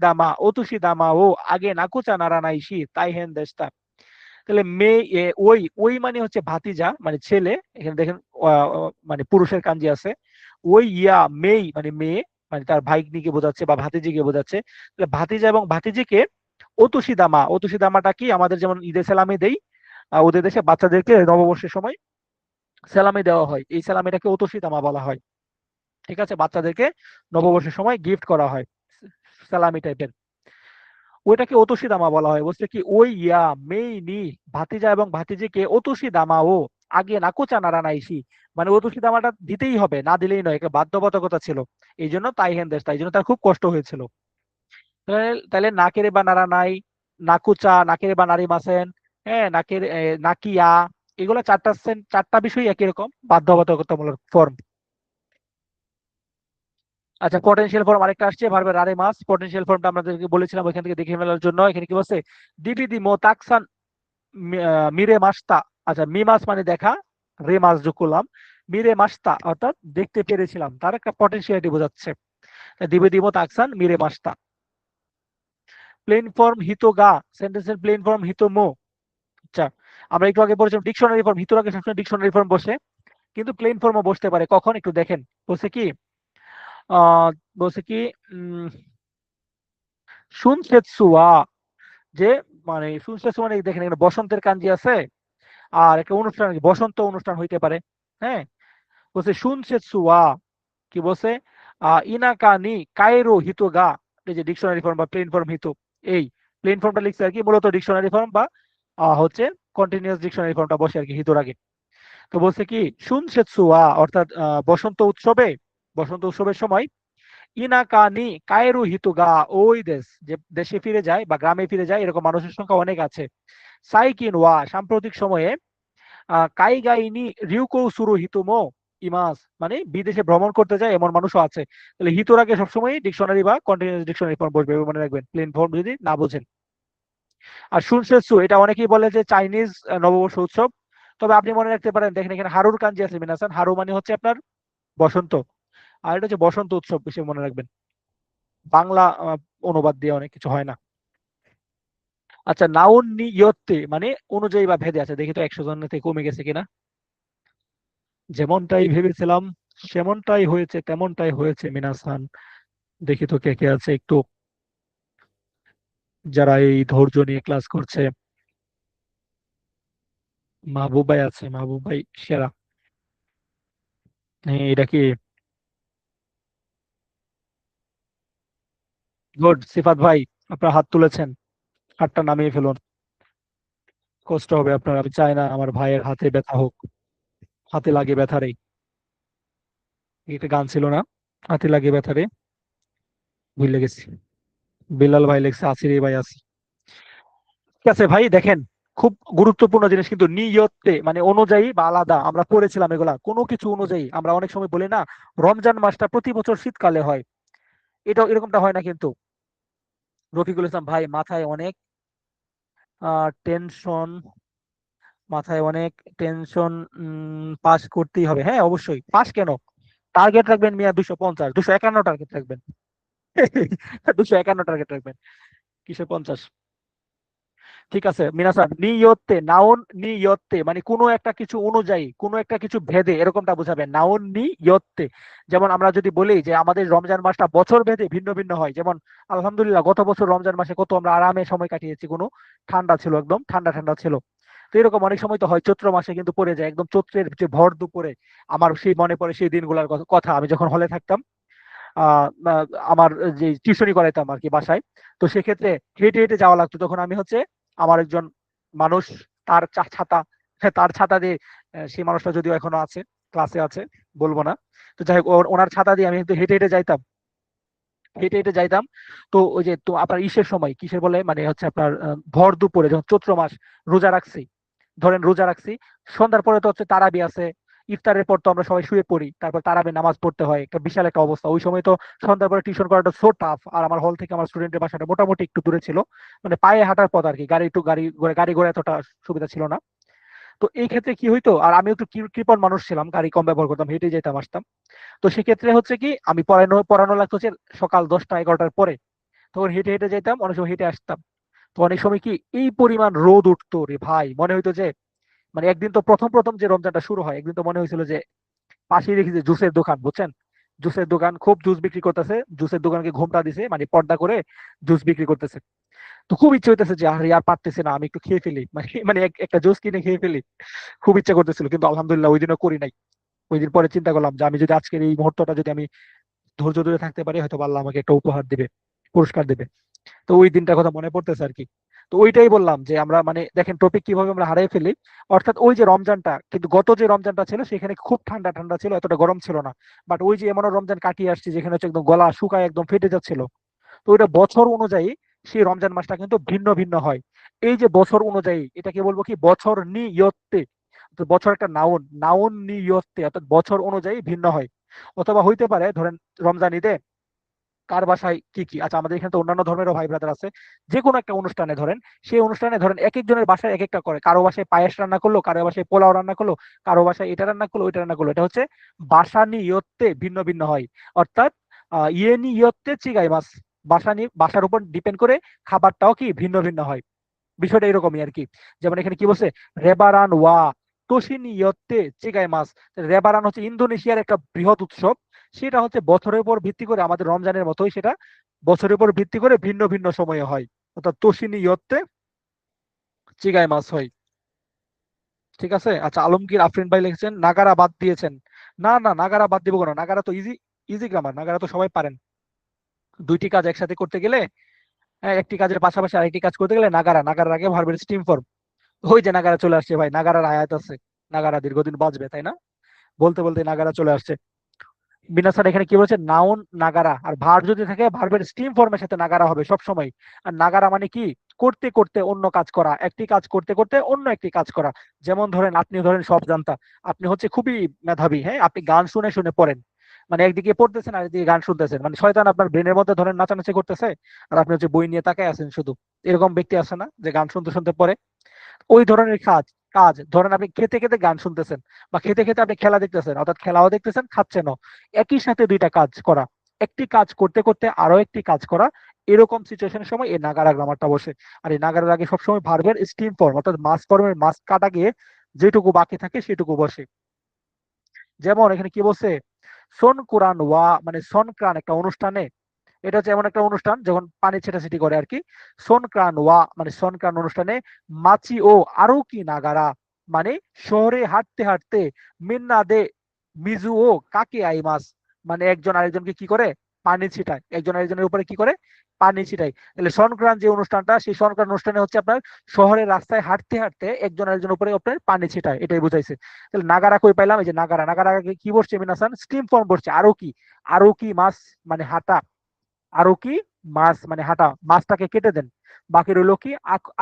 দামা ও আগে নাকুচা নারা নাইশি তাই হেন দেশটা। তাহলে ওই ওই মানে হচ্ছে ভাতিজা, মানে ছেলে, এখানে দেখেন মানে পুরুষের কাঞ্জি আছে। ওই ইয়া মানে মেয়ে, মানে তার ভাইগনিকে বোঝাচ্ছে বা ভাতিজিকে বোঝাচ্ছে। তাহলে ভাতিজা এবং ভাতিজিকে অতুষি দামাটা কি, আমাদের যেমন ঈদে সালামি দেই, ওদের দেশে বাচ্চাদেরকে নববর্ষের সময় সালামি দেওয়া হয়, এই সালামিটাকে অতুষি দামা বলা হয়। ঠিক আছে, বাচ্চাদেরকে নববর্ষের সময় গিফট করা হয় সালামি টাইপের, ওইটাকে অতসী দামা বলা হয়। বলছে কি ওই ইয়া মেই নি ভাতিজা এবং ভাতিজিকে অতসী দামা ও আগে নাকুচা নাড়া নাইসি, মানে অতসী দামাটা দিতেই হবে, না দিলেই নয়, একটা বাধ্যবাধকতা ছিল। এই জন্য তাই হেন দেশ, তাই জন্য তার খুব কষ্ট হয়েছিল। তাহলে তাহলে নাকেরে বা নাড়া নাই, নাকুচা নাকেরে বা নারী মাসেন, হ্যাঁ নাকের নাকিয়া, এগুলো চারটা বিষয় একই রকম বাধ্যবাধকতামূলক ফর্ম। আচ্ছা, পটেনশিয়াল ফর্ম আরেকটা আসছে, ভার্বের আরে মাস, পটেনশিয়াল ফর্মটা আমাদেরকে বলেছিলাম ওইখান থেকে দেখে ফেলার জন্য। এখানে কি বলছে, দিবি দিমো তাকসান মিরে মাস্তা। আচ্ছা, মি মাস মানে দেখা, রে মাস যোগ করলাম, মিরে মাস্তা অর্থাৎ দেখতে পেরেছিলাম, তার একটা পটেনশিয়ালিটি বোঝাচ্ছে। দিবি দিমো তাকসান মিরে মাস্তা। প্লেন ফর্ম হিতো গা, সেন্টেন্সের প্লেন ফর্ম হিতো মো। আচ্ছা, আমরা একটু আগে বলেছিলাম ডিকশনারি ফর্ম, হিতোর আগে সবসময় ডিকশনারি ফর্ম বসে, কিন্তু প্লেন ফর্মও বসতে পারে, কখন একটু দেখেন। বলছে কি, আহ বলছে কি, শুনছেৎসুয়া, যে মানে শুনছেৎসু মানে দেখেন এখানে বসন্তের কাঞ্জি আছে, আর একটা অনুষ্ঠান আর কি, বসন্ত অনুষ্ঠান হইতে পারে। হ্যাঁ, বলছে শুনছেৎসুয়া, কি বলছে, ইনাকা নি কায়রো হিতো গা, এই যে ডিকশনারি ফর্ম বা প্লেন ফর্ম হিতো, এই প্লেন ফর্মটা লিখছে আর কি, মূলত ডিকশনারি ফর্ম বা হচ্ছে কন্টিনিউয়াস ডিকশনারি ফর্মটা বসে আর কি হিতোর আগে। তো বলছে কি শুনছেৎসুয়া অর্থাৎ বসন্ত উৎসবের সময়, ইনাকানি কায়রু হিতুগা, ওই দেশ, যে দেশে ফিরে যায় বা গ্রামে ফিরে যায় এরকম মানুষের সংখ্যা অনেক আছে। সাইকিন ওয়া সাম্প্রতিক সময়ে, কাইগাইনি রিউকো সুরু হিতুমো ইমাস, মানে বিদেশে ভ্রমণ করতে যায় এমন মানুষও আছে। তাহলে হিতুর আগে সবসময় ডিকশনারি বা কন্টিনিউয়াস ডিকশনারি ফর্ম বসবে, মনে রাখবেন, প্লেন ফর্ম যদি না বোঝেন। আর শুনছেসু, এটা অনেকেই বলে যে চাইনিজ নববর্ষ উৎসব, তবে আপনি মনে রাখতে পারেন, দেখেন এখানে হারুর কাঞ্জি আছে মিনাসান, হারু মানে হচ্ছে আপনার বসন্ত, আর এটা হচ্ছে বসন্ত উৎসব, বেশি মনে রাখবেন, বাংলা অনুবাদ দিয়ে অনেক কিছু হয় না। আচ্ছা, নাউন নি ইয়ত্তে মানে অনুযায়ী বা ভেদে আছে, দেখি তো 100 জন থেকে কমে গেছে কিনা। যেমনটাই ভেবেছিলাম সেমনটাই হয়েছে, তেমনটাই হয়েছে মিনাসান। দেখি তো কে কে আছে একটু, যারা এই ধৈর্য নিয়ে ক্লাস করছে। মাহবুব ভাই আছে, মাহবুব ভাই সেরা। হ্যাঁ, এটা কি গুড, সিফাত ভাই আপনার হাত তুলেছেন, হাতটা নামিয়ে ফেলুন, কষ্ট হবে আপনার, আমি চাই না আমার ভাইয়ের হাতে ব্যথা হোক, হাতে লাগে ব্যথা রে। এটা গান ছিল না, হাতে লাগে ব্যথা রে, ভুলে গেছি। বিলাল ভাই লেখছে আছি রে ভাই আছি। ঠিক আছে ভাই, দেখেন খুব গুরুত্বপূর্ণ জিনিস কিন্তু, নিয়তে মানে অনুযায়ী বা আলাদা, আমরা পড়েছিলাম এগুলা, কোনো কিছু অনুযায়ী। আমরা অনেক সময় বলি না রমজান মাসটা প্রতি বছর শীতকালে হয়, এটা এরকমটা হয় না কিন্তু। রফিকুল ইসলাম ভাই, মাথায় অনেক টেনশন, মাথায় অনেক টেনশন, পাস করতেই হবে, হ্যাঁ অবশ্যই পাস কেন, টার্গেট রাখবেন মিয়া 250, 251 টার্গেট রাখবেন। 251 টার্গেট রাখবেন, কিসে 50। ঠিক আছে মিনাসান, নিয়তে, নাউন নিয়তে মানে কোনো একটা কিছু অনুযায়ী, কোনো একটা কিছু ভেদে, এরকমটা বোঝাবে নাউন নিয়তে। যেমন আমরা যদি বলি যে আমাদের রমজান মাসটা বছর ভেদে ভিন্ন ভিন্ন হয়, যেমন আলহামদুলিল্লাহ গত বছর রমজান মাসে কত আমরা আরামে সময় কাটিয়েছি, কোনো ঠান্ডা ছিল, একদম ঠান্ডা ঠান্ডা ছিল। তো এরকম অনেক সময় তো হয় চৈত্র মাসে কিন্তু পড়ে যায় একদম চৈত্রের যে ভর দুপুরে। আমার সেই মনে পড়ে সেই দিনগুলোর কথা, আমি যখন হলে থাকতাম, আহ আহ, আমার যে টিউশনি করাইতাম আর কি বাসায়। তো সেক্ষেত্রে হেঁটে হেঁটে যাওয়া লাগতো, তখন আমি হচ্ছে আমার একজন মানুষ, তার ছাতা, হ্যাঁ, তার ছাতা দিয়ে, সেই মানুষটা যদিও এখনো আছে, ক্লাসে আছে, বলবো না। তো যাই হোক, ওনার ছাতা দিয়ে আমি কিন্তু হেঁটে হেঁটে যাইতাম, হেঁটে হেঁটে যাইতাম। তো ওই যে তো আপনার ইসের সময় কিসের বলে, মানে হচ্ছে আপনার ভর দুপুরে যখন চৈত্র মাস, রোজা রাখছি, ধরেন রোজা রাখছি, সন্ধ্যার পরে তো হচ্ছে তারাবি আছে, ইফতারের পর তো আমরা সবাই শুয়ে পড়ি, তারপর তারাবি নামাজ পড়তে হয়, একটা বিশাল একটা অবস্থা ওই সময়। তো সন্ধ্যার পরে টিউশন করাটা সো টাফ, আর আমার হল থেকে আমার স্টুডেন্টের বাসাটা মোটামুটি একটু দূরে ছিল, মানে পায়ে হাঁটার পথ আর কি, গাড়ি ঘোড়া এতটা সুবিধা ছিল না। তো এই ক্ষেত্রে কি হইতো, আর আমি একটু কৃপণ মানুষ ছিলাম, গাড়ি কম ব্যবহার করতাম, হেঁটে যেতাম আসতাম। তো সেক্ষেত্রে হচ্ছে কি, আমি পড়ানো পড়ানো লাগতো হচ্ছে সকাল 10টা 11টার পরে, তখন হেঁটে হেঁটে যেতাম, অনেক সময় হেঁটে আসতাম। তো অনেক সময় কি এই পরিমাণ রোদ উঠতো রে ভাই, মনে হইতো যে, মানে একদিন তো প্রথম প্রথম যে রমজানটা শুরু হয়, একদিন তো মনে হয়েছিল যে পাশেই দেখি যে জুসের দোকান, বুঝছেন, জুসের দোকান, খুব জুস বিক্রি করতেছে, জুসের দোকানকে ঘোমটা দিছে, মানে পর্দা করে জুস বিক্রি করতেছে। তো খুব ইচ্ছে হইতেছে যে আরে আর পারতেছি না, আমি একটু খেয়ে ফেলি, মানে মানে একটা জুস কিনে খেয়ে ফেলি, খুব ইচ্ছা করতেছিল, কিন্তু আলহামদুলিল্লাহ ওই দিনও করি নাই। ওই দিন পরে চিন্তা করলাম যে আমি যদি আজকের এই মুহূর্তটা যদি আমি ধৈর্য ধরে থাকতে পারি, হয়তো আল্লাহ আমাকে একটা উপহার দিবে, পুরস্কার দিবে। তো ওই দিনটার কথা মনে পড়তেছে আর কি। তো ওইটাই বললাম যে আমরা মানে দেখেন টপিক কিভাবে আমরা হারিয়ে ফেলি। অর্থাৎ ওই যে রমজানটা, কিন্তু গত যে রমজানটা ছিল সেখানে খুব ঠান্ডা ঠান্ডা ছিল, এতটা গরম ছিল না। বাট ওই যে এমন রমজান কাটিয়ে আসছি যেখানে হচ্ছে একদম গলা শুকায় একদম ফেটে যাচ্ছিল। তো ওইটা বছর অনুযায়ী সেই রমজান মাসটা কিন্তু ভিন্ন ভিন্ন হয়। এই যে বছর অনুযায়ী, এটাকে বলবো কি বছর নিয়তে, তো বছর একটা নাউন, নাউন নিয়তে, অর্থাৎ বছর অনুযায়ী ভিন্ন হয়। অথবা হইতে পারে ধরেন রমজান ঈদে কার বাসায় কি কি, আচ্ছা আমাদের এখানে তো অন্যান্য ধর্মেরও ভাই ব্রাদার আছে, যে কোনো একটা অনুষ্ঠানে ধরেন, সেই অনুষ্ঠানে ধরেন এক একজনের বাসায় এক একটা করে, কারো বাসায় পায়েস রান্না করলো, কারো বাসায় পোলাও রান্না করলো, কারো বাসায় এটা রান্না করলো, ওইটা রান্না করলো, এটা হচ্ছে বাসা নিয়তে ভিন্ন ভিন্ন হয়। অর্থাৎ ইয়ে নিয়তে চিগাই মাছ, বাসার উপর ডিপেন্ড করে খাবারটাও কি ভিন্ন ভিন্ন হয়। বিষয়টা এরকমই আর কি। যেমন এখানে কি বলছে, রেবারান ওয়া তোশিনিয়তে চিগাই মাছ। রেবারান হচ্ছে ইন্দোনেশিয়ার একটা বৃহৎ উৎসব, সেটা হচ্ছে বছরের উপর ভিত্তি করে, আমাদের রমজানের মতোই সেটা বছরের উপর ভিত্তি করে ভিন্ন ভিন্ন সময়ে হয়। অর্থাৎ তোশিনিয়তে চিগাই মাছ হয়। ঠিক আছে, আচ্ছা আলমগীর আফরিন ভাই লিখেছেন নাগারা বাদ দিয়েছেন। না না, নাগারা বাদ দিব কেন, নাগারা তো ইজি, ইজি গ্রামার, নাগারা তো সবাই পারেন। দুইটি কাজ একসাথে করতে গেলে, হ্যাঁ, একটি কাজের পাশাপাশি আরেকটি কাজ করতে গেলে নাগারা, নাগারার আগে ভার্বের স্টিম ফর্ম। ওই যে নাগারা চলে আসছে ভাই, নাগারার আয়াত আছে, নাগারা দীর্ঘদিন বাজবে, তাই না? বলতে বলতে নাগারা চলে আসছে। বিনা স্যার এখানে কি বলছে, নাউন নাগারা, আর ভার্ব যদি থাকে ভার্বের স্টিম ফর্মের সাথে নাগারা হবে সব সময়। আর নাগারা মানে কি, করতে করতে অন্য কাজ করা, একটি কাজ করতে করতে অন্য একটি কাজ করা। যেমন ধরেন আপনি ধরেন সব জানতা, আপনি হচ্ছে খুবই মেধাবী, হ্যাঁ, আপনি গান শুনে শুনে পড়েন, মানে একদিকে পড়তেছেন আর একদিকে গান শুনতেছেন, মানে শয়তান আপনার ব্রেনের মধ্যে ধরেন নাচানাচি করতেছে, আর আপনি হচ্ছে বই নিয়ে তাকায় আছেন শুধু। এরকম ব্যক্তি আছে না, যে গান শুনতে শুনতে পড়ে? ওই ধরনের কাজ, কাজ ধরেন আপনি খেতে খেতে গান শুনতেছেন, বা খেতে খেতে আপনি খেলা দেখতেছেন, অর্থাৎ খেলাও দেখতেছেন খাচ্ছেনও, একই সাথে দুইটা কাজ করা, একটি কাজ করতে করতে আরো একটি কাজ করা, এরকম সিচুয়েশনের সময় এই নাগারা গ্রামারটা বসে। আর এই নাগারার আগে সবসময় ভার্বের স্টিম ফর্ম, অর্থাৎ মাস ফর্মের মাস কাটা গিয়ে যেটুকু বাকি থাকে সেটুকু বসে। যেমন এখানে কি বলছে, সন কুরান ওয়া, মানে সনক্রান একটা অনুষ্ঠানে, এটা হচ্ছে এমন একটা অনুষ্ঠান যখন পানি ছেটাছেটি করে আর কি। সনক্রান ওয়া মানে সনক্রান অনুষ্ঠানে, মাচি ও আরো কি নাগারা, মানে শহরে হাঁটতে হাঁটতে, মিন্না দে মিজু ও কাকে আইমাস, মানে একজন আরেকজনকে কি করে, পানি ছিটায়, একজন আরেকজনের উপরে কি করে, পানি ছিটায়। তাহলে সনক্রান যে অনুষ্ঠানটা, সেই সনক্রান অনুষ্ঠানে হচ্ছে আপনার শহরের রাস্তায় হাঁটতে হাঁটতে একজন আরেকজনের উপরে আপনার পানি ছিটায়, এটাই বুঝাইছে। তাহলে নাগারা কই পাইলাম, এই যে নাগারা, নাগারা আগে কি বসছে মিনাসান, স্টিম ফর্ম বসছে আরো কি, আরো কি মাস মানে হাঁটা, আরো কি মাছ মানে হাঁটা, মাছটাকে কেটে দেন, বাকি রইল কি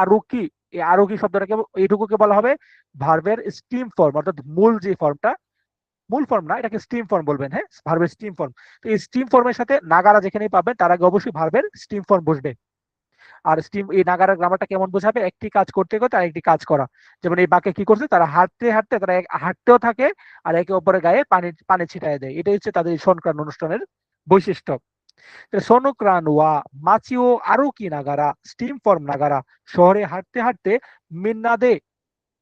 আরো কি। এই আরো কি শব্দটাকে, এইটুকুকে বলা হবে ভার্বের স্টিম ফর্ম, অর্থাৎ মূল যে ফর্মটা, মূল ফর্ম না, এটাকে স্টিম ফর্ম বলবেন, হ্যাঁ, ভার্বের স্টিম ফর্ম। তো এই স্টিম ফর্মের সাথে নাগারা যেখানেই পাবেন তার আগে অবশ্যই ভার্বের স্টিম ফর্ম বসবে। আর স্টিম, এই নাগারার গ্রামারটা কেমন বোঝাবে, একটি কাজ করতে করতে আরেকটি কাজ করা। যেমন এই বাক্যে কি করছে, তারা হাঁটতে হাঁটতে, তারা হাঁটতেও থাকে আর একে অপরের গায়ে পানি পানি ছিটায় দেয়, এটাই হচ্ছে তাদের এই সংক্রান্ত অনুষ্ঠানের বৈশিষ্ট্য। সনুক্রান ওয়া মাচিও আরো কি নাগারা, স্টিম ফর্ম নাগারা, শহরে হাঁটতে হাঁটতে, মিন্নাদে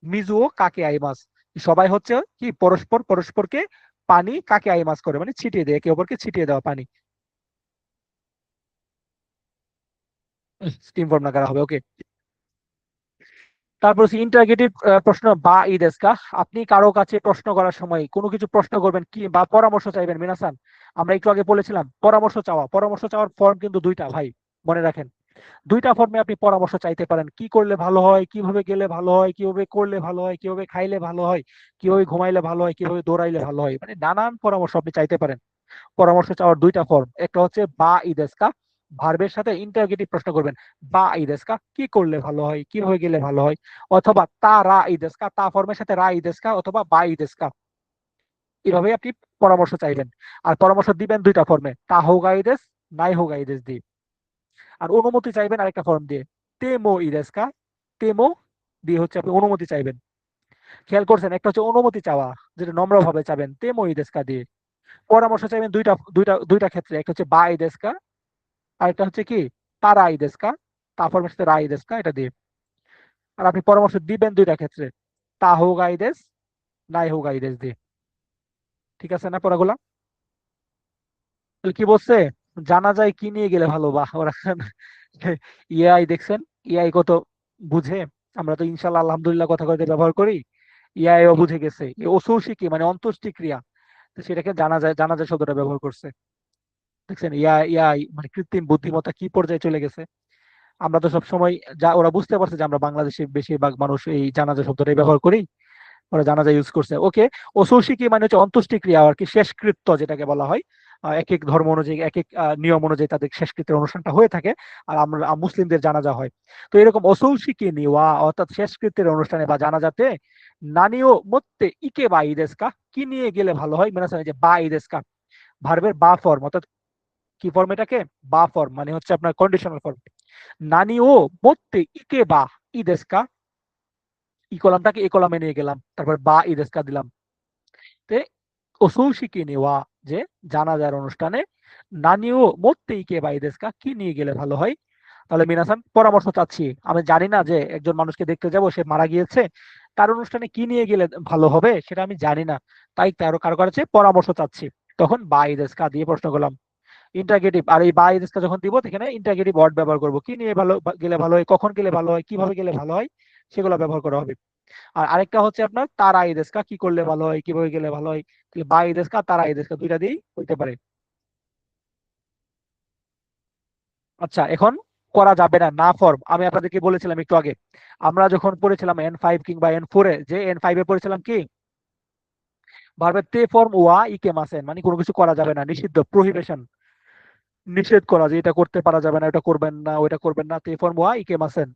মিজুও কাকে আইমাস, সবাই হচ্ছে কি পরস্পর পরস্পরকে পানি কাকে আইমাস করে, মানে ছিটিয়ে দেয়, একে অপরকে ছিটিয়ে দেওয়া পানি। স্টিম ফর্ম নাগারা হবে, ওকে। তারপর হচ্ছে ইন্টারগেটিভ প্রশ্ন বা ই দেশকা। আপনি কারো কাছে প্রশ্ন করার সময় কোনো কিছু প্রশ্ন করবেন কি বা পরামর্শ চাইবেন মিনাসান, আমরা একটু আগে বলেছিলাম পরামর্শ চাওয়ার ফর্ম কিন্তু দুইটা ভাই, মনে রাখেন। দুইটা ফর্মে আপনি পরামর্শ চাইতে পারেন, কি করলে ভালো হয়, কিভাবে গেলে ভালো হয়, কিভাবে করলে ভালো হয়, কিভাবে খাইলে ভালো হয়, কিভাবে ঘুমাইলে ভালো হয়, কিভাবে দৌড়াইলে ভালো হয়, মানে নানান পরামর্শ আপনি চাইতে পারেন। পরামর্শ চাওয়ার দুইটা ফর্ম, একটা হচ্ছে বা ইদেস্কা, ভার্বের সাথে ইন্টারগেটিভ প্রশ্ন করবেন, বা ইদেস্কা কি করলে ভালো হয়, কিভাবে গেলে ভালো হয়, অথবা তা রা ইদেস্কা, তা ফর্মের সাথে রা ইদেস্কা অথবা বা ইদেস্কা, এভাবে আপনি পরামর্শ চাইবেন। আর পরামর্শ দিবেন দুইটা ফর্মে, তা হোগা ইদেস, নাই হোগা ইদেস দিয়ে। আর অনুমতি চাইবেন আরেকটা ফর্ম দিয়ে, তেমো ইদেস্কা, তেমো দিয়ে হচ্ছে আপনি অনুমতি চাইবেন। খেয়াল করছেন, একটা হচ্ছে অনুমতি চাওয়া, যেটা নম্র ভাবে চাবেন, তেমো ইদেস্কা দিয়ে। পরামর্শ চাইবেন দুইটা দুইটা দুইটা ক্ষেত্রে, একটা হচ্ছে বা ইদেস্কা, আর একটা হচ্ছে কি তারা ইদেস্কা, তা ফর্মের সাথে রা ইদেস্কা এটা দিয়ে। আর আপনি পরামর্শ দিবেন দুইটা ক্ষেত্রে, তা হোগা ইদেস, নাই হোগা ইদেস দিয়ে। ঠিক আছে না পড়াগুলা? তাহলে কি বলছে, জানা যায় কি নিয়ে গেলে ভালো, বা ওরা এআই দেখছেন, এআই কত বুঝে। আমরা তো ইনশাল্লাহ আলহামদুলিল্লাহ কথা কইতে ব্যবহার করি, এআই ও বুঝে গেছে ওসৌসি কি মানে অন্ত্যেষ্টি ক্রিয়া, তো সেটাকে জানা যায় শব্দটা ব্যবহার করছে। দেখছেন এআই এআই মানে কৃত্রিম বুদ্ধিমত্তা কি পর্যায়ে চলে গেছে। আমরা তো সব সময় যা ওরা বুঝতে পারছে যে আমরা বাংলাদেশে বেশিরভাগ মানুষ এই জানাজা শব্দটাই ব্যবহার করি, ওরা জানাজা ইউজ করছে। ওকে, ওসৌসিকি মানে হচ্ছে অন্ত্যেষ্টি ক্রিয়া আর কি, শেষকৃত্য যেটাকে বলা হয়। এক এক ধর্ম অনুযায়ী এক এক নিয়ম অনুযায়ী তাদের শেষকৃত্যের অনুষ্ঠানটা হয়ে থাকে। আর আমরা মুসলিমদের জানাজা হয়। তো এরকম ওসৌসিকি নিওয়া অর্থাৎ শেষকৃত্যের অনুষ্ঠানে বা জানাজাতে নানিও মত্তে ইকে বা ইদেস্কা, কি নিয়ে গেলে ভালো হয়, মানে যে বা ইদেস্কা, ভার্বের বা ফর্ম, অর্থাৎ কি ফর্ম এটাকে, বা ফর্ম মানে হচ্ছে আপনার কন্ডিশনাল ফর্ম। নানিও মত্তে ইকে বা ইদেস্কা, ই কলামটাকে এ কলামে নিয়ে গেলাম, তারপর বা ইদেস্কা দিলাম। তে ওসৌশিকি নেওয়া, যে জানাজার অনুষ্ঠানে নানিও মত্তেই কে বাইদেস্কা, কি নিয়ে গেলে ভালো হয়। তাহলে মিনাসান পরামর্শ চাচ্ছি, আমি জানি না যে একজন মানুষকে দেখতে যাব সে মারা গিয়েছে, তার অনুষ্ঠানে কি নিয়ে গেলে ভালো হবে সেটা আমি জানি না, তাই কারো কারো কাছে পরামর্শ চাচ্ছি, তখন বাইদেস্কা দিয়ে প্রশ্ন করলাম। ইন্টারগেটিভ, আর এই বাইদেস্কা যখন দিব সেখানে ইন্টারগেটিভ ওয়ার্ড ব্যবহার করব, কি নিয়ে ভালো গেলে ভালো হয়, কখন গেলে ভালো হয়, কিভাবে গেলে ভালো হয়, সেগুলো ব্যবহার করা হবে। আর আরেকটা হচ্ছে আপনার তারা ইদেস্কা, কি করলে ভালো হয়, কিভাবে গেলে ভালো হয়, তাহলে বা ইদেস্কা তারা ইদেস্কা দুইটা দিয়েই হইতে পারে। আচ্ছা, এখন করা যাবে না না ফর্ম, আমি আপনাদেরকে বলেছিলাম একটু আগে, আমরা যখন পড়েছিলাম N5 কিংবা N4 এ, যে N5 এ পড়েছিলাম কি ভার্বের তে ফর্ম ওয়া ইকে মাসেন, মানে কোনো কিছু করা যাবে না, নিষিদ্ধ, প্রহিবেশন, নিষেধ করা, যে এটা করতে পারা যাবে না, এটা করবেন না, ওইটা করবেন না, তে ফর্ম ওয়া ইকে মাসেন।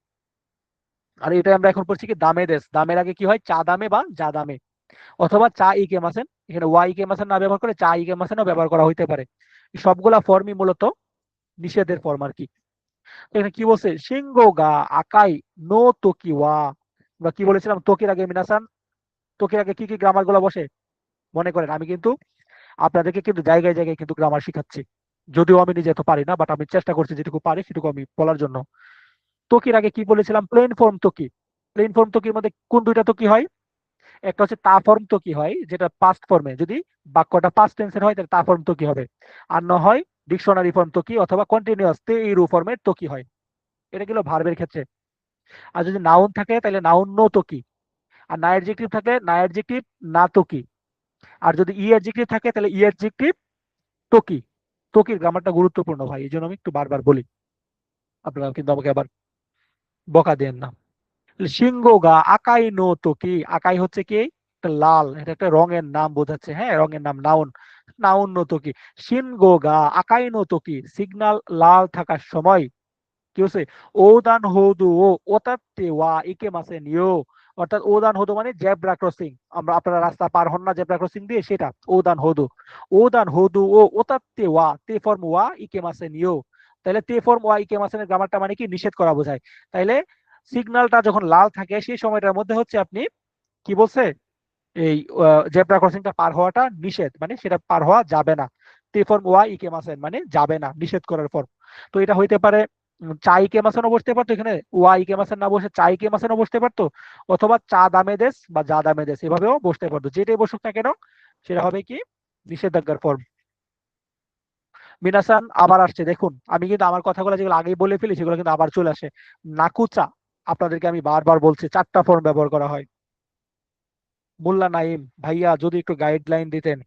আর এটা আমরা এখন পড়ছি কি দামে দেশ, দামের আগে কি হয়, চা দামে বা যা দামে, অথবা চা ই কেমাসেন, এখানে ওয়াই কেমাসেন না ব্যবহার করে চা ই কেমাসেনও ব্যবহার করা হইতে পারে। সবগুলা ফর্মই মূলত নিষেধের ফর্ম আর কি। তো এখানে কি বলছে, সিংহ গা আকাই নো তোকি ওয়া, আমরা কি বলেছিলাম তোকির আগে মিনাসান, তোকির আগে কি কি গ্রামার গুলো বসে মনে করেন। আমি কিন্তু আপনাদেরকে কিন্তু জায়গায় জায়গায় কিন্তু গ্রামার শিখাচ্ছি, যদিও আমি নিজে তো পারি না, বাট আমি চেষ্টা করছি যেটুকু পারি সেটুকু আমি বলার জন্য। তোকির আগে কি বলেছিলাম, plane form তোকি। Plane form Tokir মধ্যে কোন দুইটা তোকি হয়, একটা হচ্ছে তা ফর্ম তো কি হয়, যেটা পাস্ট ফর্মে, যদি বাক্যটা পাস্ট টেন্সের হয় তাহলে তা ফর্ম তো কি হবে, আর না হয় ডিকশনারি ফর্ম তো কি অথবা কন্টিনিউয়াস তে ইরু ফর্মের তো কি হয়। এটা গেল ভার্বের ক্ষেত্রে। আর যদি নাউন থাকে তাহলে নাউন নো তো কি, আর না অ্যাডজেক্টিভ থাকলে না অ্যাডজেক্টিভ না তো কি, আর যদি ই অ্যাডজেক্টিভ থাকে তাহলে ই অ্যাডজেক্টিভ তো কি। তোকির গ্রামারটা গুরুত্বপূর্ণ ভাই, এই জন্য আমি একটু বারবার বলি, আপনারা কিন্তু আমাকে আবার বকা দেন না। সিংহ গা আকাই নো তো কি, আকাই হচ্ছে কি একটা লাল, এটা একটা রঙের নাম বোঝাচ্ছে, হ্যাঁ রঙের নাম, নাউন, নাউন নো তো কি। সিনগো গা আকাই নো তো কি, সিগন্যাল লাল থাকার সময় কি হচ্ছে, ওদান হৌদু ও ওতাতে ওয়া ইকে মাসে নিও, অর্থাৎ ওদান হদু মানে জেব্রা ক্রসিং, আমরা আপনারা রাস্তা পার হন না জেব্রা ক্রসিং দিয়ে, সেটা ওদান হদু। ওদান হদু ও ওতাতে ওয়া তে ফর্ম ওয়া ইকে মাসে নিও, তাহলে তে ফর্ম ওয়া ইকে মাসের গ্রামারটা মানে কি নিষেধ করা বোঝায়। তাইলে সিগন্যালটা যখন লাল থাকে সেই সময়টার মধ্যে হচ্ছে আপনি কি বলছে, এই জেব্রা ক্রসিংটা পার হওয়াটা নিষেধ, মানে সেটা পার হওয়া যাবে না। তে ফর্ম ওয়া ইকে মাসেন মানে যাবে না, নিষেধ করার ফর্ম। তো এটা হইতে পারে চাই কে মাসেনও বসতে পারতো, এখানে ওয়া ইকে মাসেন না বসে চাই কে মাসেনও বসতে পারতো, অথবা চা দামে দেশ বা যা দামে দেশ এভাবেও বসতে পারতো, যেটাই বসুক না কেন সেটা হবে কি নিষেধাজ্ঞার ফর্ম। মিনাসান আবার আসছে দেখুন, আমি কিন্তু আমার কথাগুলো যেগুলো আগেই বলে ফেলি সেগুলো কিন্তু আবার চলে আসে। নাকুচা আপনাদেরকে আমি বারবার বলছি 4টা ফর্ম ব্যবহার করা হয়। মোল্লা নাইম ভাইয়া যদি একটু গাইডলাইন দিতেন।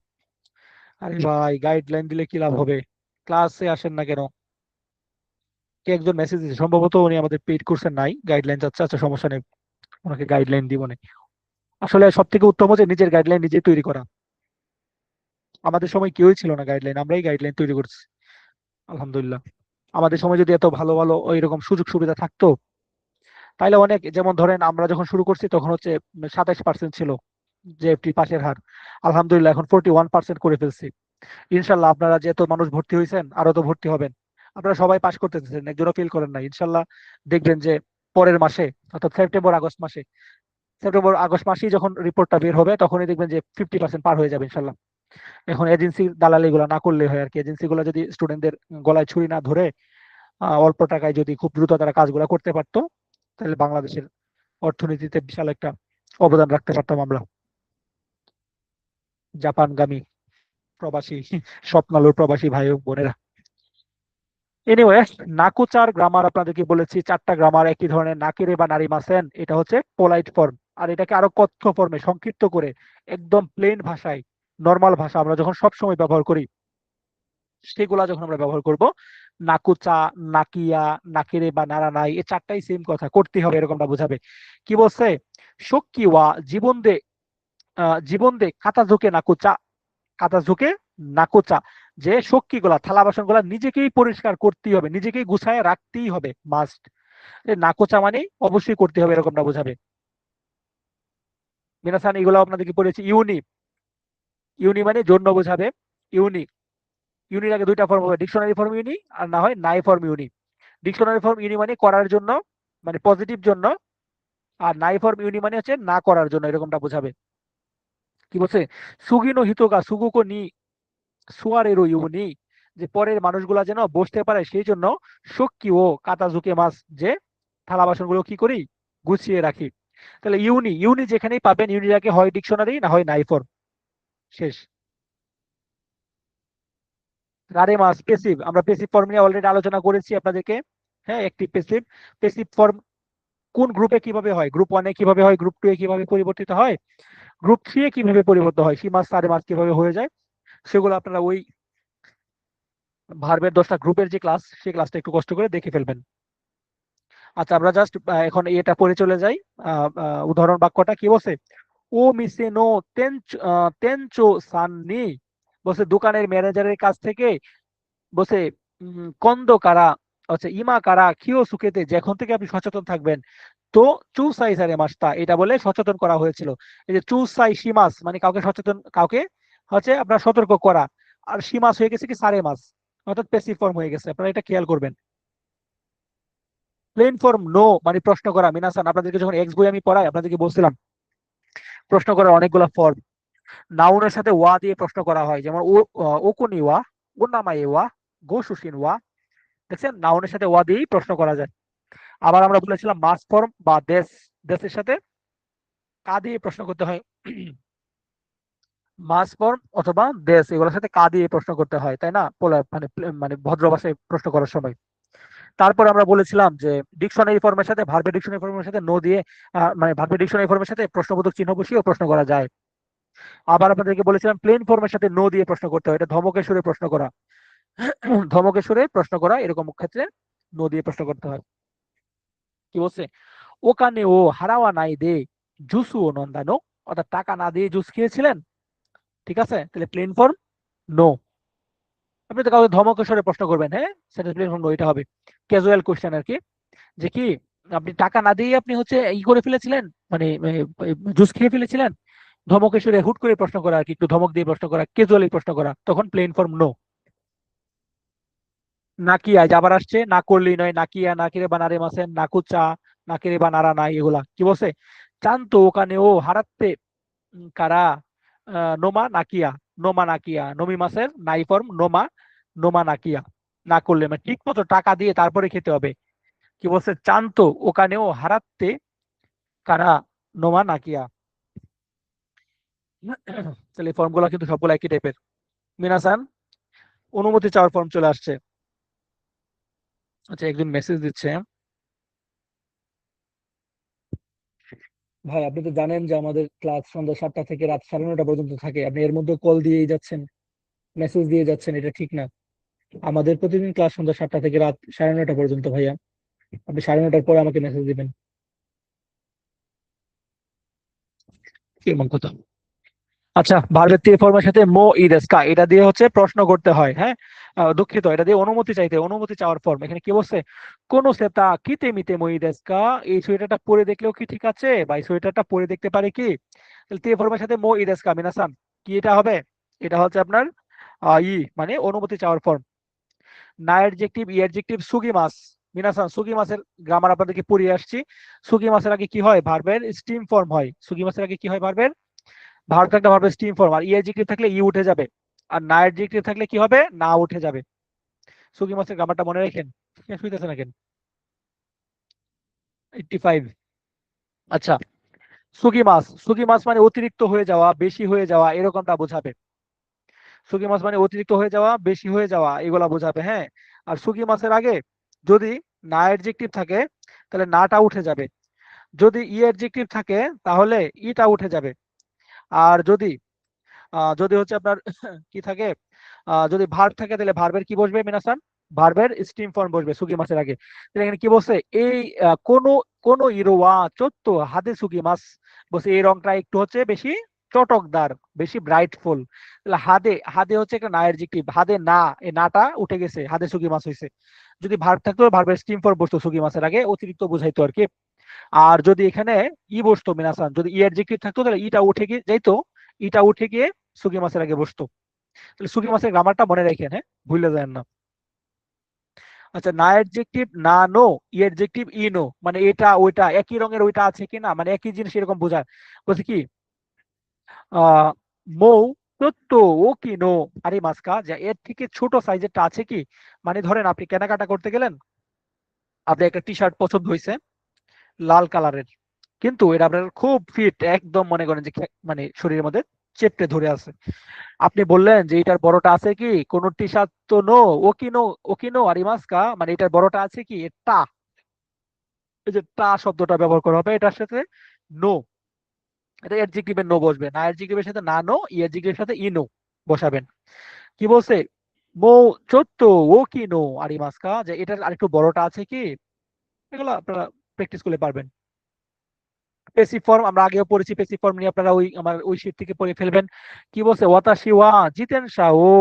আরে ভাই গাইডলাইন দিলে কি লাভ হবে? ক্লাসে আসেন না কেন? কে একজন মেসেজ দিয়েছে, সম্ভবত উনি আমাদের পেইড কোর্সের নাই, গাইডলাইন চাচ্ছে। আচ্ছা সমস্যা নেই, ওনাকে গাইডলাইন দিব না। আসলে সব থেকে উত্তম হচ্ছে নিজের গাইডলাইন নিজে তৈরি করা। আমাদের সময় কেউই ছিল না গাইডলাইন, আমরাই গাইডলাইন তৈরি করছি। আলহামদুলিল্লাহ। আমাদের সময় যদি এত ভালো ভালো ওইরকম সুযোগ সুবিধা থাকতো, তাইলে অনেক, যেমন ধরেন আমরা যখন শুরু করছি তখন হচ্ছে 27% ছিল জেএফটি পাশের হার। আলহামদুলিল্লাহ এখন 41% করে ফেলছি। ইনশাল্লাহ আপনারা যে এত মানুষ ভর্তি হয়েছেন আরো তো ভর্তি হবেন। আপনারা সবাই পাশ করতেছেন, একজনও ফেল করেন না ইনশাল্লাহ। দেখবেন যে পরের মাসে, অর্থাৎ সেপ্টেম্বর আগস্ট মাসে, সেপ্টেম্বর আগস্ট মাসেই যখন রিপোর্টটা বের হবে তখনই দেখবেন যে 50% পার হয়ে যাবে ইনশাল্লাহ। এখন এজেন্সি দালালি গুলো না করলে হয় আর কি। এজেন্সি গুলো যদি স্টুডেন্টদের গলায় ছুরি না ধরে অল্প টাকায় যদি খুব দ্রুত তারা কাজগুলো করতে পারতো, তাহলে বাংলাদেশের অর্থনীতিতে বিশাল একটা অবদান রাখতে পারতাম আমরা। জাপানগামী প্রবাসী স্বপ্নালোর প্রবাসী ভাই ও বোনেরা। এনিওয়ে, নাকুচার গ্রামার আপনাদেরকে বলেছি, 4টা গ্রামার একই ধরনের। নাকিরে বা নারী মাসেন এটা হচ্ছে পোলাইট ফর্ম। আর এটাকে আরো কথ্য ফর্মে সংক্ষিপ্ত করে একদম প্লেন ভাষায়, নর্মাল ভাষা আমরা যখন সব সময় ব্যবহার করি, সেগুলা যখন আমরা ব্যবহার করব, নাকুচা, নাকিয়া, নাকিরে বা নারা নাই, এই 4টাই সেম কথা, করতে হবে এরকমটা বোঝাবে। কি বলছে? সক্কিওয়া জীবন দে, জীবন দে কাতা ঝুঁকে নাকুচা, কাতা ঝুঁকে নাকুচা, যে সক্ষী গুলা, থালা বাসন গুলা নিজেকেই পরিষ্কার করতেই হবে, নিজেকেই গুছায় রাখতেই হবে, মাস্ট। নাকোচা মানে অবশ্যই করতে হবে এরকমটা বোঝাবে। মিনাসান এগুলো আপনাদেরকে পড়েছি। ইউনি, ইউনি মানে জন্য বোঝাবে। ইউনি, ইউনির আগে 2টা ফর্ম হবে, ডিকশনারি ফর্ম ইউনি আর না হয় নাই ফর্ম ইউনি। ডিকশনারি ফর্ম ইউনি মানে করার জন্য, মানে পজিটিভ জন্য। আর নাই ফর্ম ইউনি মানে হচ্ছে না করার জন্য, এরকমটা বোঝাবে। কি বলছে? সুগিনো হিতোগা সুগুকো নি সুয়ারেরও ইউনি, যে পরের মানুষগুলা যেন বসতে পারে সেই জন্য সক্কি ও কাতা ঝুঁকে মাছ, যে থালা বাসন গুলো কি করি, গুছিয়ে রাখি। তাহলে ইউনি, ইউনি যেখানেই পাবেন ইউনির আগে হয় ডিকশনারি না হয় নাই ফর্ম, শেষ। রারে মাস পেসিভ, আমরা পেসিভ ফর্ম নিয়ে অলরেডি আলোচনা করেছি আপনাদেরকে। হ্যাঁ, একটি পেসিভ। পেসিভ ফর্ম কোন গ্রুপে কিভাবে হয়, গ্রুপ 1-এ কিভাবে হয়, গ্রুপ 2-এ কিভাবে পরিবর্তিত হয়, গ্রুপ 3-এ কিভাবে পরিবর্তন হয়, সি মাস সারে মাস কিভাবে হয়ে যায়, সেগুলো আপনারা ওই ভার্বের 10টা গ্রুপের যে ক্লাস, সেই ক্লাসটা একটু কষ্ট করে দেখে ফেলবেন। আচ্ছা আমরা জাস্ট এখন এটা পড়ে চলে যাই। উদাহরণ বাক্যটা কি বলছে? ও মিসে নো তেনচো সাননি, বলছে দোকানের ম্যানেজারের কাছ থেকে, বলছে কন্দ কারা, আচ্ছা ইমা কারা কিও সুকেতে, যখন থেকে আপনি সচেতন থাকবেন। তো চুসাই সারে মাসটা, এটা বলে সচেতন করা হয়েছিল। এই যে চুসাই সীমাস মানে কাউকে সচেতন, কাউকে হচ্ছে আপনার সতর্ক করা। আর সীমাস হয়ে গেছে কি সারে মাস, অর্থাৎ প্যাসিভ ফর্ম হয়ে গেছে, আপনারা এটা খেয়াল করবেন। প্লেন ফর্ম নো মানে প্রশ্ন করা। মিনাসান আপনাদেরকে যখন এক্স বই আমি পড়াই আপনাদেরকে বলছিলাম প্রশ্ন করার অনেকগুলো ফর্ম। নাউনের সাথে ওয়া দিয়ে প্রশ্ন করা হয়, যেমন ও, ওকুনি ওয়া, ওনামাই ওয়া, গো সুশিন ওয়া। দেখছেন, নাউনের সাথে ওয়া দিয়েই প্রশ্ন করা যায়। আবার আমরা বলেছিলাম মাস ফর্ম বা দেশ, দেশের সাথে কা দিয়ে প্রশ্ন করতে হয়। মাস ফর্ম অথবা দেশ, এগুলোর সাথে কা দিয়ে প্রশ্ন করতে হয়, তাই না? মানে মানে ভদ্র ভাষায় প্রশ্ন করার সময়। তারপর আমরা বলেছিলাম যে ডিকশনারি ফর্মের সাথে, ভার্বের ডিকশনারি ফর্মের সাথে নো দিয়ে, মানে ভার্বের ডিকশনারি ফর্মের সাথে প্রশ্নবোধক চিহ্ন বসিয়েও প্রশ্ন করা যায়। আবার আপনাদেরকে বলেছিলাম প্লেন ফর্মের সাথে নো দিয়ে প্রশ্ন করতে হয়, এটা ধমকের সুরে প্রশ্ন করা। ধমকের সুরে প্রশ্ন করা এরকম ক্ষেত্রে নো দিয়ে প্রশ্ন করতে হয়। কি বলছে? ওখানে ও হারাওয়া নাই দে জুসু ও নন্দানো, অর্থাৎ টাকা না দিয়ে জুস খেয়েছিলেন। ঠিক আছে, তাহলে প্লেন ফর্ম নো। আপনি তো কাউকে ধমকের সুরে প্রশ্ন করবেন, হ্যাঁ, সেটা প্লেন ফর্ম নো, এটা হবে ক্যাজুয়াল কোশ্চেন আর কি। যে কি আপনি টাকা না দিয়ে আপনি হচ্ছে ই করে ফেলেছিলেন, মানে জুস খেয়ে ফেলেছিলেন। ধমকের সুরে হুট করে প্রশ্ন করা আর কি, একটু ধমক দিয়ে প্রশ্ন করা, ক্যাজুয়ালি প্রশ্ন করা, তখন প্লেন ফর্ম নো। নাকি আজ আবার আসছে, না করলেই নয়, নাকিয়া, নাকিরে বা নারে মাসেন, নাকুচা, নাকিরে বা নারা নাই, এগুলা কি বলছে? চান্ত ওখানে ও হারাতে কারা, নোমা নাকিয়া, নোমা নাকিয়া, নমি মাসের নাই ফর্ম নোমা, নোমা নাকিয়া। না করলে মানে ঠিক মতো টাকা দিয়ে তারপরে খেতে হবে। কি বলছে? চান্ত ওখানেও হারাতে কারা, নোমা নাকিয়া। তাহলে এই ফর্ম গুলা কিন্তু সবগুলো একই টাইপের। মিনাসান অনুমতি চাওয়ার ফর্ম চলে আসছে। আচ্ছা একজন মেসেজ দিচ্ছে। ভাই আপনি তো জানেন যে আমাদের ক্লাস সন্ধ্যা 7টা থেকে রাত 9:30 পর্যন্ত থাকে, আপনি এর মধ্যে কল দিয়েই যাচ্ছেন, মেসেজ দিয়ে যাচ্ছেন, এটা ঠিক না। আমাদের প্রতিদিন ক্লাস সন্ধ্যা 7টা থেকে রাত 9:30 পর্যন্ত ভাইয়া। আপনি 9:30টার পরে আমাকে মেসেজ দিবেন, এমন কথা। আচ্ছা, ভার্বের তে ফর্মের সাথে মো ইদেস্কা এটা দিয়ে হচ্ছে প্রশ্ন করতে হয়, হ্যাঁ। দুঃখিত, এটা দিয়ে অনুমতি চাইতে, অনুমতি চাওয়ার ফর্ম। এখানে কি বলছে, কোন সেতা কিতে মিতে মই দেস্কা, এই সোয়েটারটা পরে দেখলেও কি ঠিক আছে, বা এই সোয়েটারটা পরে দেখতে পারে কি। তাহলে তে ফর্মের সাথে মো ইদেস্কা মিনাসান, কি এটা হবে, এটা হচ্ছে আপনার মানে অনুমতি চাওয়ার ফর্ম। না অ্যাডজেক্টিভ ই অ্যাডজেক্টিভ সুগি মাস মিনাসান, সুগি মাসের গ্রামার আপনাদেরকে পড়িয়ে আসছি। সুগি মাসের আগে কি হয়, ভার্বের স্টিম ফর্ম হয়। সুগি মাসের আগে কি হয়, ভার্বের ভার্ব থাকলে ভার্বের স্টিম ফর্ম, আর ই অ্যাডজেক্টিভ থাকলে ই উঠে যাবে, আর না অ্যাডজেক্টিভ থাকলে কি হবে, না উঠে যাবে। সুগি মাসের গ্রামারটা মনে রাখেন। শেষ হইতেছে না কেন? 85। আচ্ছা, সুগি মাস, সুগি মাস মানে অতিরিক্ত হয়ে যাওয়া, বেশি হয়ে যাওয়া, এরকমটা বোঝাবে। সুগি মাস মানে অতিরিক্ত হয়ে যাওয়া, বেশি হয়ে যাওয়া, এগুলা বোঝাবে, হ্যাঁ। আর সুগি মাসের আগে যদি না অ্যাডজেক্টিভ থাকে তাহলে নাটা উঠে যাবে, যদি ই অ্যাডজেক্টিভ থাকে তাহলে ইটা উঠে যাবে। আর যদি যদি হচ্ছে আপনার কি থাকে, যদি ভার্ব থাকে তাহলে ভার্বের কি বসবে মিনাসান, ভার্বের স্টিম ফর্ম বসবে সুগি মাসের আগে। তাহলে এখানে কি বলছে, এই কোন কোন ইরোয়া চত্ব হাতে সুগি মাস, বলছে এই রংটা একটু হচ্ছে বেশি চটকদার, বেশি ব্রাইটফুল। তাহলে হাদে, হাদে হচ্ছে একটা না অ্যাডজেক্টিভ, হাদে না, এই নাটা উঠে গেছে, হাদে সুগি মাস হয়েছে। যদি ভার্ব থাকতো ভার্বের স্টিম ফর্ম বসতো সুগি মাসের আগে, অতিরিক্ত বুঝাইতো আর কি। আর যদি এখানে ই বসতো মিনাসান, যদি ই অ্যাডজেক্টিভ থাকতো তাহলে ইটা উঠে গিয়ে যাইতো, ইটা উঠে গিয়ে সুগি মাছের আগে বসতো। তাহলে সুগি মাছের গ্রামারটা মনে রাখেন, হ্যাঁ, ভুলে যায় না। আচ্ছা, না অ্যাডজেক্টিভ না নো, ই অ্যাডজেক্টিভ ই নো, মানে এটা ওইটা একই রঙের ওইটা আছে কিনা, মানে একই জিনিস এরকম বোঝায়। বলছে কি, আহ মৌ সত্য ও কি নো আরে মাস্কা, যা এর থেকে ছোট সাইজেরটা আছে কি। মানে ধরেন আপনি কেনাকাটা করতে গেলেন, আপনি একটা টি শার্ট পছন্দ হয়েছে লাল কালারের, কিন্তু এটা আপনার খুব ফিট একদম, মনে করেন যে মানে শরীরের মধ্যে চেপটে ধরে আছে। আপনি বললেন যে এটার বড়টা আছে কি, কোন টি শার্ট তো নো, ওকিনো, ওকিনো আরিমাস্কা, মানে এটার বড়টা আছে কি, টা, এই যে টা শব্দটা ব্যবহার করা হবে এটার সাথে, নো, এটা অ্যাডজেক্টিভের নো বসবে, না অ্যাডজেক্টিভের সাথে না নো, ই অ্যাডজেক্টিভের সাথে ই নো বসাবেন। কি বলছে, মো চোদ্দ ও কি নো আরিমাস্কা, যে এটার আরেকটু বড়টা আছে কি। এগুলো আপনারা প্র্যাকটিস করলে পারবেন। পেসিভ ফর্ম আমরা আগেও পড়েছি, পেসিভ ফর্ম নিয়ে আপনারা ওই আমার ওই শীট থেকে পড়ে ফেলবেন। কি বলছে, ওয়াতাশি ওয়া জিতেন শাহ ও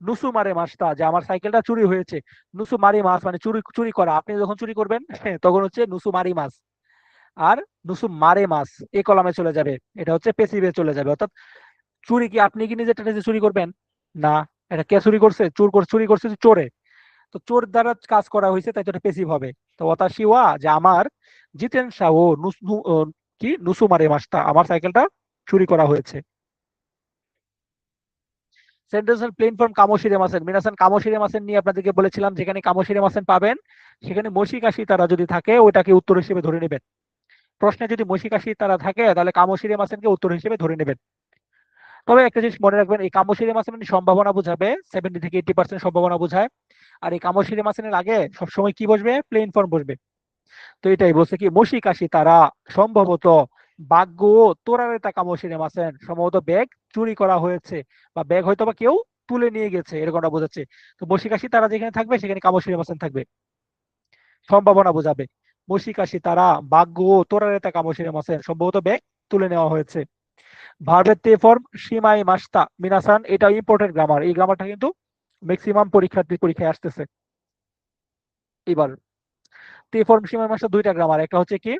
নুসু মারে মাসটা, যে আমার সাইকেলটা চুরি হয়েছে। নুসু মারি মাস মানে চুরি, চুরি করা, আপনি যখন চুরি করবেন তখন হচ্ছে নুসু মারি মাস। আর নুসু মারে মাস এই কলামে চলে যাবে, এটা হচ্ছে পেসিভে চলে যাবে। অর্থাৎ চুরি কি আপনি কি নিজে নিজে চুরি করবেন না, এটা কে চুরি করছে, চুরি করছে যে চোরে। তো চোর দ্বারা কাজ করা হয়েছে, তাই তো এটা পেসিভ হবে। তো ওয়াতাশি ওয়া, যে আমার জিতেন শাহ ও কি নুসু মারে মাসটা, আমার সাইকেলটা চুরি করা হয়েছে। সেন্টেন্সের প্লেন ফর্ম কামোশিরে মাসেন মিনাসান, কামোশিরে মাসেন নিয়ে আপনাদেরকে বলেছিলাম, যেখানে কামোশিরে মাসেন পাবেন সেখানে মসিকাশি তারা যদি থাকে ওইটাকে উত্তর হিসেবে ধরে নেবেন। প্রশ্নে যদি মসিকাশি তারা থাকে তাহলে কামোশিরে মাসেনকে উত্তর হিসেবে ধরে নেবেন। তবে একটা জিনিস মনে রাখবেন, এই কামোশিরে মাসেন মানে সম্ভাবনা বোঝাবে, 70 থেকে 80% সম্ভাবনা বোঝায়। আর এই কামোশিরে মাসেনের আগে সবসময় কি বসবে, প্লেন ফর্ম বসবে। তো এটাই বলছে কি, মসিকাশি তারা সম্ভবত ভাগ্য তোরারে তা কামোশিরে মাসেন, সম্ভবত ব্যাগ চুরি করা হয়েছে, বা ব্যাগ হয়তো বা কেউ তুলে নিয়ে গেছে, এরকমটা বোঝাচ্ছে। তো মসিকাশি তারা যেখানে থাকবে সেখানে কামোশিরে মাসেন থাকবে, সম্ভাবনা বোঝাবে। মসিকাশি তারা ভাগ্য তোরারে তা কামোশিরে মাসেন, সম্ভবত ব্যাগ তুলে নেওয়া হয়েছে। ভার্বের তে ফর্ম সীমাই মাস্তা মিনাসান, এটা ইম্পর্টেন্ট গ্রামার, এই গ্রামারটা কিন্তু ম্যাক্সিমাম পরীক্ষার্থী পরীক্ষায় আসতেছে। এবার তে ফর্ম সীমাই মাস্তা দুইটা গ্রামার, একটা হচ্ছে কি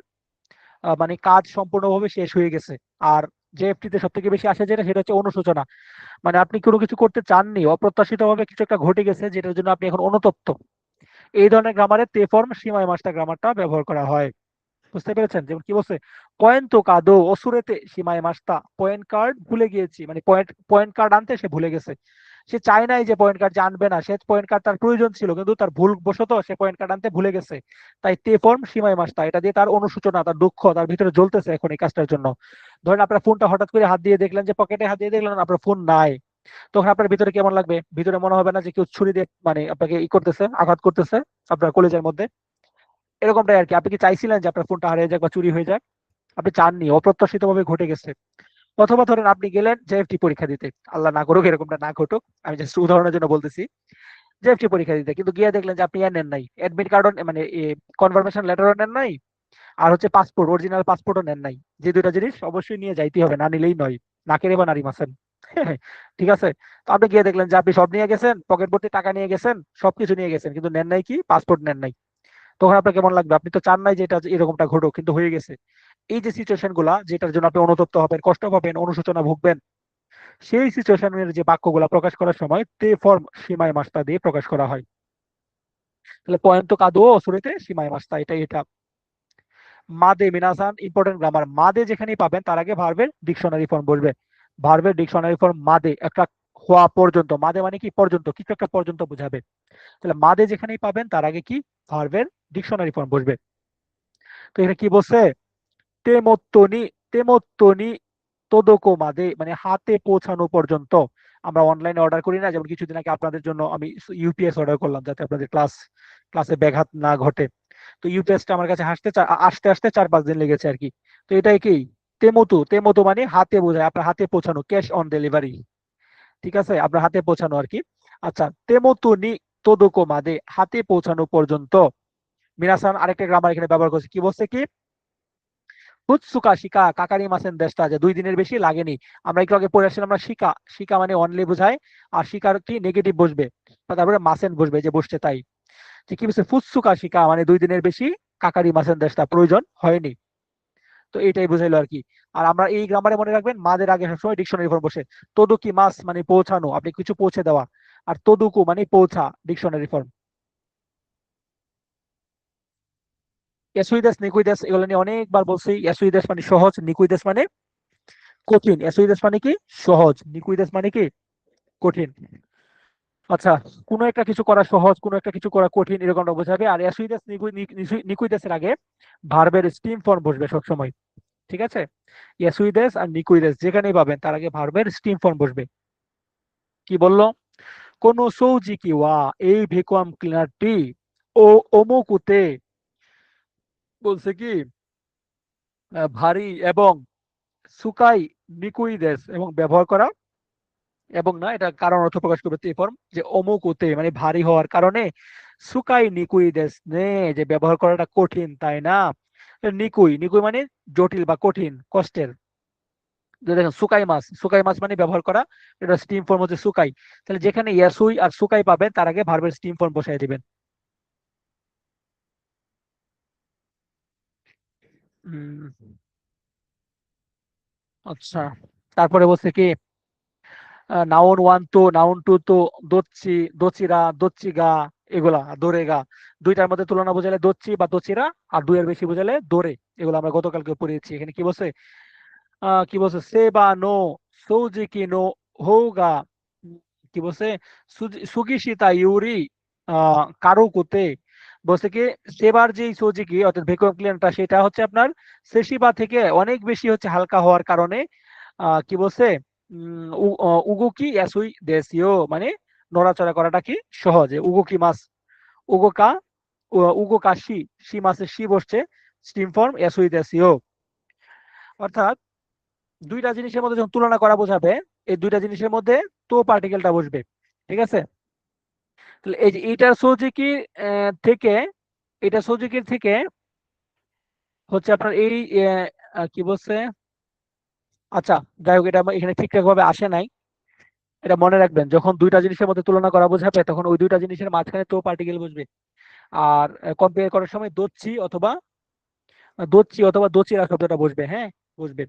মানে কাজ সম্পূর্ণভাবে শেষ হয়ে গেছে। আর জেএফটি তে সব থেকে বেশি আসে যেটা, সেটা হচ্ছে অনুশোচনা, মানে আপনি কোনো কিছু করতে চাননি, অপ্রত্যাশিত ভাবে কিছু একটা ঘটে গেছে যেটার জন্য আপনি এখন অনুতপ্ত। এই ধরনের গ্রামারে তে ফর্ম সীমায় মাস্টা গ্রামারটা ব্যবহার করা হয়। বুঝতে পেরেছেন, যেমন কি বলছে, পয়েন্ট তো কাদো অসুরেতে সীমায় মাস্তা, পয়েন্ট কার্ড ভুলে গিয়েছি, মানে পয়েন্ট পয়েন্ট কার্ড আনতে সে ভুলে গেছে। সে চায় নাই যে পয়েন্ট কার্ড জানবে না, সে পয়েন্ট কার্ড তার প্রয়োজন ছিল কিন্তু তার ভুল বশত সে পয়েন্ট কার্ড আনতে ভুলে গেছে। তাই তে ফর্ম সীমায় মাস্তা, এটা দিয়ে তার অনুশোচনা, তার দুঃখ তার ভিতরে জ্বলতেছে এখন এই কাজটার জন্য। ধরেন আপনার ফোনটা হঠাৎ করে হাত দিয়ে দেখলেন, যে পকেটে হাত দিয়ে দেখলেন আপনার ফোন নাই, তখন আপনার ভিতরে কেমন লাগবে, ভিতরে মনে হবে না যে কেউ ছুরি দিয়ে মানে আপনাকে ই করতেছে, আঘাত করতেছে আপনার কলেজের মধ্যে। এরকমটাই আর কি, আপনি কি চাইছিলেন যে আপনার ফোনটা হারিয়ে যাক বা চুরি হয়ে যাক? আপনি চাননি, অপ্রত্যাশিত ভাবে ঘটে গেছে। অথবা ধরেন আপনি গেলেন জেএফটি পরীক্ষা দিতে, আল্লাহ না করুক এরকমটা না ঘটুক, আমি জাস্ট উদাহরণের জন্য বলতেছি, জেএফটি পরীক্ষা দিতে কিন্তু গিয়ে দেখলেন যে আপনি নেন নাই, অ্যাডমিট কার্ডও মানে কনফার্মেশন লেটারও নেন নাই, আর হচ্ছে পাসপোর্ট, অরিজিনাল পাসপোর্টও নেন নাই। যে দুইটা জিনিস অবশ্যই নিয়ে যাইতে হবে, না নিলেই নয়, নাকেরে বা নারী মাসেন। ঠিক আছে। তো আপনি গিয়ে দেখলেন যে আপনি সব নিয়ে গেছেন, পকেট ভর্তি টাকা নিয়ে গেছেন, সবকিছু নিয়ে গেছেন, কিন্তু নেন নাই কি, পাসপোর্ট নেন নাই। তখন আপনার কেমন লাগবে? আপনি তো চান নাই যে এটা এরকমটা ঘটুক, কিন্তু হয়ে গেছে। এই যে সিচুয়েশন গুলা, যেটার জন্য আপনি অনুতপ্ত হবেন, কষ্ট পাবেন, অনুশোচনা ভুগবেন, সেই সিচুয়েশনের যে বাক্যগুলা প্রকাশ করার সময় তে ফর্ম সীমায় মাস্তা দিয়ে প্রকাশ করা হয়। তাহলে পয়েন্ট তো কাদো শুরুতে সীমায় মাস্তা, এটা মাদে মিনাসান ইম্পর্টেন্ট গ্রামার, মাদে যেখানেই পাবেন তার আগে ভার্বের ডিকশনারি ফর্ম বসবে। ভার্বের ডিকশনারি ফর্ম মাদে একটা হওয়া পর্যন্ত, মাদে মানে কি পর্যন্ত, কিছু একটা পর্যন্ত বোঝাবে। তাহলে মাদে যেখানেই পাবেন তার আগে কি ভার্বের ডিকশনারি ফর্ম বসবে। তো এখানে কি বলছে, তেমত্তনি, তেমত্তনি তোদোকো মাদে মানে হাতে পৌঁছানো পর্যন্ত। আমরা অনলাইনে অর্ডার করি না, যেমন কিছুদিন আগে আপনাদের জন্য আমি ইউপিএস অর্ডার করলাম যাতে আপনাদের ক্লাসে ব্যাঘাত না ঘটে। তো ইউপিএসটা আমার কাছে আসতে আসতে 4-5 দিন লেগেছে আর কি। তো এটাই কি, তেমতু, তেমতু মানে হাতে বোঝায়, আপনার হাতে পৌঁছানো, ক্যাশ অন ডেলিভারি। ঠিক আছে, আপনার হাতে পৌঁছানো আর কি। আচ্ছা, তেমতু নি তোদোকো মাদে হাতে পৌঁছানো পর্যন্ত। মিনাসান আরেকটা গ্রামার এখানে ব্যবহার করছে, কি বলছে কি, হুৎসুকা শিকা কাকারি মাসেন দেশটা, যে 2 দিনের বেশি লাগেনি। আমরা একটু আগে পড়ে আসছিলাম, আমরা শিকা, শিকা মানে অনলি বোঝায়, আর শিকার কি নেগেটিভ বসবে, তারপরে মাসেন বসবে, যে বসছে তাই। যে কি বলছে, ফুৎসুকা শিকা মানে 2 দিনের বেশি কাকারি মাসেন দেশটা প্রয়োজন হয়নি। তো এইটাই বুঝাইলো আর কি। আর আমরা এই গ্রামারে মনে রাখবেন, মাদের আগে সবসময় ডিকশনারি ফর্ম বসে। তোদুকি মাস মানে পৌঁছানো, আপনি কিছু পৌঁছে দেওয়া, আর তোদুকু মানে পৌঁছা, ডিকশনারি ফর্ম। এসুইদেস নিকুইদেস এগুলো নিয়ে অনেকবার বলছি। এসুইদেস মানে সহজ, নিকুইদেস মানে কঠিন। এসুইদেস মানে কি সহজ, নিকুইদেস মানে কি কঠিন। আচ্ছা, কোনো একটা কিছু করা সহজ, কোনো একটা কিছু করা কঠিন, এরকমটা বোঝাবে। আর এসুইদেস নিকুইদেসের আগে ভার্বের স্টিম ফর্ম বসবে সবসময়। ঠিক আছে, এসুইদেস আর নিকুইদেস যেখানেই পাবেন তার আগে ভার্বের স্টিম ফর্ম বসবে। কি বললো, কোন সৌজিকি ওয়া এই ভ্যাকুয়াম ক্লিনারটি ও অমুকুতে, বলছে কি ভারী এবং সুকাই নিকুইদেস এবং ব্যবহার করা, এবং না এটা কারণ অর্থ প্রকাশ করবে তে ফর্ম, যে অমুকুতে মানে ভারী হওয়ার কারণে, সুকাই নিকুইদেস নে যে ব্যবহার করাটা কঠিন তাই না। নিকুই, নিকুই মানে জটিল বা কঠিন কষ্টের। যে দেখেন সুকাই মাছ, সুকাই মাছ মানে ব্যবহার করা, এটা স্টিম ফর্ম হচ্ছে সুকাই। তাহলে যেখানে ইয়াসুই আর সুকাই পাবেন তার আগে ভার্বের স্টিম ফর্ম বসাই দিবেন। উম, আচ্ছা, তারপরে বলছে কি, নাউন ওয়ান তো নাউন টু তো, দোচ্চি, দোচিরা, দোচ্চিগা, এগুলা দোরেগা, দুইটার মধ্যে তুলনা বোঝালে দোচ্চি বা দোচিরা, আর দুইয়ের বেশি বোঝালে দোরে। এগুলো আমরা গতকালকে পড়িয়েছি। এখানে কি বলছে, কি বলছে, সেবা নো সৌজিকি নো হোগা, কি বলছে, সুগিশিতা ইউরি কারুকুতে, বলছে কি সেবার যে সৌজিকি অর্থাৎ ভ্যাকুয়াম ক্লিনারটা সেটা হচ্ছে আপনার সেশিবা থেকে অনেক বেশি হচ্ছে হালকা হওয়ার কারণে, কি বলছে, উগুকি ইয়াসুই দেশিও মানে নড়াচড়া করাটা কি সহজে, উগুকি মাস, উগোকা, উগোকাশি, সি মাসে সি বসছে, স্টিম ফর্ম ইয়াসুই দেশিও। অর্থাৎ দুইটা জিনিসের মধ্যে যখন তুলনা করা বোঝাবে, এই দুইটা জিনিসের মধ্যে তো পার্টিকেলটা বসবে। ঠিক আছে, তাহলে এই যে এইটার সোজিকি থেকে, এটা সোজিকির থেকে হচ্ছে আপনার এই কি বলছে, আচ্ছা যাই হোক, এটা এখানে ঠিকঠাক ভাবে আসে নাই। এটা মনে রাখবেন, যখন দুইটা জিনিসের মধ্যে তুলনা করা বোঝাবে তখন ওই দুইটা জিনিসের মাঝখানে তো পার্টিকেল বসবে। আর কম্পেয়ার করার সময় দোচ্ছি অথবা দোচিরা শব্দটা বসবে, হ্যাঁ বসবে।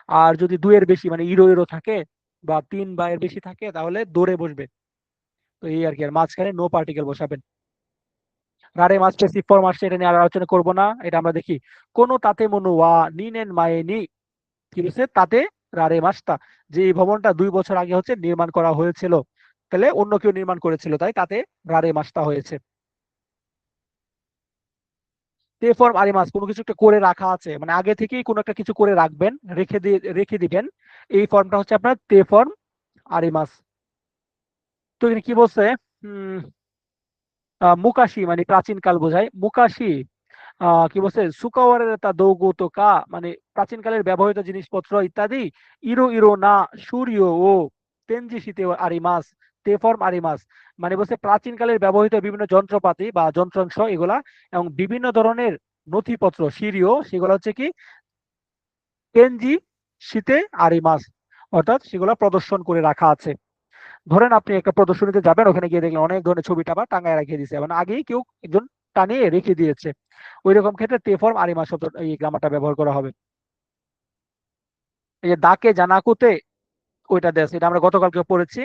আর যদি দুইয়ের বেশি মানে ইরো ইরো থাকে, বা তিন বা এর বেশি থাকে, তাহলে দোরে বসবে। তো এই আর কি, আর মাঝখানে নো পার্টিকেল বসাবেন। রারে মাছ স্পেসিফিক ফর্ম আসছে, এটা নিয়ে আর আলোচনা করবো না, এটা আমরা দেখি। কোনো তাতে মনু ওয়া নিনেন মায়ে নি, কি বলছে তাতে রারে মাসটা, যে এই ভবনটা 2 বছর আগে হচ্ছে নির্মাণ করা হয়েছিল, তাহলে অন্য কেউ নির্মাণ করেছিল, তাই তাতে রারে মাসটা হয়েছে। তে ফর্ম আরি মাস, কোনো কিছু একটা করে রাখা আছে, মানে আগে থেকেই কোনো একটা কিছু করে রাখবেন, রেখে দিবেন, এই ফর্মটা হচ্ছে আপনার তে ফর্ম আরি মাস। তো এখানে কি বলছে, উম মুকাশি মানে প্রাচীন কাল বোঝায়, মুকাশি কি বলছে, সুকাওয়ারের তা দৌগো তো কা, মানে প্রাচীনকালের ব্যবহৃত জিনিসপত্র ইত্যাদি, ইরো ইরো না সূর্য ও তেনজি শীতে আরিমাস, তেফর্ম আরিমাস, মানে বলছে প্রাচীনকালের ব্যবহৃত বিভিন্ন যন্ত্রপাতি বা যন্ত্রাংশ এগুলা এবং বিভিন্ন ধরনের নথিপত্র সিরিও, সেগুলো হচ্ছে কি তেনজি শীতে আরিমাস, অর্থাৎ সেগুলো প্রদর্শন করে রাখা আছে। ধরেন আপনি একটা প্রদর্শনীতে যাবেন, ওখানে গিয়ে দেখলেন অনেক ধরনের ছবি টাবা টাঙায় রেখে দিয়েছে, মানে আগেই কেউ একজন টানিয়ে রেখে দিয়েছে। ওই রকম ক্ষেত্রে তে ফর্ম আরিমা শব্দ এই গ্রামারটা ব্যবহার করা হবে। এই যে দাকে জানাকুতে, ওইটা দেশ, এটা আমরা গতকালকে পড়েছি।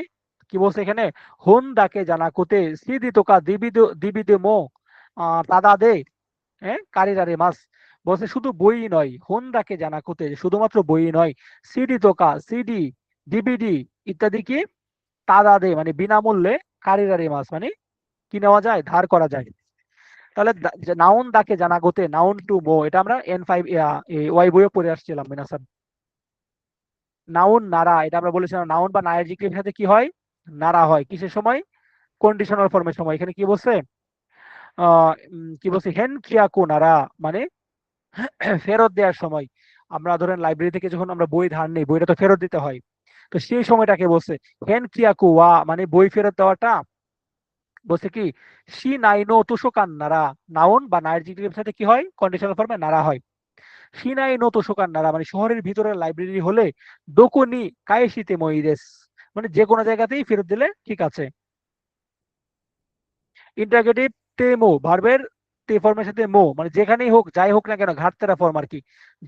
কি বলছে এখানে, হুন দাকে জানাকুতে সিদি তোকা দিবিদো দিবিদে মো তাদা দে, হ্যাঁ কারিরারে মাস, বলছে শুধু বই নয়, হুন দাকে জানাকুতে শুধুমাত্র বই নয়, সিডি তোকা সিডি ডিভিডি ইত্যাদি কি তাদা দে মানে বিনামূল্যে, কারিরারে মাস মানে কি নেওয়া যায়, ধার করা যায়। তাহলে নাউন দাকে জানা গোতে, নাউন টু মো, এটা আমরা N5 ওয়াই বইয়ে পড়ে আসছিলাম মিনাসান। নাউন নারা, এটা আমরা বলেছিলাম নাউন বা নায়ের জিকির সাথে কি হয়, নারা হয় কিসের সময়, কন্ডিশনাল ফর্মের সময়। এখানে কি বলছে, কি বলছে, হেন কিয়াকু নারা, মানে ফেরত দেওয়ার সময়। আমরা ধরেন লাইব্রেরি থেকে যখন আমরা বই ধার নিই, বইটা তো ফেরত দিতে হয়, তো সেই সময়টাকে বলছে হেন কিয়াকু ওয়া, মানে বই ফেরত দেওয়াটা। বলছে কি সি নাইনো তুষকান নারা, নাউন বা নায়ের জিকিরের সাথে কি হয়, কন্ডিশনাল ফর্মে নারা হয়। সিনাই নো তোষকান নারা, মানে শহরের ভিতরে লাইব্রেরি হলে দোকনি কায়েশিতে মইদেস, মানে যে কোনো জায়গাতেই ফেরত দিলে ঠিক আছে। ইন্টারগেটিভ তে মো, ভার্বের তে ফর্মের সাথে মো, মানে যেখানেই হোক যাই হোক না কেন, ঘাটতেরা ফর্ম আর কি,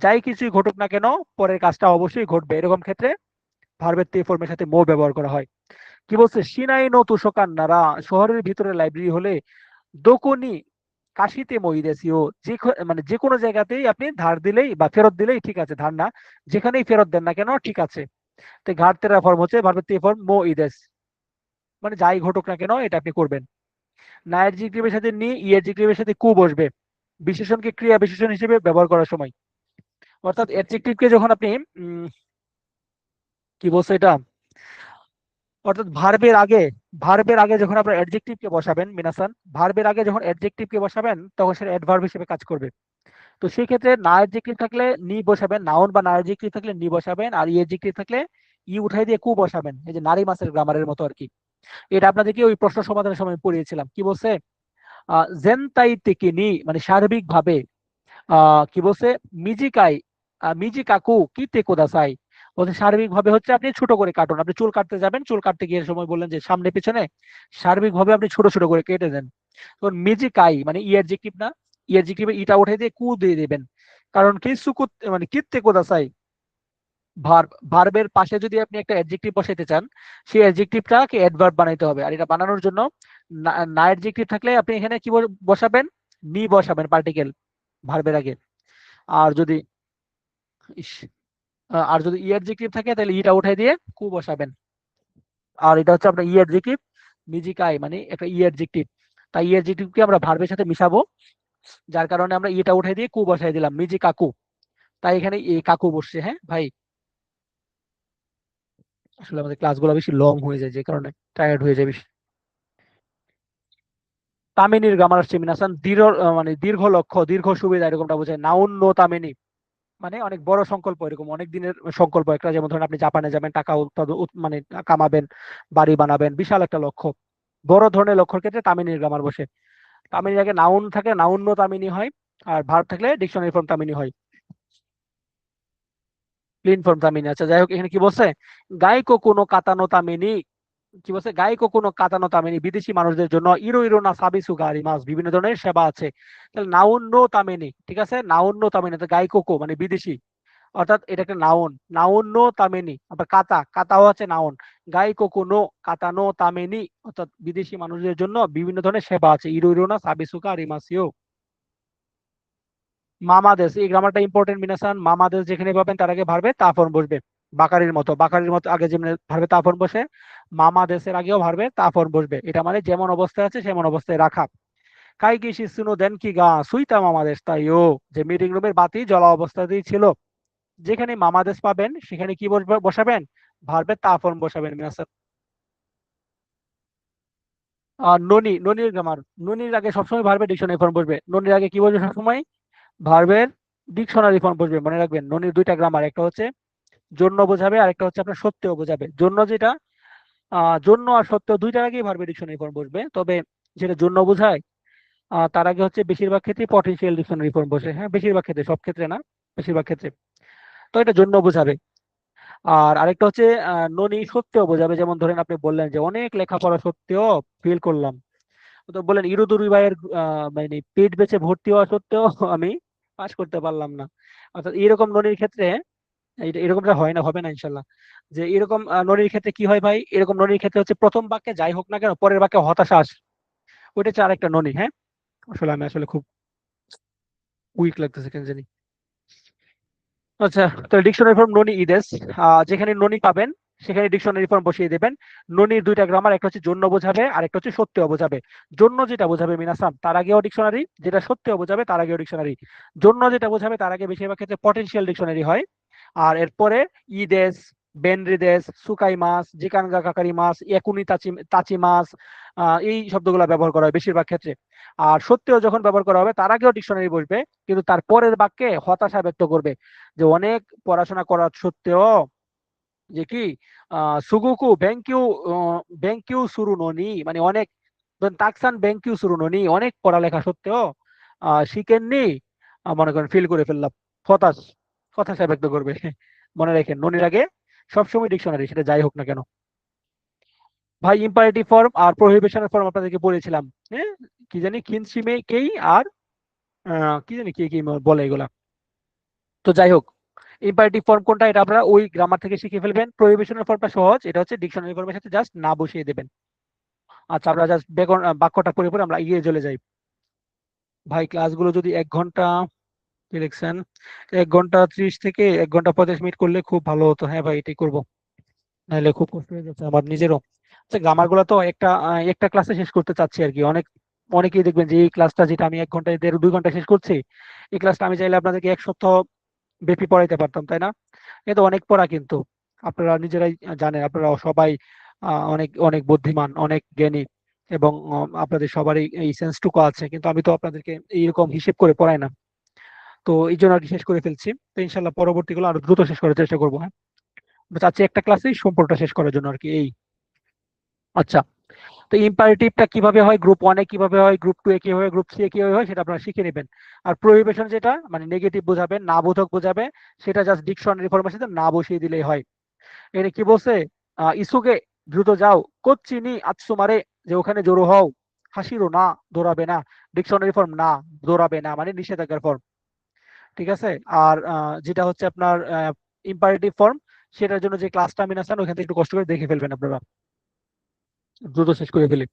যাই কিছুই ঘটুক না কেন পরের কাজটা অবশ্যই ঘটবে, এরকম ক্ষেত্রে ভার্বের তে ফর্মের সাথে মো ব্যবহার করা হয়। কি বলছে, সিনাই নো তুষকান নারা, শহরের ভিতরে লাইব্রেরি হলে দোকনি কাশিতে মইদেসিও, মানে যে কোনো জায়গাতেই আপনি ধার দিলেই বা ফেরত দিলেই ঠিক আছে, ধার না, যেখানেই ফেরত দেন না কেন ঠিক আছে। তো ঘাটতেরা ফর্ম হচ্ছে ভার্বের তে ফর্ম মো ইদেস, মানে যাই ঘটুক না কেন এটা আপনি করবেন। না অ্যাডজেক্টিভের সাথে নি, ই অ্যাডজেক্টিভের সাথে কু বসবে বিশেষণকে ক্রিয়া বিশেষণ হিসেবে ব্যবহার করার সময়। অর্থাৎ অ্যাডজেক্টিভকে যখন আপনি উম, কি বলছে এটা, অর্থাৎ ভার্বের আগে যখন আপনার অ্যাডজেক্টিভকে বসাবেন মিনাসান, ভার্বের আগে যখন অ্যাডজেক্টিভকে বসাবেন তখন সেটা অ্যাডভার্ব হিসেবে কাজ করবে। তো সেই ক্ষেত্রে না অ্যাডজেক্টিভ থাকলে নি বসাবেন, নাউন বা না অ্যাডজেক্টিভ থাকলে নি বসাবেন, আর ই অ্যাডজেক্টিভ থাকলে ই উঠাই দিয়ে কু বসাবেন, এই যে নারী মাছের গ্রামারের মতো আর কি। এটা আপনাদেরকে ওই প্রশ্ন সমাধানের সময় পড়িয়েছিলাম। কি বলছে, জেনতাই থেকে নি, মানে সার্বিক ভাবে, কি বলছে, মিজিকাই মিজিকাকু কিতে কোদাসাই, বলছে সার্বিক ভাবে হচ্ছে আপনি ছোট করে কাটুন। আপনি চুল কাটতে যাবেন, চুল কাটতে গিয়ে সময় বললেন যে সামনে পিছনে, সার্বিক ভাবে আপনি ছোট ছোট করে কেটে দেন। তখন মিজিকাই মানে ই অ্যাডজেক্টিভ না, ই অ্যাডজেক্টিভে ইটা উঠে দিয়ে কু দিয়ে দিবেন। কারণ কি সুকুত মানে কিতে কোদাসাই, ভার্বের পাশে যদি আপনি একটা অ্যাডজেক্টিভ বসাইতে চান, সেই অ্যাডজেক্টিভটাকে অ্যাডভার্ব বানাইতে হবে। আর এটা বানানোর জন্য না অ্যাডজেক্টিভ থাকলে আপনি এখানে কি বসাবেন, নি বসাবেন পার্টিকেল ভার্বের আগে। আর যদি ইস, আর যদি ই অ্যাডজেক্টিভ থাকে তাহলে ইটা উঠাই দিয়ে কু বসাবেন। আর এটা হচ্ছে আপনার ই অ্যাডজেক্টিভ, মিজিকাই মানে একটা ই অ্যাডজেক্টিভ, তাই ই অ্যাডজেক্টিভকে আমরা ভার্বের সাথে মিশাবো, যার কারণে আমরা ইটা উঠাই দিয়ে কু বসাই দিলাম, মিজি কাকু। তাই এখানে এই কাকু বসছে। হ্যাঁ ভাই, আসলে আমাদের ক্লাসগুলো বেশি লং হয়ে যায়, যে কারণে টায়ার্ড হয়ে যায় বেশি। তামিনীর গ্রামার আসছে মিনাসান, দৃঢ় মানে দীর্ঘ লক্ষ্য দীর্ঘ সুবিধা এরকমটা বোঝায়। নাউন নো তামিনী, মানে অনেক বড় সংকল্প, এরকম অনেক দিনের সংকল্প একটা, যেমন ধরেন আপনি জাপানে যাবেন, টাকা মানে কামাবেন, বাড়ি বানাবেন, বিশাল একটা লক্ষ্য, বড় ধরনের লক্ষ্যের ক্ষেত্রে তামিনীর গ্রামার বসে। তামিনীর আগে নাউন থাকে, নাউন নো তামিনী হয়, আর ভার্ব থাকলে ডিকশনারি ফর্ম তামিনী হয়, ক্লিন ফর্ম তামিনী। আচ্ছা যাই হোক, এখানে কি বলছে, গাইকো কোনো কাতানো তামিনী, কি বলছে, গাইকো কোনো কাতানো তামিনী, বিদেশি মানুষদের জন্য ইরো ইরো না সাবিসু গারি মাস, বিভিন্ন ধরনের সেবা আছে। তাহলে নাউন নো তামিনী, ঠিক আছে, নাউন নো তামিনী, গাইকোকো মানে বিদেশি, অর্থাৎ এটা একটা নাউন, নাউন নো তামেনি। আবার কাতা, কাতাও আছে নাউন, গাইকোকো নো কাতানো তামেনি, অর্থাৎ বিদেশি মানুষদের জন্য বিভিন্ন ধরনের সেবা আছে, ইরো ইরো না সাবিসুকা রিমাসিও। মামাদেশ, এই গ্রামারটা ইম্পর্টেন্ট মিনাসান। মামাদেশ যেখানে পাবেন তার আগে ভার্বে তা ফর্ম বসবে, বাকারির মতো আগে যেমন ভার্বে তা ফর্ম বসে, মামাদেশের আগেও ভার্বে তা ফর্ম বসবে। এটা মানে যেমন অবস্থায় আছে সেমন অবস্থায় রাখা। কাইকি শিসুনো দেন কি গা সুইতা মামাদেশ তাইও, যে মিটিং রুমের বাতি জ্বলা অবস্থাতেই ছিল। যেখানে মামাদেশ পাবেন সেখানে কি বসাবেন, ভার্বের তা ফর্ম বসাবেন মিনাসান। ননি, ননির গ্রামার। ননির আগে সবসময় ভার্বের ডিকশনারি ফর্ম বসবে। ননির আগে কি বসবে সবসময়? ভার্বের ডিকশনারি ফর্ম বসবে, মনে রাখবেন। ননির দুইটা গ্রামার, একটা হচ্ছে জন্য বোঝাবে আর একটা হচ্ছে আপনার সত্যও বোঝাবে। জন্য যেটা, জন্য আর সত্য দুইটার আগেই ভার্বের ডিকশনারি ফর্ম বসবে। তবে যেটা জন্য বোঝায় তার আগে হচ্ছে বেশিরভাগ ক্ষেত্রে পটেনশিয়াল ডিকশনারি ফর্ম বসে। হ্যাঁ, বেশিরভাগ ক্ষেত্রে, সব ক্ষেত্রে না, বেশিরভাগ ক্ষেত্রে। তো এটা জন্য বোঝাবে। আর আরেকটা হচ্ছে ননি সত্যও বোঝাবে। যেমন ধরেন আপনি বললেন যে অনেক লেখাপড়া সত্ত্বেও ফেল করলাম, তো বললেন ইরুদুরি ভাইয়ের মানে পেট বেচে ভর্তি হওয়া সত্ত্বেও আমি পাস করতে পারলাম না। অর্থাৎ এরকম ননির ক্ষেত্রে, এরকমটা হয় না, হবে না ইনশাল্লাহ। যে এরকম ননির ক্ষেত্রে কি হয় ভাই, এরকম ননির ক্ষেত্রে হচ্ছে প্রথম বাক্যে যাই হোক না কেন পরের বাক্যে হতাশা আসে। ওইটা হচ্ছে আরেকটা ননি। হ্যাঁ, আসলে আমি আসলে খুব উইক লাগতেছে কেন জানি। আচ্ছা, তো ডিকশনারি ফর্ম ননি ইদেস, যেখানে ননি পাবেন সেখানে ডিকশনারি ফর্ম বসিয়ে দেবেন। ননির দুইটা গ্রামার, একটা হচ্ছে জন্য বোঝাবে আর একটা হচ্ছে সত্যও বোঝাবে। জন্য যেটা বোঝাবে মিনাসান তার আগেও ডিকশনারি, যেটা সত্যও বোঝাবে তার আগেও ডিকশনারি। জন্য যেটা বোঝাবে তার আগে বেশিরভাগ ক্ষেত্রে পটেনশিয়াল ডিকশনারি হয়। আর এরপরে ইদেস, বেনরিদেস, সুকাই মাছ, জিকানগা কাকারি মাছ, একুনি তাচি তাচি মাছ, এই শব্দগুলো ব্যবহার করা হয় বেশিরভাগ ক্ষেত্রে। আর সত্যিও যখন ব্যবহার করা হবে তার আগেও ডিকশনারি বসবে, কিন্তু তার পরের বাক্যে হতাশা ব্যক্ত করবে যে অনেক পড়াশোনা করা সত্ত্বেও যে কি সুগুকু বেঙ্কিউ বেঙ্কিউ শুরু ননি, মানে অনেক তাকসান বেঙ্কিউ শুরু ননি, অনেক পড়ালেখা সত্ত্বেও শিখেননি, মনে করেন ফিল করে ফেললাম, হতাশ, হতাশা ব্যক্ত করবে। মনে রাখেন ননির আগে সবসময় ডিকশনারি, সেটা যাই হোক না কেন। ভাই ইম্পারেটিভ ফর্ম আর প্রহিবিশনের ফর্ম আপনাদেরকে বলেছিলাম। হ্যাঁ, কি জানি খিনসিমে কেই আর কি জানি কে কি বলে এগুলা। তো যাই হোক, ইম্পারেটিভ ফর্ম কোনটা এটা আপনারা ওই গ্রামার থেকে শিখে ফেলবেন। প্রহিবিশনের ফর্মটা সহজ, এটা হচ্ছে ডিকশনারি ফর্মের সাথে জাস্ট না বসিয়ে দেবেন। আচ্ছা, আমরা জাস্ট বাক্যটা পড়ে পড়ে আমরা এগিয়ে চলে যাই। ভাই ক্লাসগুলো যদি 1 ঘন্টা, ইলেকশন 1 ঘন্টা 30 থেকে 1 ঘন্টা 35 মিনিট করলে খুব ভালো হতো। হ্যাঁ ভাই, এটাই করবো, নাহলে খুব কষ্ট হয়ে যাচ্ছে আমার নিজেরও। আচ্ছা, গ্রামার গুলো তো একটা ক্লাসে শেষ করতে চাচ্ছি আর কি। অনেকেই দেখবেন যে এই ক্লাসটা যেটা আমি 1 ঘন্টায় 1.5 2 ঘন্টা শেষ করছি, এই ক্লাসটা আমি চাইলে আপনাদেরকে 1 সপ্তাহ ব্যাপী পড়াইতে পারতাম, তাই না? কিন্তু অনেক পড়া কিন্তু, আপনারা নিজেরাই জানেন, আপনারা সবাই অনেক অনেক বুদ্ধিমান, অনেক জ্ঞানী, এবং আপনাদের সবারই এই সেন্সটুকু আছে, কিন্তু আমি তো আপনাদেরকে এইরকম হিসেব করে পড়াই না। তো এই জন্য আর কি শেষ করে ফেলছি। তো ইনশাল্লাহ পরবর্তীগুলো আরো দ্রুত শেষ করার চেষ্টা করবো। হ্যাঁ, আমি চাচ্ছি একটা ক্লাসেই সম্পূর্ণটা শেষ করার জন্য আর কি, এই। আচ্ছা, তো ইম্পারেটিভটা কিভাবে হয়, গ্রুপ ওয়ানে কিভাবে হয়, গ্রুপ টু এ কিভাবে হয়, গ্রুপ থ্রি এ কিভাবে হয়, সেটা আপনারা শিখে নেবেন। আর প্রোহিবিশন যেটা মানে নেগেটিভ বোঝাবে, না বোধক বোঝাবে, সেটা জাস্ট ডিকশনারি ফরমের সাথে না বসিয়ে দিলেই হয়। এখানে কি বলছে, ইসুকে দ্রুত যাও, কোচ্চিনি আতসুমারে, যে ওখানে জড়ো হও, হাসিরো না, দৌড়াবে না। ডিকশনারি ফর্ম না, দৌড়াবে না মানে নিষেধাজ্ঞার ফর্ম। ঠিক আছে। আর যেটা হচ্ছে আপনার ইম্পারেটিভ ফর্ম, সেটার জন্য যে ক্লাসটা আমি আছেন ওখান থেকে একটু কষ্ট করে দেখে ফেলবেন আপনারা, দ্রুত শেষ করে ফেলি।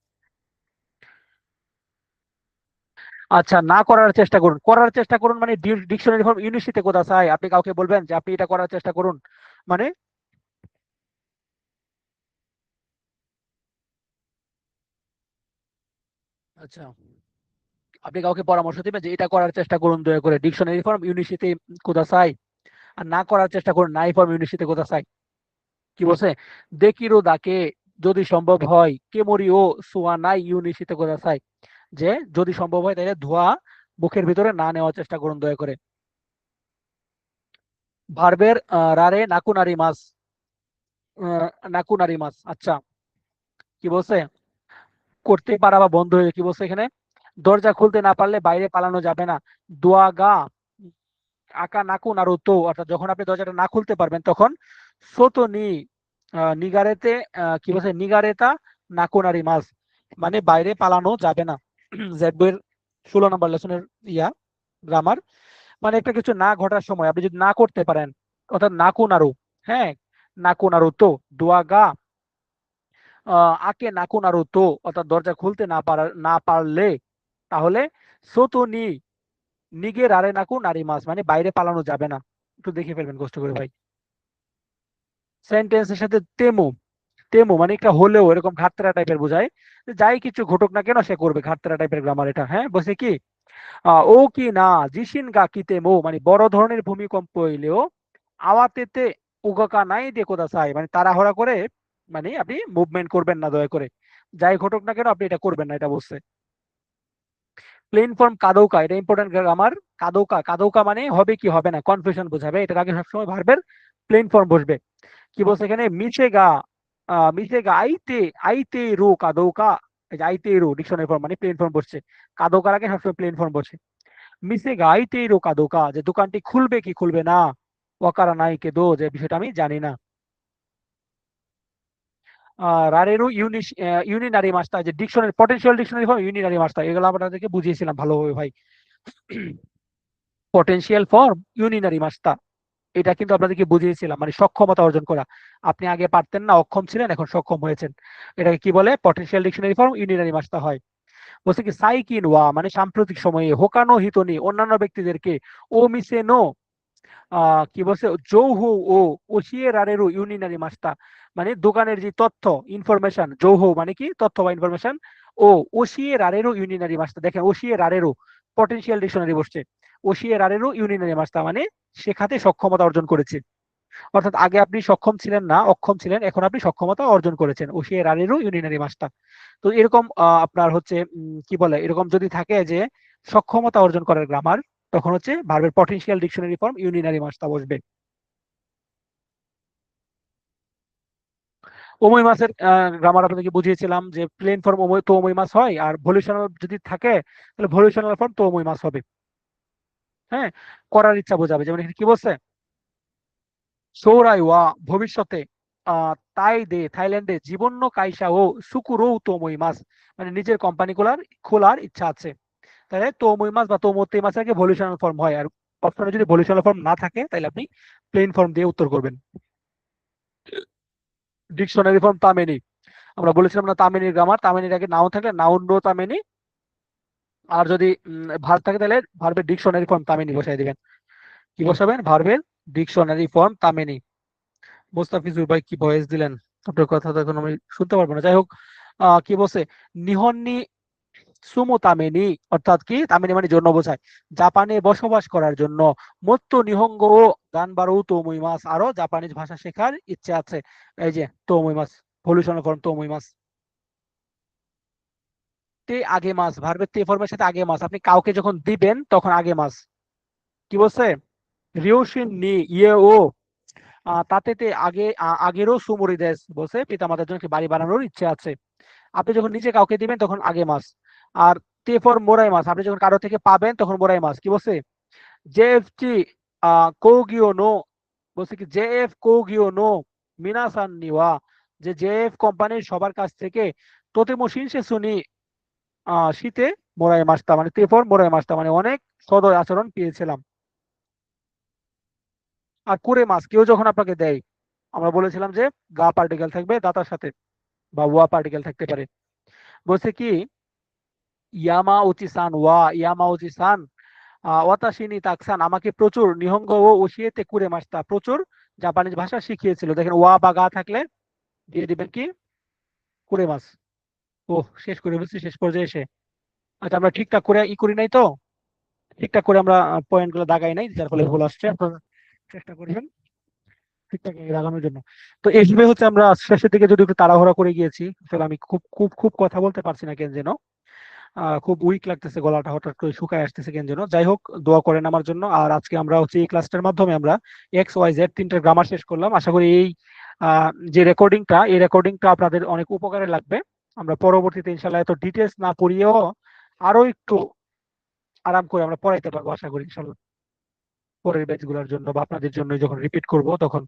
আচ্ছা, না করার চেষ্টা করুন, করার চেষ্টা করুন মানে ডিকশনারি ফর্ম ইউনিভার্সিটি কোথা চাই, আপনি কাউকে বলবেন যে আপনি এটা করার চেষ্টা করুন, মানে আচ্ছা, আপনি কাউকে পরামর্শ দিবেন যে এটা করার চেষ্টা করুন দয়া করে, ডিকশনারি ফর্ম ইউনিভার্সিটি কোথা চাই। আর না করার চেষ্টা করুন নাই ফর্ম ইউনিভার্সিটি কোথা চাই। কি বলছে, দেকিরো দাকে, যদি সম্ভব হয়, কেমরিও সোয়া নাই ইউনিভার্সিটি কোথা চাই, যে যদি সম্ভব হয় তাহলে ধোঁয়া মুখের ভিতরে না নেওয়ার চেষ্টা করুন দয়া করে। ভার্বের রারে নাকুনারি মাস, নাকুনারি মাস। আচ্ছা, কি বলছে, করতে পারা বা বন্ধ হয়ে, কি বলছে এখানে, দরজা খুলতে না পারলে বাইরে পালানো যাবে না। দোয়াগা আকা নাকু নারু তো, অর্থাৎ যখন আপনি দরজাটা না খুলতে পারবেন তখন সোতো নি নিগারেতে, কি বলছে, নিগারেতা নাকুনারি মাস, মানে বাইরে পালানো যাবে না। জেড বইয়ের 16 নম্বর লেসনের ইয়া গ্রামার, মানে একটা কিছু না ঘটার সময় আপনি যদি না করতে পারেন, অর্থাৎ নাকু নারু, হ্যাঁ, নাকু নারু তো, দোয়াগা আকে নাকু নারু তো, অর্থাৎ দরজা খুলতে না পারলে, তাহলে সোতো নি নিগে রারে নাকু নারী মাছ, মানে বাইরে পালানো যাবে না। একটু দেখে ফেলবেন কষ্ট করে ভাই। সেন্টেন্সের সাথে তেমু, তেমু মানে একটা হলেও এরকম ঘাটতেরা টাইপের বোঝায়, যে যাই কিছু ঘটুক না কেন সে করবে, ঘাটতেরা টাইপের গ্রামার এটা। হ্যাঁ, বলছে কি, ও কি না জিসিন গা কি তেমু, মানে বড় ধরনের ভূমিকম্প এলেও আওয়াতেতে উগাকা নাই দেখো দাসাই, মানে তাড়াহুড়া করে মানে আপনি মুভমেন্ট করবেন না দয়া করে। যাই ঘটুক না কেন আপনি এটা করবেন না, এটা বলছে। প্লেন ফর্ম কাদৌকা, এটা ইম্পর্টেন্ট গ্রামার। কাদৌকা, কাদৌকা মানে হবে কি হবে না, কনফিউশন বোঝাবে, এটার আগে সবসময় ভার্বের প্লেন ফর্ম বসবে। কি বলছে এখানে, মিশেগা, মিশেগা আইতে, আইতে রো কাদৌকা। এই যে আইতে রো ডিকশনারি ফর্ম মানে প্লেন ফর্ম বসছে, কাদৌকার আগে সবসময় প্লেন ফর্ম বসে। মিশেগা আইতে রো কাদৌকা, যে দোকানটি খুলবে কি খুলবে না, ওয়াকারা নাই কে দো, যে বিষয়টা আমি জানি না। রারেরু ইউনিনারি মাস্টার, যে ডিকশনারি পটেনশিয়াল ডিকশনারি ফর্ম ইউনিনারি মাস্টার, এগুলো আপনাদেরকে বুঝিয়েছিলাম ভালোভাবে ভাই। পটেনশিয়াল ফর্ম ইউনিনারি মাস্টার, এটা কিন্তু আপনাদেরকে বুঝিয়েছিলাম, মানে সক্ষমতা অর্জন করা। আপনি আগে পারতেন না, অক্ষম ছিলেন, এখন সক্ষম হয়েছেন। এটাকে কি বলে, পটেনশিয়াল ডিকশনারি ফর্ম ইউনিনারি মাস্টার হয়। বলছে কি সাইকিন ওয়া মানে সাম্প্রতিক সময়ে, হোকানো হিতনি অন্যান্য ব্যক্তিদেরকে, ও মিসে নো কি বলছে, জৌহু ও ওশিয়ে রারেরু ইউনিনারি মাস্টার, মানে দোকানের যে তথ্য ইনফরমেশন, জৌহু মানে কি তথ্য বা ইনফরমেশন, ও ওশিয়ে রারেরু ইউনিনারি মাস্টার, দেখেন ওশিয়ে রারেরু পটেনশিয়াল ডিকশনারি বসছে, ওশিয়ে রারেরু ইউনিনারি মাস্টার মানে শেখাতে সক্ষমতা অর্জন করেছে। অর্থাৎ আগে আপনি সক্ষম ছিলেন না, অক্ষম ছিলেন, এখন আপনি সক্ষমতা অর্জন করেছেন, ওশিয়ে রারেরু ইউনিনারি মাস্টার। তো এরকম আপনার হচ্ছে কি বলে, এরকম যদি থাকে যে সক্ষমতা অর্জন করার গ্রামার, তখন হচ্ছে ভার্বের পটেনশিয়াল ডিকশনারি ফর্ম ইউনিনারি মাসটা বসবে। ওমই মাসের গ্রামার আপনাদেরকে বুঝিয়েছিলাম যে প্লেন ফর্ম তো ওমই মাস হয়, আর ভলিউশনাল যদি থাকে তাহলে ভলিউশনাল ফর্ম তো ওমই মাস হবে। হ্যাঁ, করার ইচ্ছা বোঝাবে, যেমন এখানে কি বলছে, সৌরাই ওয়া ভবিষ্যতে, তাই দে থাইল্যান্ডে জীবন্য কাইসা ও সুকুরো তোমই মাস, মানে নিজের কোম্পানি খোলার খোলার ইচ্ছা আছে। তাহলে তোমই মাস বা তোমতে মাস আগে ভলিউশনাল ফর্ম হয়, আর অপশনে যদি ভলিউশনাল ফর্ম না থাকে তাহলে আপনি প্লেন ফর্ম দিয়ে উত্তর করবেন। ডিকশনারি ফর্ম তামেনি, আমরা বলেছিলাম না তামেনির গ্রামার, তামেনির আগে নাউন থাকলে নাউন নো তামেনি, আর যদি ভার্ব থাকে তাহলে ভার্বের ডিকশনারি ফর্ম তামেনি বসাই দিবেন। কি বসাবেন, ভার্বের ডিকশনারি ফর্ম তামেনি। মোস্তাফিজুর ভাই কি ভয়েস দিলেন, আপনার কথা তো এখন আমি শুনতে পারবো না, যাই হোক। কি বলছে, নিহন্নি সুমো তামেনি, অর্থাৎ কি তামেনি মানে জন্য বোঝায়, জাপানে বসবাস করার জন্য, মত্ত নিহঙ্গ ও গানবারও তোমুইমাস, আরো জাপানিজ ভাষা শেখার ইচ্ছে আছে। এই যে তোমুইমাস, ভলিউশনাল ফর্ম তোমুইমাস। তে আগে মাস, ভার্বের তে ফর্মের সাথে আগে মাস, আপনি কাউকে যখন দিবেন তখন আগে মাস। কি বলছে, রিওশিন নি ইয়ে ও তাতে তে আগে আগেরও সুমরি দেশ, বলছে পিতামাতার জন্য একটি বাড়ি বানানোর ইচ্ছে আছে। আপনি যখন নিজে কাউকে দিবেন তখন আগে মাস। আর তে ফর মোরাই মাস, আপনি যখন কারো থেকে পাবেন তখন মোরাই মাস। কি বলছে, জেএফটি কোগিও নো, বলছে কি জেএফ কোগিও নো মিনাসান নিওয়া, যে জেএফ কোম্পানির সবার কাছ থেকে তোতেমো শিনসেসুনি শীতে মোরাই মাসটা মানে তে ফর মোরাই মাসটা মানে অনেক সদয় আচরণ পেয়েছিলাম। আর কুরে মাছ কেউ যখন আপনাকে দেয়, আমরা বলেছিলাম যে গা পার্টিকেল থাকবে দাতার সাথে, বা ওয়া পার্টিকেল থাকতে পারে। বলছে কি, ইয়ামা উচি সান ওয়া ইয়ামা উচি সান ওয়াতাশিনি তাকসান, আমাকে প্রচুর নিহঙ্গ ও ওশিয়েতে কুরে মাস্তা, প্রচুর জাপানিজ ভাষা শিখিয়েছিল। দেখেন ওয়া বা গা থাকলে দিয়ে দিবেন কি কুরে মাস। ও, শেষ করে বলছি শেষ পর্যায়ে এসে। আচ্ছা, আমরা ঠিকঠাক করে করি নাই তো, ঠিকঠাক করে আমরা পয়েন্ট গুলো দাগাই নাই, যার ফলে ভুল আসছে। আপনারা চেষ্টা করবেন ঠিকঠাক লাগানোর জন্য। তো এইভাবে হচ্ছে আমরা শেষের দিকে যদি একটু তাড়াহুড়া করে গিয়েছি, আসলে আমি খুব খুব খুব কথা বলতে পারছি না কেন যেন, খুব উইক লাগতেছে, গলাটা হঠাৎ করে শুকায় আসতেছে কেন যেন। যাই হোক, দোয়া করেন আমার জন্য। আর আজকে আমরা হচ্ছে এই ক্লাসটার মাধ্যমে আমরা এক্স ওয়াই জেড তিনটে গ্রামার শেষ করলাম। আশা করি এই যে রেকর্ডিংটা, এই রেকর্ডিংটা আপনাদের অনেক উপকারে লাগবে। আমরা পরবর্তীতে ইনশাল্লাহ এত ডিটেলস না পড়িয়েও আরো একটু আরাম করে আমরা পড়াইতে পারবো আশা করি ইনশাল্লাহ, পরের ব্যাচ গুলোর জন্য বা আপনাদের জন্য যখন রিপিট করব তখন।